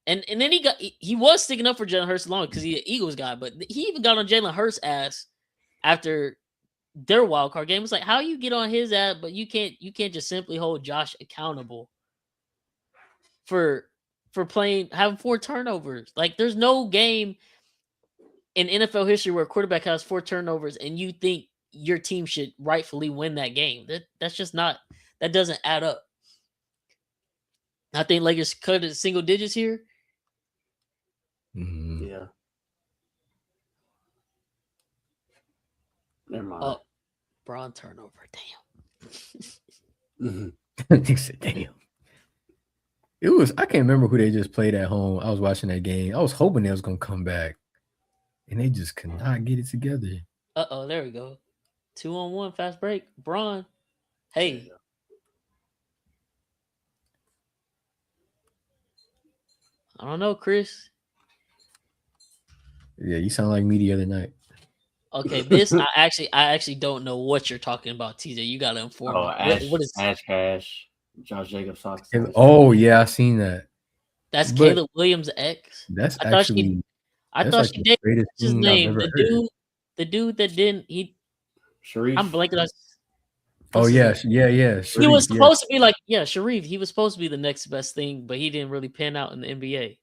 then he was sticking up for Jalen Hurts long because he's an Eagles guy, but he even got on Jalen Hurts' ass after their wild card game. It's like, how you get on his ass, but you can't just simply hold Josh accountable for having 4 turnovers. Like there's no game in NFL history where a quarterback has 4 turnovers and you think your team should rightfully win that game. That's just not, that doesn't add up. I think Lakers cut it single digits here. Never mind. Oh, Braun turnover. Damn. He said, damn. It was, I can't remember who they just played at home. I was watching that game. I was hoping they was going to come back. And they just could not get it together. Uh-oh, there we go. 2-on-1, fast break. Braun. Hey. I don't know, Chris. Yeah, you sound like me the other night. Okay, this I actually don't know what you're talking about, TJ. You gotta inform me. What is Ash Cash, Josh Jacobs socks? Oh yeah, I seen that. That's Caleb Williams' ex. That's I thought she did. What's his name? The dude that didn't. Sharif. I'm blanking on. Oh yeah. Sharif, he was supposed to be like Sharif. He was supposed to be the next best thing, but he didn't really pan out in the NBA.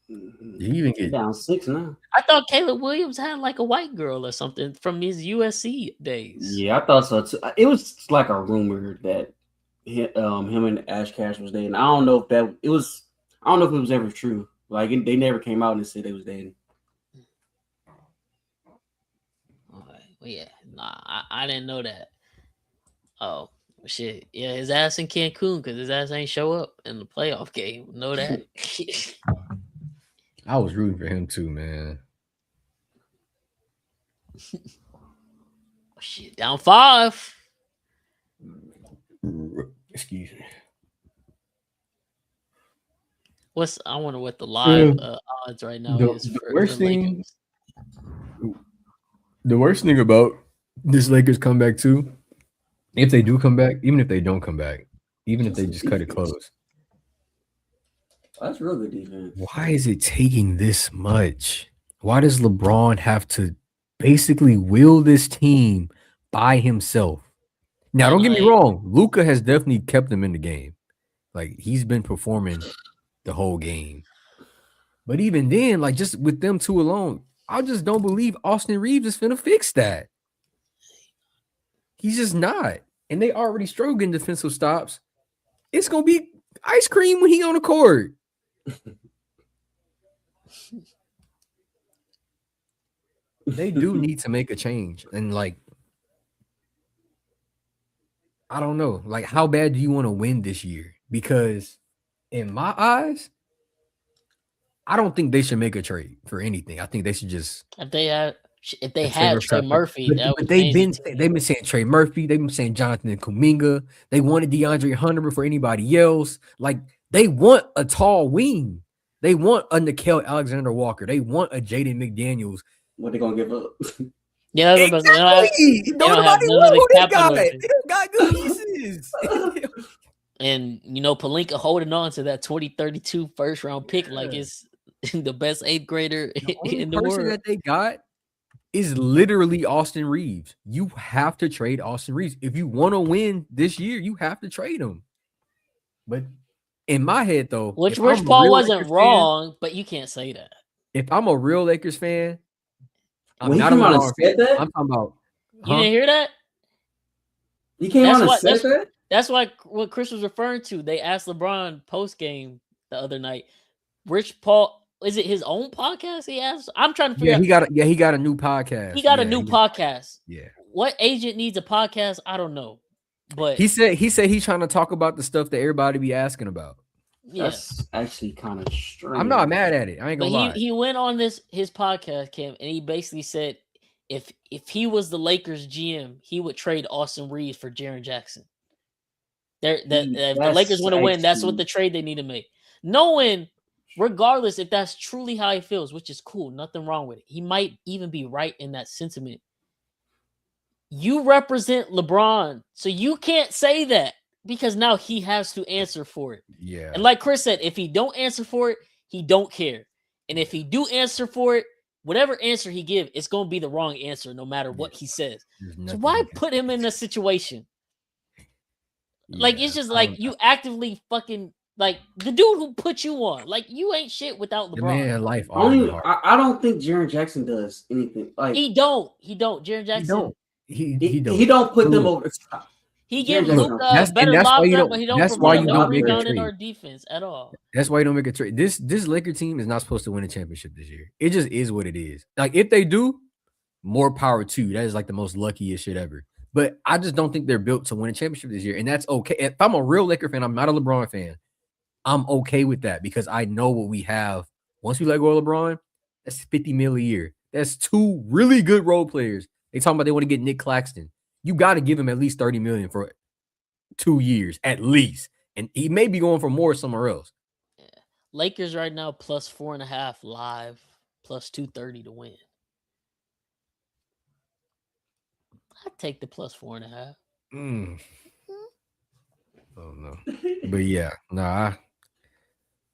You even get down 6 now. I thought Caleb Williams had like a white girl or something from his USC days. Yeah, I thought so too. It was like a rumor that him and Ash Cash was dating. I don't know if it was ever true. Like they never came out and said they was dating. Okay. Well, yeah, nah, I didn't know that. Oh shit, yeah, his ass in Cancun because his ass ain't show up in the playoff game. Know that. I was rooting for him too, man. Shit, down 5. Excuse me. I wonder what the live odds right now is. The worst thing about this Lakers comeback too, if they do come back, even if they don't come back, even if they just cut it close. That's real good defense. Why is it taking this much? Why does LeBron have to basically will this team by himself? Now, don't get me wrong. Luka has definitely kept them in the game. Like, he's been performing the whole game. But even then, like, just with them two alone, I just don't believe Austin Reeves is finna fix that. He's just not. And they already struggle getting defensive stops. It's going to be ice cream when he on the court. They do need to make a change. And like, I don't know. Like, how bad do you want to win this year? Because in my eyes, I don't think they should make a trade for anything. I think they should just if they had Trey Murphy, but they've been saying Trey Murphy, they've been saying Jonathan Kuminga, they wanted DeAndre Hunter before anybody else. Like, they want a tall wing. They want a Nickeil Alexander-Walker. They want a Jaden McDaniels. What they gonna give up? Yeah, exactly. Nobody want who they got. They don't got good pieces. And Pelinka holding on to that 2032 first round pick like it's the best 8th grader in the world. That they got is literally Austin Reeves. You have to trade Austin Reeves if you want to win this year. You have to trade him. But in my head, though, which Rich Paul wasn't wrong, but you can't say that. If I'm a real Lakers fan, I'm not a said that. I'm talking about. You didn't hear that? You came on and said that. That's what Chris was referring to. They asked LeBron post game the other night. Rich Paul, is it his own podcast? He asked. I'm trying to figure out. He got a new podcast. He got a new podcast. Yeah. What agent needs a podcast? I don't know. But he said he's trying to talk about the stuff that everybody be asking about. That's actually kind of strange. I'm not mad at it. I ain't gonna lie. He went on his podcast, Cam, and he basically said if he was the Lakers GM, he would trade Austin Reeves for Jaren Jackson. If the Lakers want to win, that's what the trade they need to make. Knowing, regardless if that's truly how he feels, which is cool, nothing wrong with it. He might even be right in that sentiment. You represent LeBron, so you can't say that because now he has to answer for it. Yeah. And like Chris said, if he don't answer for it, he don't care. And if he do answer for it, whatever answer he give, it's going to be the wrong answer no matter what he says. So why put him in a situation? Like, it's just like you actively fucking like the dude who put you on. Like, you ain't shit without LeBron. The man life. I don't think Jaren Jackson does anything. Like he don't. Jaren Jackson. He don't put them over the top. He gives Luka better lockdown, but he don't provide no rebounding or defense at all. That's why you don't make a trade. This Laker team is not supposed to win a championship this year. It just is what it is. Like, if they do, more power to you. That is like the most luckiest shit ever. But I just don't think they're built to win a championship this year. And that's okay. If I'm a real Laker fan, I'm not a LeBron fan. I'm okay with that because I know what we have. Once we let go of LeBron, that's $50 million a year. That's 2 really good role players. They talking about they want to get Nick Claxton. You got to give him at least $30 million for 2 years, at least. And he may be going for more somewhere else. Yeah. Lakers right now plus 4.5 live, plus 230 to win. I'd take the plus 4.5. Oh no. But yeah,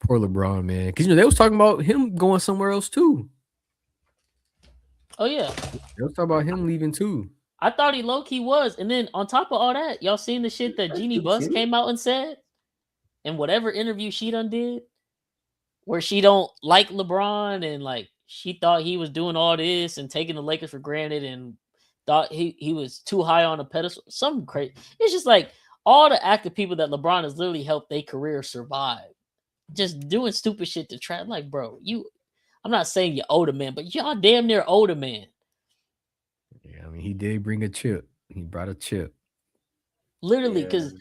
poor LeBron, man. Because they was talking about him going somewhere else too. Oh yeah. They was talking about him leaving too. I thought he low-key was. And then on top of all that, y'all seen the shit that Jeannie Buss came out and said? In whatever interview she done did, where she don't like LeBron and like she thought he was doing all this and taking the Lakers for granted and thought he was too high on a pedestal. Something crazy. It's just like all the active people that LeBron has literally helped their career survive. Just doing stupid shit to try. Like, bro, I'm not saying you're older man, but y'all damn near older man. Yeah, I mean, he did bring a chip. He brought a chip. Literally, because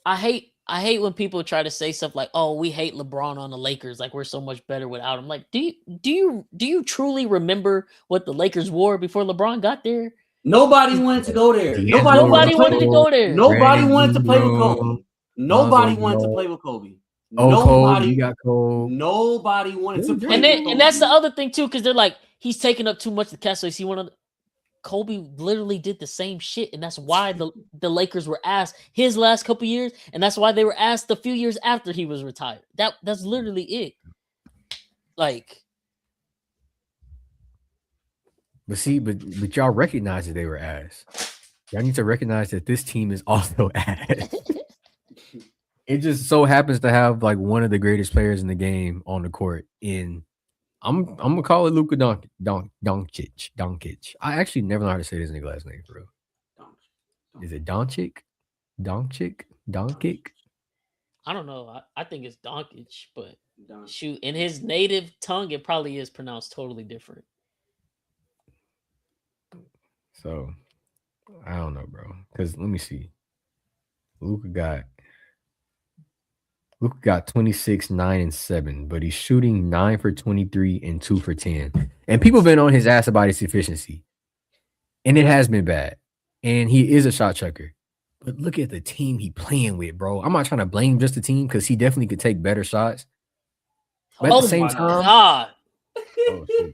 I hate when people try to say stuff like, "Oh, we hate LeBron on the Lakers. Like we're so much better without him." Like, do you truly remember what the Lakers wore before LeBron got there? Nobody wanted to go there. Nobody wanted to go there. Nobody wanted to play with Kobe. Nobody wanted to play with Kobe. Nobody, you got Cole. Nobody wanted to play. And that's the other thing too, because they're like, he's taking up too much of the cast. So he one of Kobe literally did the same shit, and that's why the Lakers were asked his last couple years, and that's why they were asked a few years after he was retired. That's literally it. Like, but y'all recognize that they were asked. Y'all need to recognize that this team is also ass. It just so happens to have like one of the greatest players in the game on the court. I'm gonna call it Luka Doncic. I actually never know how to say this nigga last name for real. Is it Doncic? Doncic? I don't know. I think it's Doncic, but shoot, in his native tongue, it probably is pronounced totally different. So I don't know, bro. Because let me see. Luka got 26, 9, and 7, but he's shooting 9 for 23 and 2 for 10. And people have been on his ass about his efficiency. And it has been bad. And he is a shot chucker. But look at the team he playing with, bro. I'm not trying to blame just the team because he definitely could take better shots. But at the same time, God.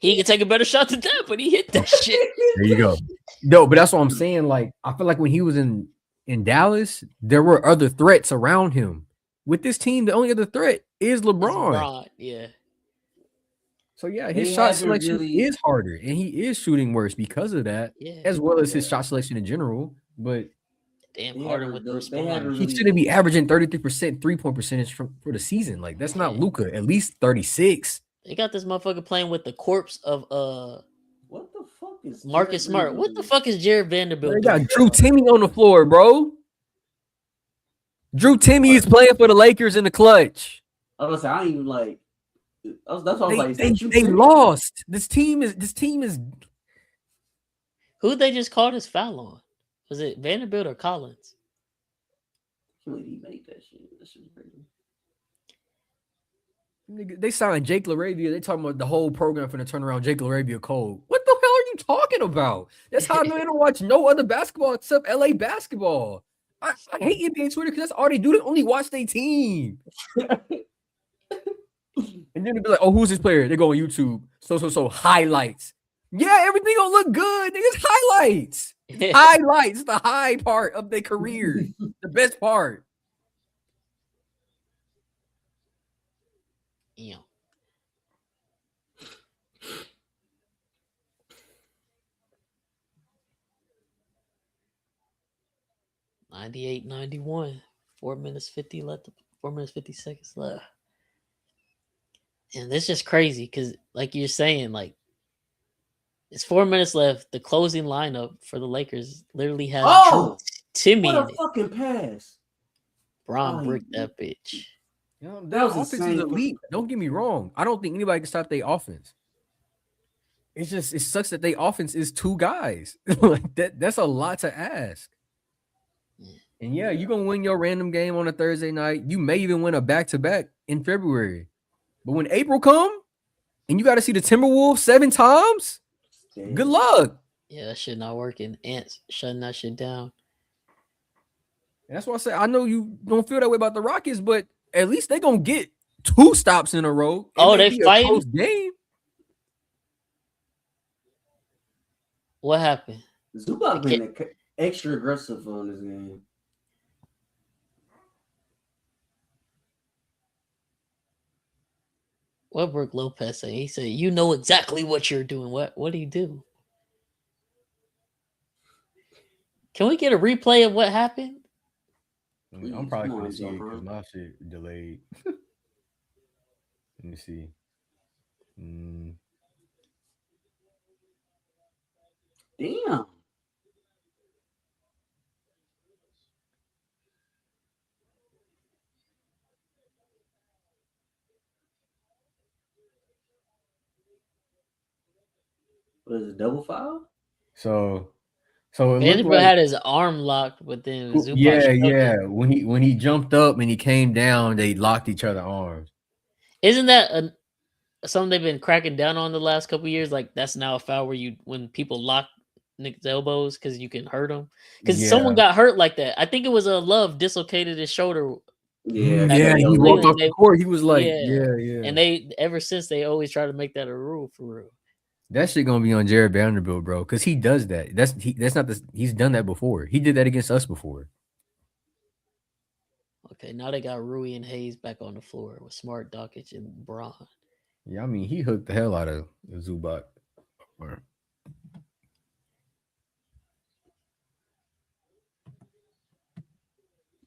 He could take a better shot than that, but he hit that shit. There you go. No, but that's what I'm saying. Like, I feel like when he was in Dallas, there were other threats around him. With this team, the only other threat is LeBron. Yeah. So yeah, his shot selection is harder, and he is shooting worse because of that, as well as his shot selection in general. But harder with the response. He shouldn't be averaging 33% 3-point percentage for the season. Like that's not Luka. At least 36. They got this motherfucker playing with the corpse of what the fuck is Marcus Smart? What the fuck is Jared Vanderbilt? They got Drew Timmy on the floor, bro. Drew Timmy is playing for the Lakers in the clutch. I was I ain't even like. That's what I was like. They lost. This team is. Who'd they just call this foul on? Was it Vanderbilt or Collins? He made that shit. That shit was crazy. They signed Jake LaRavia. They talking about the whole program for the turnaround Jake LaRavia cold. What the hell are you talking about? That's how I know you don't watch no other basketball except LA basketball. I hate NBA Twitter because that's all they do. They only watch their team. And then they'll be like, oh, who's this player? They go on YouTube. So highlights. Yeah, everything gonna look good. Niggas highlights. Highlights, the high part of their career. The best part. Yeah. $98-91. 4 minutes 50 left. 4 minutes 50 seconds left. And that's just crazy because, like you're saying, like it's 4 minutes left. The closing lineup for the Lakers literally has Timmy. What a fucking pass! Bron bricked that bitch. That was offense is elite. Don't get me wrong. I don't think anybody can stop their offense. It's just it sucks that they offense is 2 guys. Like that's a lot to ask. And yeah, you're gonna win your random game on a Thursday night. You may even win a back-to-back in February. But when April come and you got to see the Timberwolves 7 times, good luck. Yeah, that shit not working. Ants shutting that shit down. And that's why I say I know you don't feel that way about the Rockets, but at least they gonna get 2 stops in a row. Oh, they fighting? Close game. What happened? Zubac been extra aggressive on this game. What Brook Lopez say? He said, "You know exactly what you're doing." What did he do? Can we get a replay of what happened? I'm probably gonna see it because my shit delayed. Let me see. Damn. Was it double foul? So it Vanderbilt had his arm locked, but then Zubac yeah. When he jumped up and he came down, they locked each other's arms. Isn't that something they've been cracking down on the last couple of years? Like that's now a foul when people lock Nick's elbows because you can hurt him. Because someone got hurt like that. I think it was Love dislocated his shoulder. Yeah. He walked off the court. He was like, yeah. And they ever since they always try to make that a rule for real. That shit gonna be on Jared Vanderbilt, bro, because he does that. He's done that before. He did that against us before. Okay, now they got Rui and Hayes back on the floor with Smart, Dockage, and Braun. Yeah, I mean he hooked the hell out of Zubac.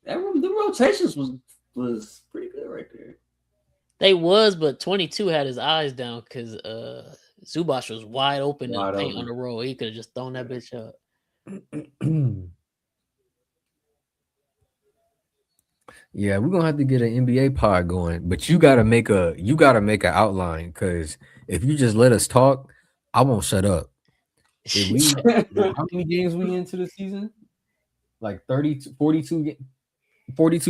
The rotations was pretty good right there. They was, but 22 had his eyes down because Zubac was wide open and paint on the roll. He could have just thrown that bitch up. Yeah, we're gonna have to get an NBA pod going, but you gotta make an outline because if you just let us talk, I won't shut up. How many games we into the season? Like 42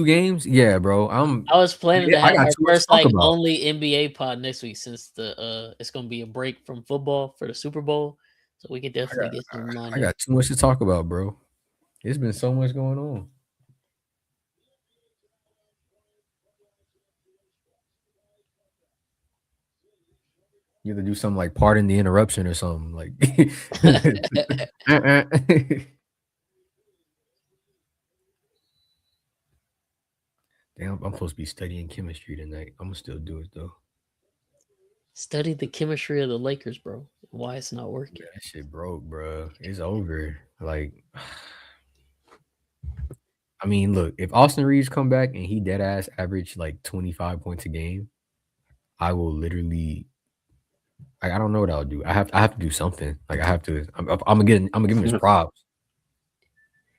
games? Yeah, bro. I was planning to have our first only NBA pod next week since it's gonna be a break from football for the Super Bowl. So we could definitely get some lined up. I got too much to talk about, bro. There's been so much going on. You have to do something like pardon the interruption or something like. Damn, I'm supposed to be studying chemistry tonight. I'm gonna still do it though. Study the chemistry of the Lakers, bro. Why it's not working? Yeah, that shit broke, bro. It's over. Like, I mean, look, if Austin Reeves come back and he dead ass average like 25 points a game, I will literally. I don't know what I'll do. I have to do something. Like I have to. I'm gonna give him his props.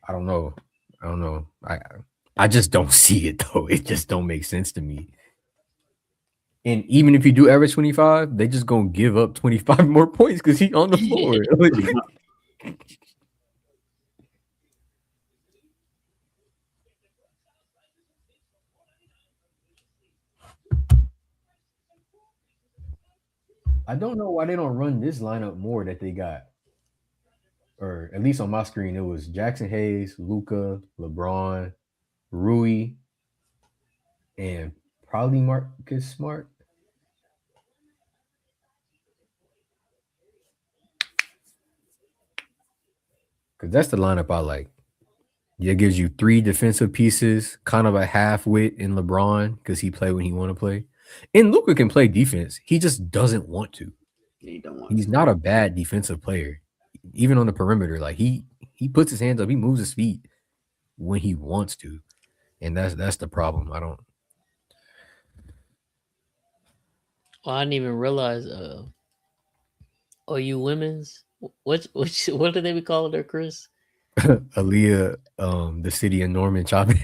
I don't know. I just don't see it though. It just don't make sense to me. And even if you do average 25, they just gonna give up 25 more points because he's on the floor. I don't know why they don't run this lineup more that they got. Or at least on my screen, it was Jackson Hayes, Luka, LeBron, Rui, and probably Marcus Smart. Because that's the lineup I like. It gives you 3 defensive pieces, kind of a half-wit in LeBron because he play when he want to play. And Luka can play defense. He just doesn't want to. He's not a bad defensive player. Even on the perimeter, like he puts his hands up, he moves his feet when he wants to. And that's the problem. Well, I didn't even realize OU women's what do they be calling her, Chris? Aaliyah, the city of Norman chopping.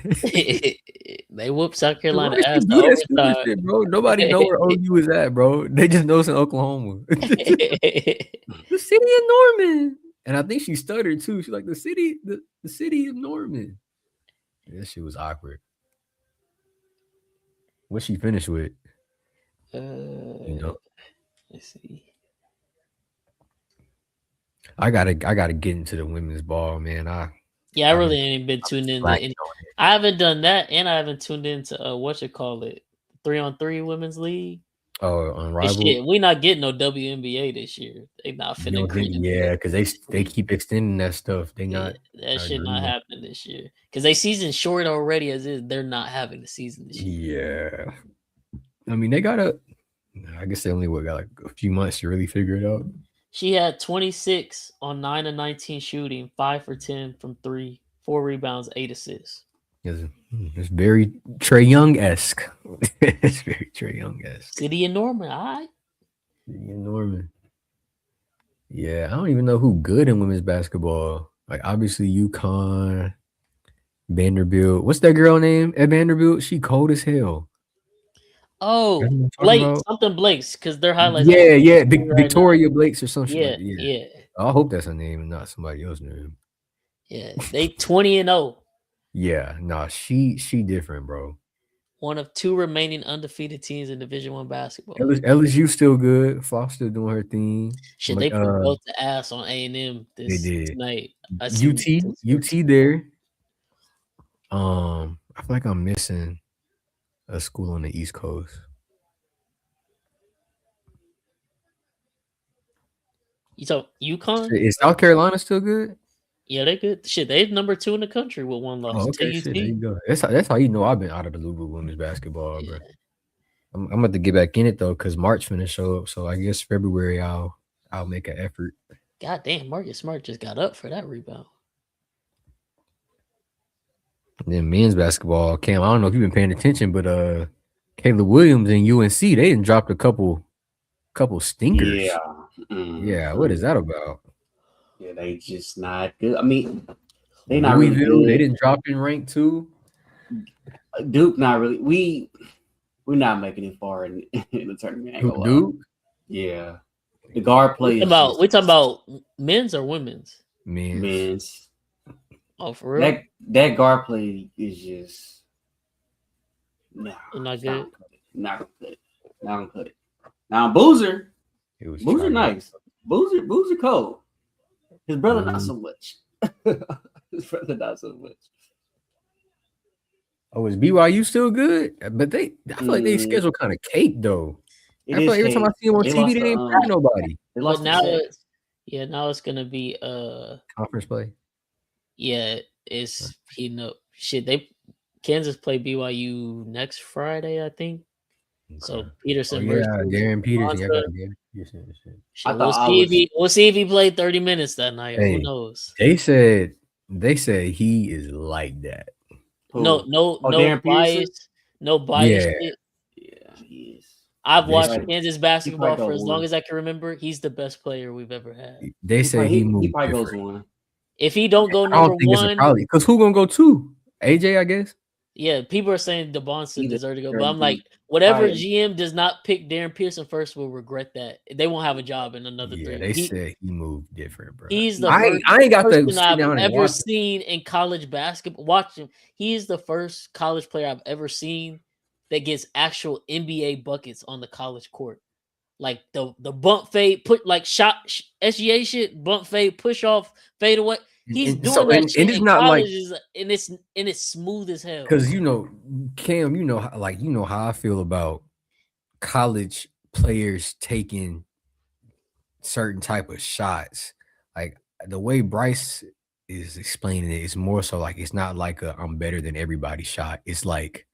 They whooped South The Carolina Royce ass can to do that stupid overtime. shit, bro. Nobody know where OU is at, bro. They just know it's in Oklahoma. The city of Norman. And I think she stuttered too. She's like the city of Norman. That shit was awkward. What she finished with? You know, Let's see. I gotta get into the women's ball, man. I really ain't been tuned in. I haven't done that, and I haven't tuned into 3-on-3 women's league. Oh, on Rival. Shit, we not getting no WNBA this year. They not finna. Because they keep extending that stuff. They not that shit not happening this year. Because they season short already as is. They're not having the season this year. Yeah, I mean they gotta. I guess they only got like a few months to really figure it out. She had 26 on 9 of 19 shooting, 5 for 10 from 3, 4 rebounds, 8 assists. It's very Trae Young-esque. It's very Trae Young-esque. City of Norman, all right. City of Norman. Yeah, I don't even know who good in women's basketball. Like obviously UConn, Vanderbilt. What's that girl name at Vanderbilt? She cold as hell. Oh, Blake, something Blake's because they're highlights. Yeah, Victoria Blake's or something. Yeah. I hope that's her name and not somebody else's name. Yeah, they 20-0. Yeah, nah, she different, bro. One of 2 remaining undefeated teams in Division I basketball. LSU still good. Floss still doing her thing. Shit, they put both the ass on A&M tonight. UT there. I feel like I'm missing a school on the East Coast. You talk UConn? Is South Carolina still good? Yeah, they good. Shit, they're number 2 in the country with 1 loss. Okay, shit, there you go. That's how you know I've been out of the loop with women's basketball, bro. I'm about to get back in it though, because March finna show up. So I guess February I'll make an effort. God damn, Marcus Smart just got up for that rebound. And then men's basketball, Cam, I don't know if you've been paying attention, but Caleb Williams and UNC, they didn't drop a couple stinkers. Yeah. Yeah, what is that about? Yeah, they just not good. I mean, they not really good. They didn't drop in rank 2. Duke not really. We're not making it far in the tournament. Duke? Yeah. The guard play. We talking about men's or women's? Men's. Oh, for real? That guard play is just not good. Not good. Not cut it. Now Boozer nice. Boozer cold. His brother not so much. His brother not so much. Oh, is BYU still good? But I feel like they schedule kind of cake though. I feel like every time I see them on TV, they ain't playing nobody. Now it's gonna be conference play. Yeah, it's Kansas play BYU next Friday, I think. Okay. So Peterson versus Darren Peterson. We'll see if he played 30 minutes that night. Hey, who knows? They said he is like that. No bias. No bias. Yeah, he is. I've watched Kansas basketball for as long as I can remember. He's the best player we've ever had. They say he moved. He probably goes 1. If he don't go number 1, because who gonna go 2? AJ, I guess. Yeah, people are saying DeBonson deserves to go, but I'm like, whatever GM does not pick Darren Pearson first will regret that. They won't have a job in another 3 years. They said he moved different, bro. He's the I ain't got the person I've ever seen in college basketball. Watch him. He is the first college player I've ever seen that gets actual NBA buckets on the college court. Like the bump fade, put like shot SGA shit, bump fade, push off, fade away. He's doing that shit. And it's not like, and it's smooth as hell. Because Cam, how I feel about college players taking certain type of shots. Like the way Bryce is explaining it, it's more so like it's not like I'm better than everybody shot. It's like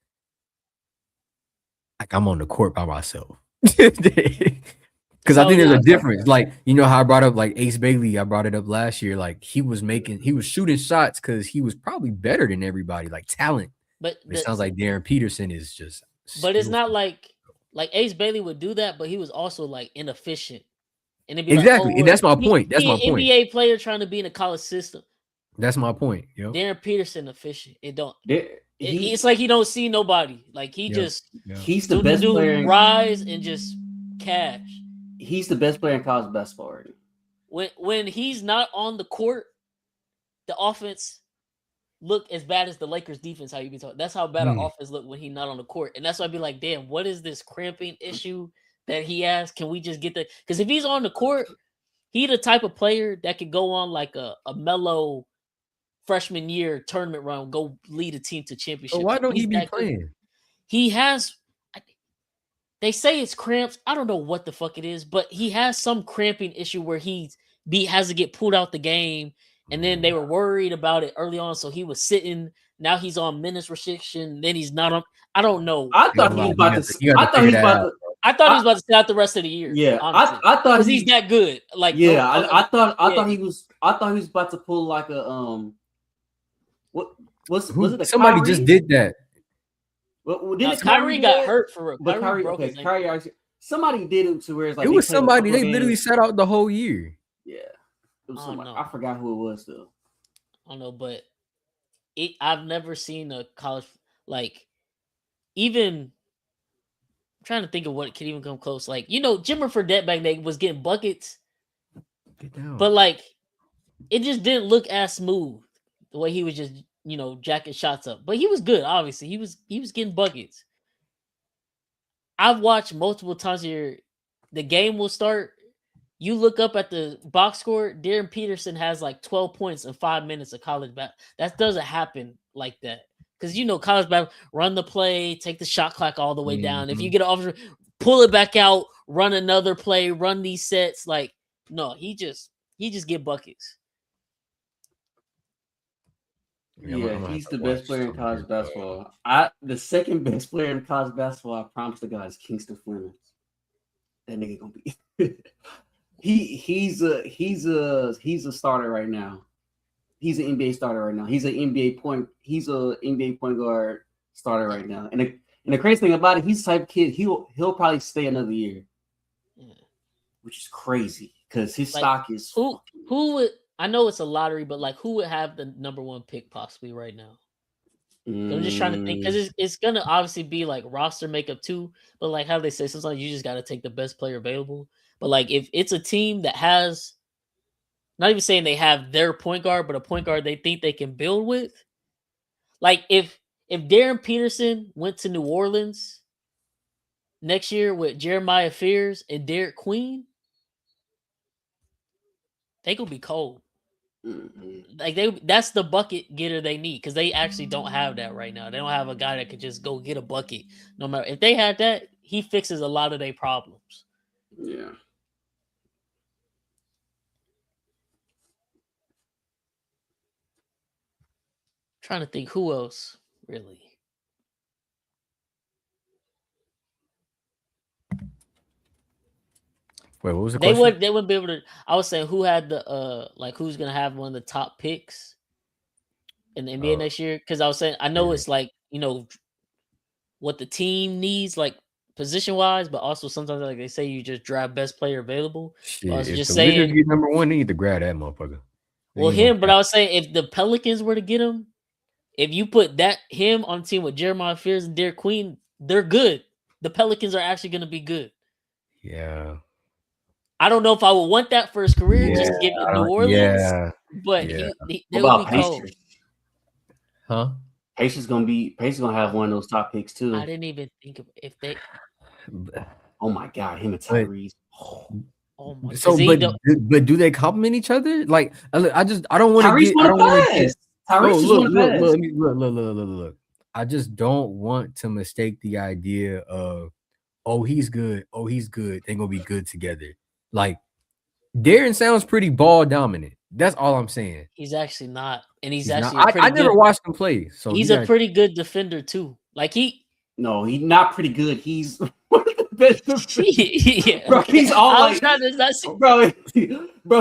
I'm on the court by myself. Because I think there's a difference. Like, how I brought up like Ace Bailey, I brought it up last year. Like he was shooting shots because he was probably better than everybody, like talent. But it sounds like Darren Peterson is just. But it's not like Ace Bailey would do that, but he was also like inefficient. And exactly, and that's my point. That's my point. NBA player trying to be in a college system. That's my point. Darren Peterson efficient. It don't. it's like he don't see nobody. Like he just he's the best player. Rise and just cash. He's the best player in college basketball already. When he's not on the court, the offense look as bad as the Lakers defense. How you be talking? That's how bad our offense look when he's not on the court, and that's why I'd be like, damn, what is this cramping issue that he has? Can we just get that? Because if he's on the court, he the type of player that could go on like a Melo freshman year tournament run, go lead a team to championship. So why don't he be playing? Good. He has. They say it's cramps. I don't know what the fuck it is, but he has some cramping issue where he has to get pulled out the game, and then they were worried about it early on, so he was sitting. Now he's on minutes restriction. Then he's not on. I don't know. I thought he was about to. I thought he was about to. I thought he was about to sit out the rest of the year. Yeah, I thought because he's that good. Like I thought he was about to pull like a was it somebody Kyrie? just did that. Well, Kyrie got hurt for real. But Kyrie somebody did it to where it's like it was somebody they literally sat out the whole year. Yeah, it was somebody. I forgot who it was though. I don't know, but I've never seen a college like even. I'm trying to think of what could even come close. Like Jimmer Fredette back then was getting buckets, but like it just didn't look as smooth the way he was just jacking shots up. But he was good. Obviously, he was getting buckets. I've watched multiple times here. The game will start. You look up at the box score. Darren Peterson has like 12 points in 5 minutes of college basketball. That doesn't happen like that. Because college basketball, run the play, take the shot clock all the way down. If you get an offer, pull it back out, run another play, run these sets. Like, no, he just get buckets. Yeah, he's the best player in college basketball. The second best player in college basketball, I promise the guy, is Kingston Flemings. That nigga gonna be he's a starter right now. He's an NBA starter right now. He's an NBA point guard starter right now. And the crazy thing about it, he's the type of kid he'll probably stay another year. Yeah. Which is crazy because his stock is who would I know it's a lottery, but like who would have the number one pick possibly right now? I'm just trying to think because it's gonna obviously be like roster makeup too, but like how they say sometimes you just gotta take the best player available. But like if it's a team that has not even saying they have their point guard, but a point guard they think they can build with. Like if Darren Peterson went to New Orleans next year with Jeremiah Fears and Derek Queen, they gonna be cold. Like that's the bucket getter they need because they actually don't have that right now. They don't have a guy that could just go get a bucket. No matter if they had that, he fixes a lot of their problems. Yeah. Trying to think who else really. Wait, what was the question? They wouldn't be able to. I was saying who had the like who's gonna have one of the top picks in the NBA next year? Because I was saying I know it's like what the team needs like position wise, but also sometimes like they say you just draft best player available. Shit, I was if just the saying Wizards get number one, they need to grab that motherfucker. Well, him, but I was saying if the Pelicans were to get him. If you put him on the team with Jeremiah Fears and Derek Queen, they're good. The Pelicans are actually going to be good. Yeah. I don't know if I would want that for his career, just to give it New Orleans. But they would be cold. Huh? Pacers gonna have one of those top picks too. I didn't even think of if they. Oh my god, him and Tyrese. Oh my. So, but do they complement each other? Like, I don't want to get. I don't want to. Look. I just don't want to mistake the idea of, he's good. They're gonna be good together. Like, Darren sounds pretty ball dominant. That's all I'm saying. He's actually not, and he's actually. Not, I never watched him play, so he's a pretty good defender too. Like No, he's not pretty good. He's one of the best defenders. Yeah. Bro, he's all like, bro.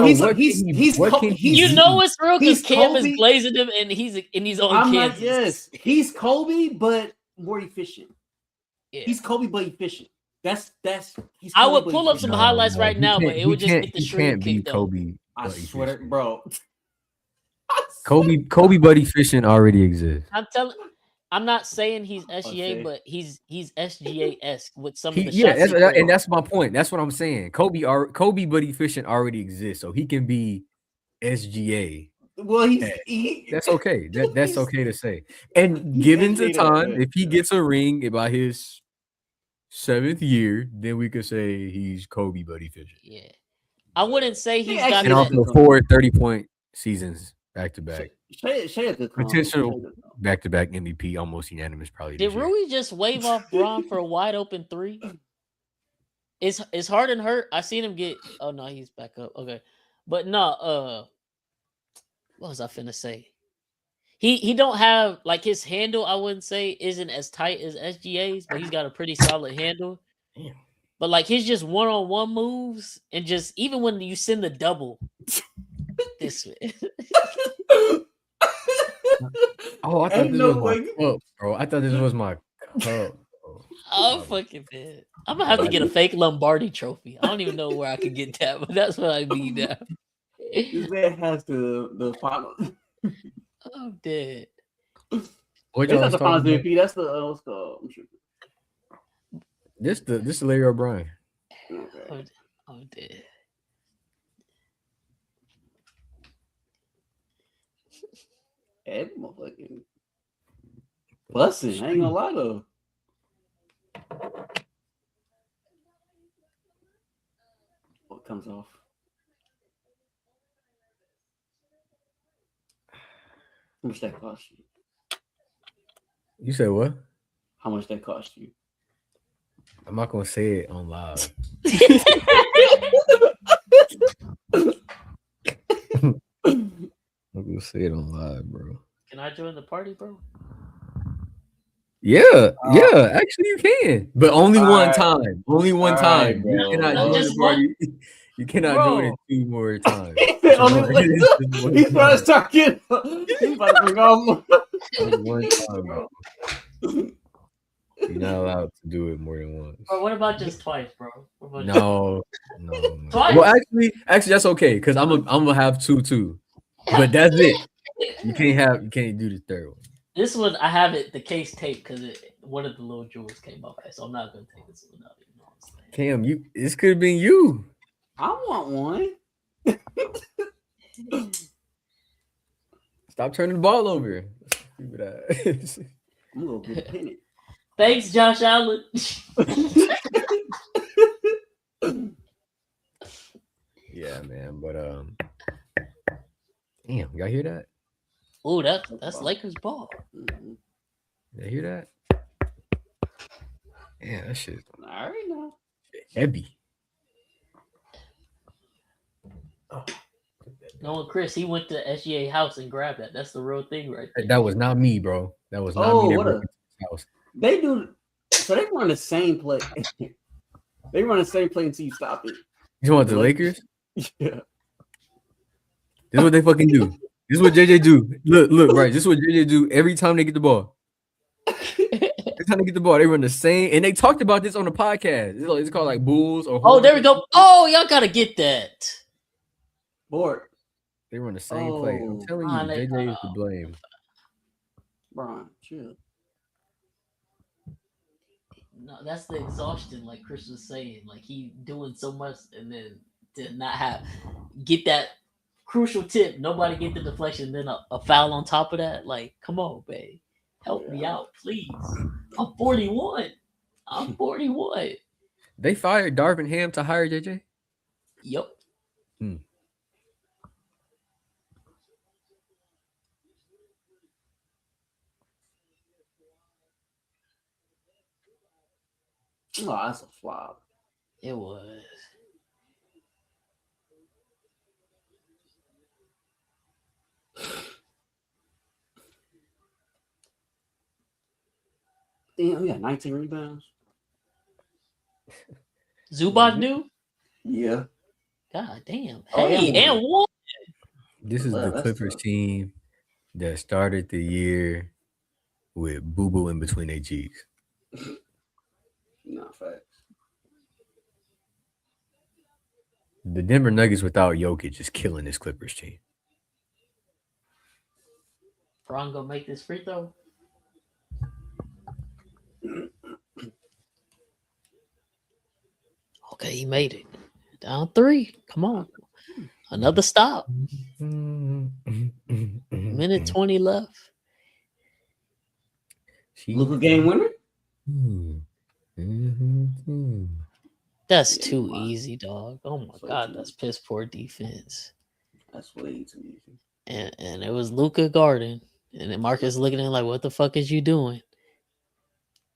He's you know it's real because Cam is glazing him, and he's on Kansas. Like, yes, he's Kobe, but more efficient. Yeah. He's Kobe, but efficient. That's. He's I would pull up some highlights right now, but it would just get the shrimp kicked Kobe. I swear, bro. Kobe, but efficient already exists. I'm telling. I'm not saying he's SGA, Okay. but he's SGA-esque with some of the Yeah, shots. and that's my point. That's what I'm saying. Kobe Buddy Fishing already exists, so he can be SGA. Well, That's okay. That's okay to say. And he's given the SGA though, time, but- if he gets a ring by his 7th year, then we could say he's Kobe Buddy Fishing. Yeah. I wouldn't say he's Yeah, got And actually, that. also 4 30-point seasons back to back. Shay could come. Potential back to back MVP, almost unanimous, probably. Did Rui just wave off Braun for a wide open 3? Is Harden hurt? I seen him get. Oh no, he's back up. Okay, but no. What was I finna say? He don't have like his handle. I wouldn't say isn't as tight as SGA's, but he's got a pretty solid handle. Damn. But like his just one-on-one moves and just even when you send the double, this way. Oh, I thought Ain't this no was my way. cup, bro. I thought this was my cup. Bro. I'm fucking dead. I'm gonna have to get a fake Lombardi trophy. I don't even know where I could get that, but that's what I need now. This man has the final. I'm dead. What It's y'all not the talking finals about? MVP. That's the what's called. I'm sure. This the Larry O'Brien. Okay. I'm dead. Ed motherfucking busting. I ain't gonna lie though. What comes off? How much that cost you? You said what? How much that cost you? I'm not gonna say it on live. I'm gonna say it on live, bro. Can I join the party, bro? Yeah, actually you can, but only one Alright. time. Only one Alright, time. bro. You cannot No, join just the party. You cannot join Bro. it 2 more times. He's about to start getting. He's about to bring on. Only one time, bro. You're not allowed to do it more than once. Or what about just twice, bro? What about No. Twice? Well, actually, that's okay because I'm gonna have 2 too, but that's it. You can't do the third one. This one I have it the case tape because one of the little jewels came off, so I'm not gonna take this one out. You know what I'm saying? Cam, this could have been you. I want one. Stop turning the ball over. Keep it out. I'm gonna get a pennant. Thanks, Josh Allen. Yeah, man. But damn, y'all hear that? Oh, that's Lakers ball. Mhm. Y'all hear that? Yeah, that shit All right now. heavy. Knowing Chris, he went to SGA house and grabbed that. That's the real thing, right there. That was not me, bro. That was not Oh, me. That what broke a- into his house. They do. So they run the same play. They run the same play until you stop it. You want the Lakers? Yeah. This is what they fucking do. This is what JJ do. Look, right. This is what JJ do every time they get the ball. Every time they get the ball, they run the same. And they talked about this on the podcast. It's called like Bulls or. Oh, there we go. Oh, y'all gotta get that. Board. They run the same play. I'm Oh, telling you, JJ is to blame. Brian, chill. No, that's the exhaustion, like Chris was saying. Like he doing so much and then to not get that crucial tip, nobody get the deflection, then a foul on top of that. Like, come on, babe. Help me out, please. I'm 41. I'm 41. They fired Darvin Ham to hire JJ. Yep. Oh, that's a flop. It was. Damn, we got 19 rebounds. Zubac knew? Yeah. God damn. Oh, Hey, yeah. and one. This is the That's Clippers tough. team that started the year with Boo Boo in between their cheeks. Not facts. The Denver Nuggets without Jokic is killing this Clippers team. Bron gonna make this free throw. He made it. Down 3. Come on. Another stop. Minute 20 left. Luka game winner? That's too easy, dog. Oh my God, that's piss poor defense. That's way too easy. And it was Luka Garden. And then Marcus looking at him like, what the fuck is you doing?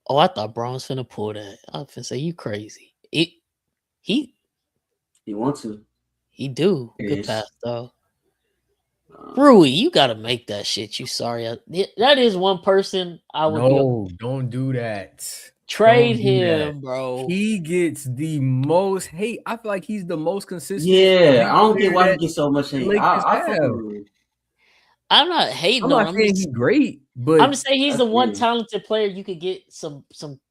Oh, I thought Braun was finna pull that. I was finna say, you crazy. He wants to. He do. Good pass, though. Rui, you gotta make that shit. You sorry. That is one person I would. No, don't do that. Trade him, bro. He gets the most hate. I feel like he's the most consistent. Yeah, I don't get why he gets so much hate. I'm not hating on him. I'm saying he's great, but I'm just saying he's the one talented player you could get some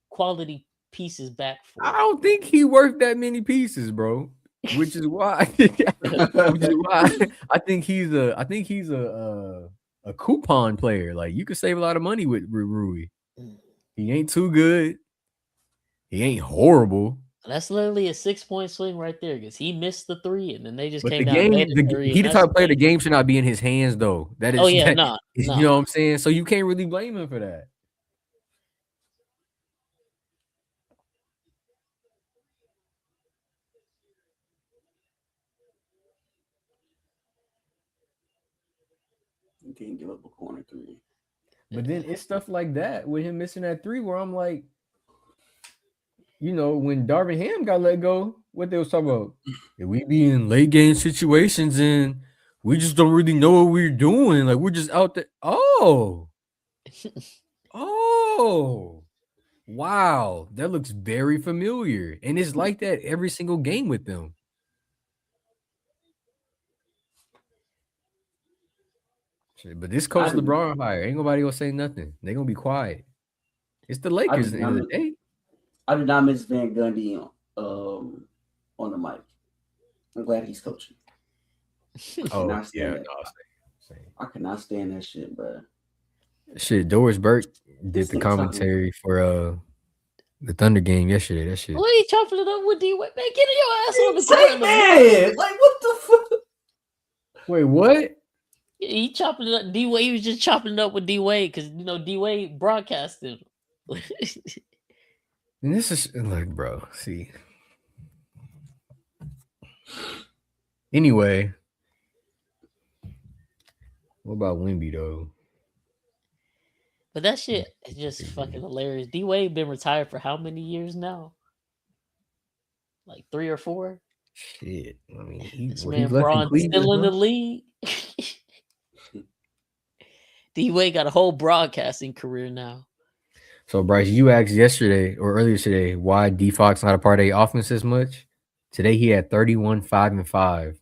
quality pieces back for. I don't think he worth that many pieces, bro. Which is why I think he's a coupon player. Like you could save a lot of money with Rui. He ain't too good. He ain't horrible. That's literally a 6-point swing right there because he missed the 3 and then they just came down. He the type of player the game should not be in his hands though. That is, you know what I'm saying? So you can't really blame him for that. You can't give up a corner 3. But then it's stuff like that with him missing that 3 where I'm like, when Darvin Ham got let go, what they was talking about? Yeah, we be in late game situations and we just don't really know what we're doing. Like we're just out there. Oh, wow. That looks very familiar. And it's like that every single game with them. But this coach LeBron hire, ain't nobody gonna say nothing. They gonna be quiet. It's the Lakers at the end of the day. I did not miss Van Gundy on the mic. I'm glad he's coaching. I cannot stand that shit, bro. Shit, Doris Burke did the commentary for the Thunder game yesterday. That shit. What are you chopping it up with D-Wade? Man, get your ass on the ground. Like, what the fuck? Wait, what? He chopping it up. D-Wade, he was just chopping it up with D-Wade because, D-Wade broadcasted. And this is like, bro, see. Anyway, what about Wemby, though? But that shit is just fucking hilarious. D-Wade been retired for how many years now? Like 3 or 4? Shit. I mean, this man Braun still in the league. D-Wade got a whole broadcasting career now. So, Bryce, you asked yesterday or earlier today why D-Fox not a part of the offense as much. Today, he had 31, 5, and 5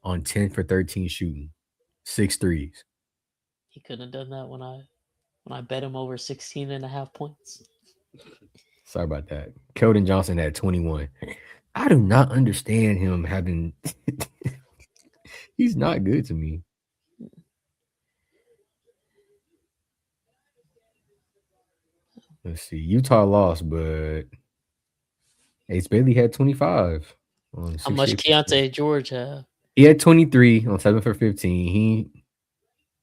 on 10 for 13 shooting. 6 threes. He couldn't have done that when I bet him over 16.5 points. Sorry about that. Keldon Johnson had 21. I do not understand him having – he's not good to me. Let's see. Utah lost, but Ace Bailey had 25. How much Keontae George have? He had 23 on 7 for 15.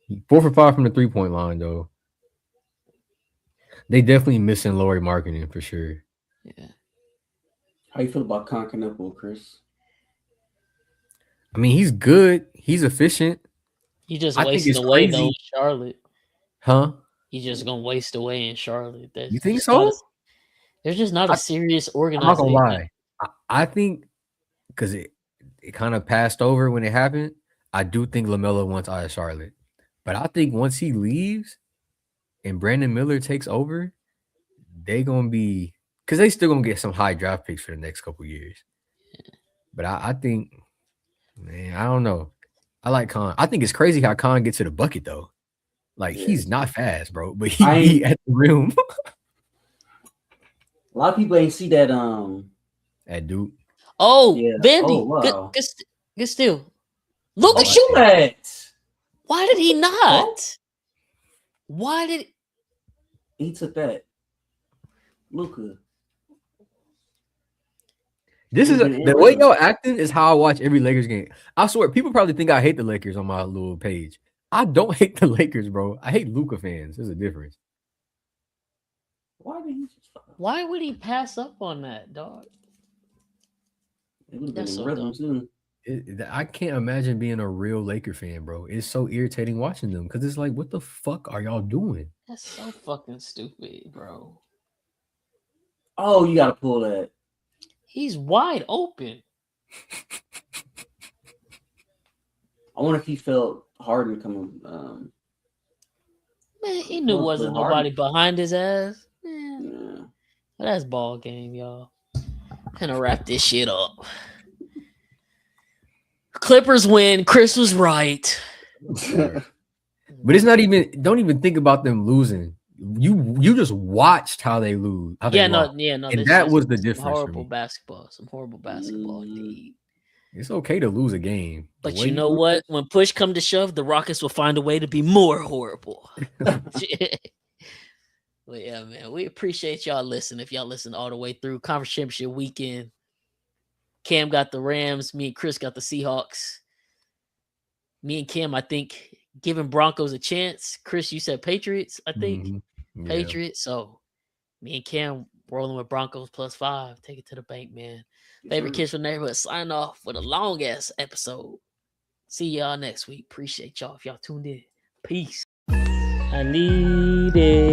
He 4 for 5 from the 3-point line, though. They definitely missing Lauri Markkanen for sure. Yeah. How you feel about Concanapple, Chris? I mean, he's good. He's efficient. He just wasted away though in Charlotte. Huh? He's just gonna waste away in Charlotte. You think so? There's just not a serious organization. I'm not gonna lie. I think because it kind of passed over when it happened. I do think LaMelo wants out of Charlotte, but I think once he leaves and Brandon Miller takes over, they gonna be because they still gonna get some high draft picks for the next couple years. Yeah. But I think, man, I don't know. I like Con. I think it's crazy how Con gets to the bucket though. Like he's not fast, bro, but he at the rim. A lot of people ain't see that. At Duke. Oh, yeah. Vandy. Oh, wow. Good steal. Look, shoot that. Why did he not? What? Why did he took that? Luka. This is the way y'all acting is how I watch every Lakers game. I swear, people probably think I hate the Lakers on my little page. I don't hate the Lakers, bro. I hate Luka fans. There's a difference. Why would he pass up on that, dog? That's so dumb. I can't imagine being a real Laker fan, bro. It's so irritating watching them because it's like, what the fuck are y'all doing? That's so fucking stupid, bro. Oh, you gotta pull that. He's wide open. I wonder if he felt Harden coming. Man, he knew wasn't nobody behind his ass. Man. Yeah. Well, that's ball game, y'all. Gonna wrap this shit up. Clippers win. Chris was right. But it's not even. Don't even think about them losing. You just watched how they lose. No. And that was the difference. Some horrible basketball indeed. It's okay to lose a game, but you know what? When push come to shove, the Rockets will find a way to be more horrible. But yeah, man, we appreciate y'all listening. If y'all listen all the way through Conference Championship weekend, Cam got the Rams. Me and Chris got the Seahawks. Me and Cam, I think, giving Broncos a chance. Chris, you said Patriots, I think. Mm-hmm. Yeah. Patriots. So me and Cam rolling with Broncos +5. Take it to the bank, man. Favorite Kids from Neighborhood sign off with a long ass episode. See y'all next week. Appreciate y'all if y'all tuned in. Peace. I need it.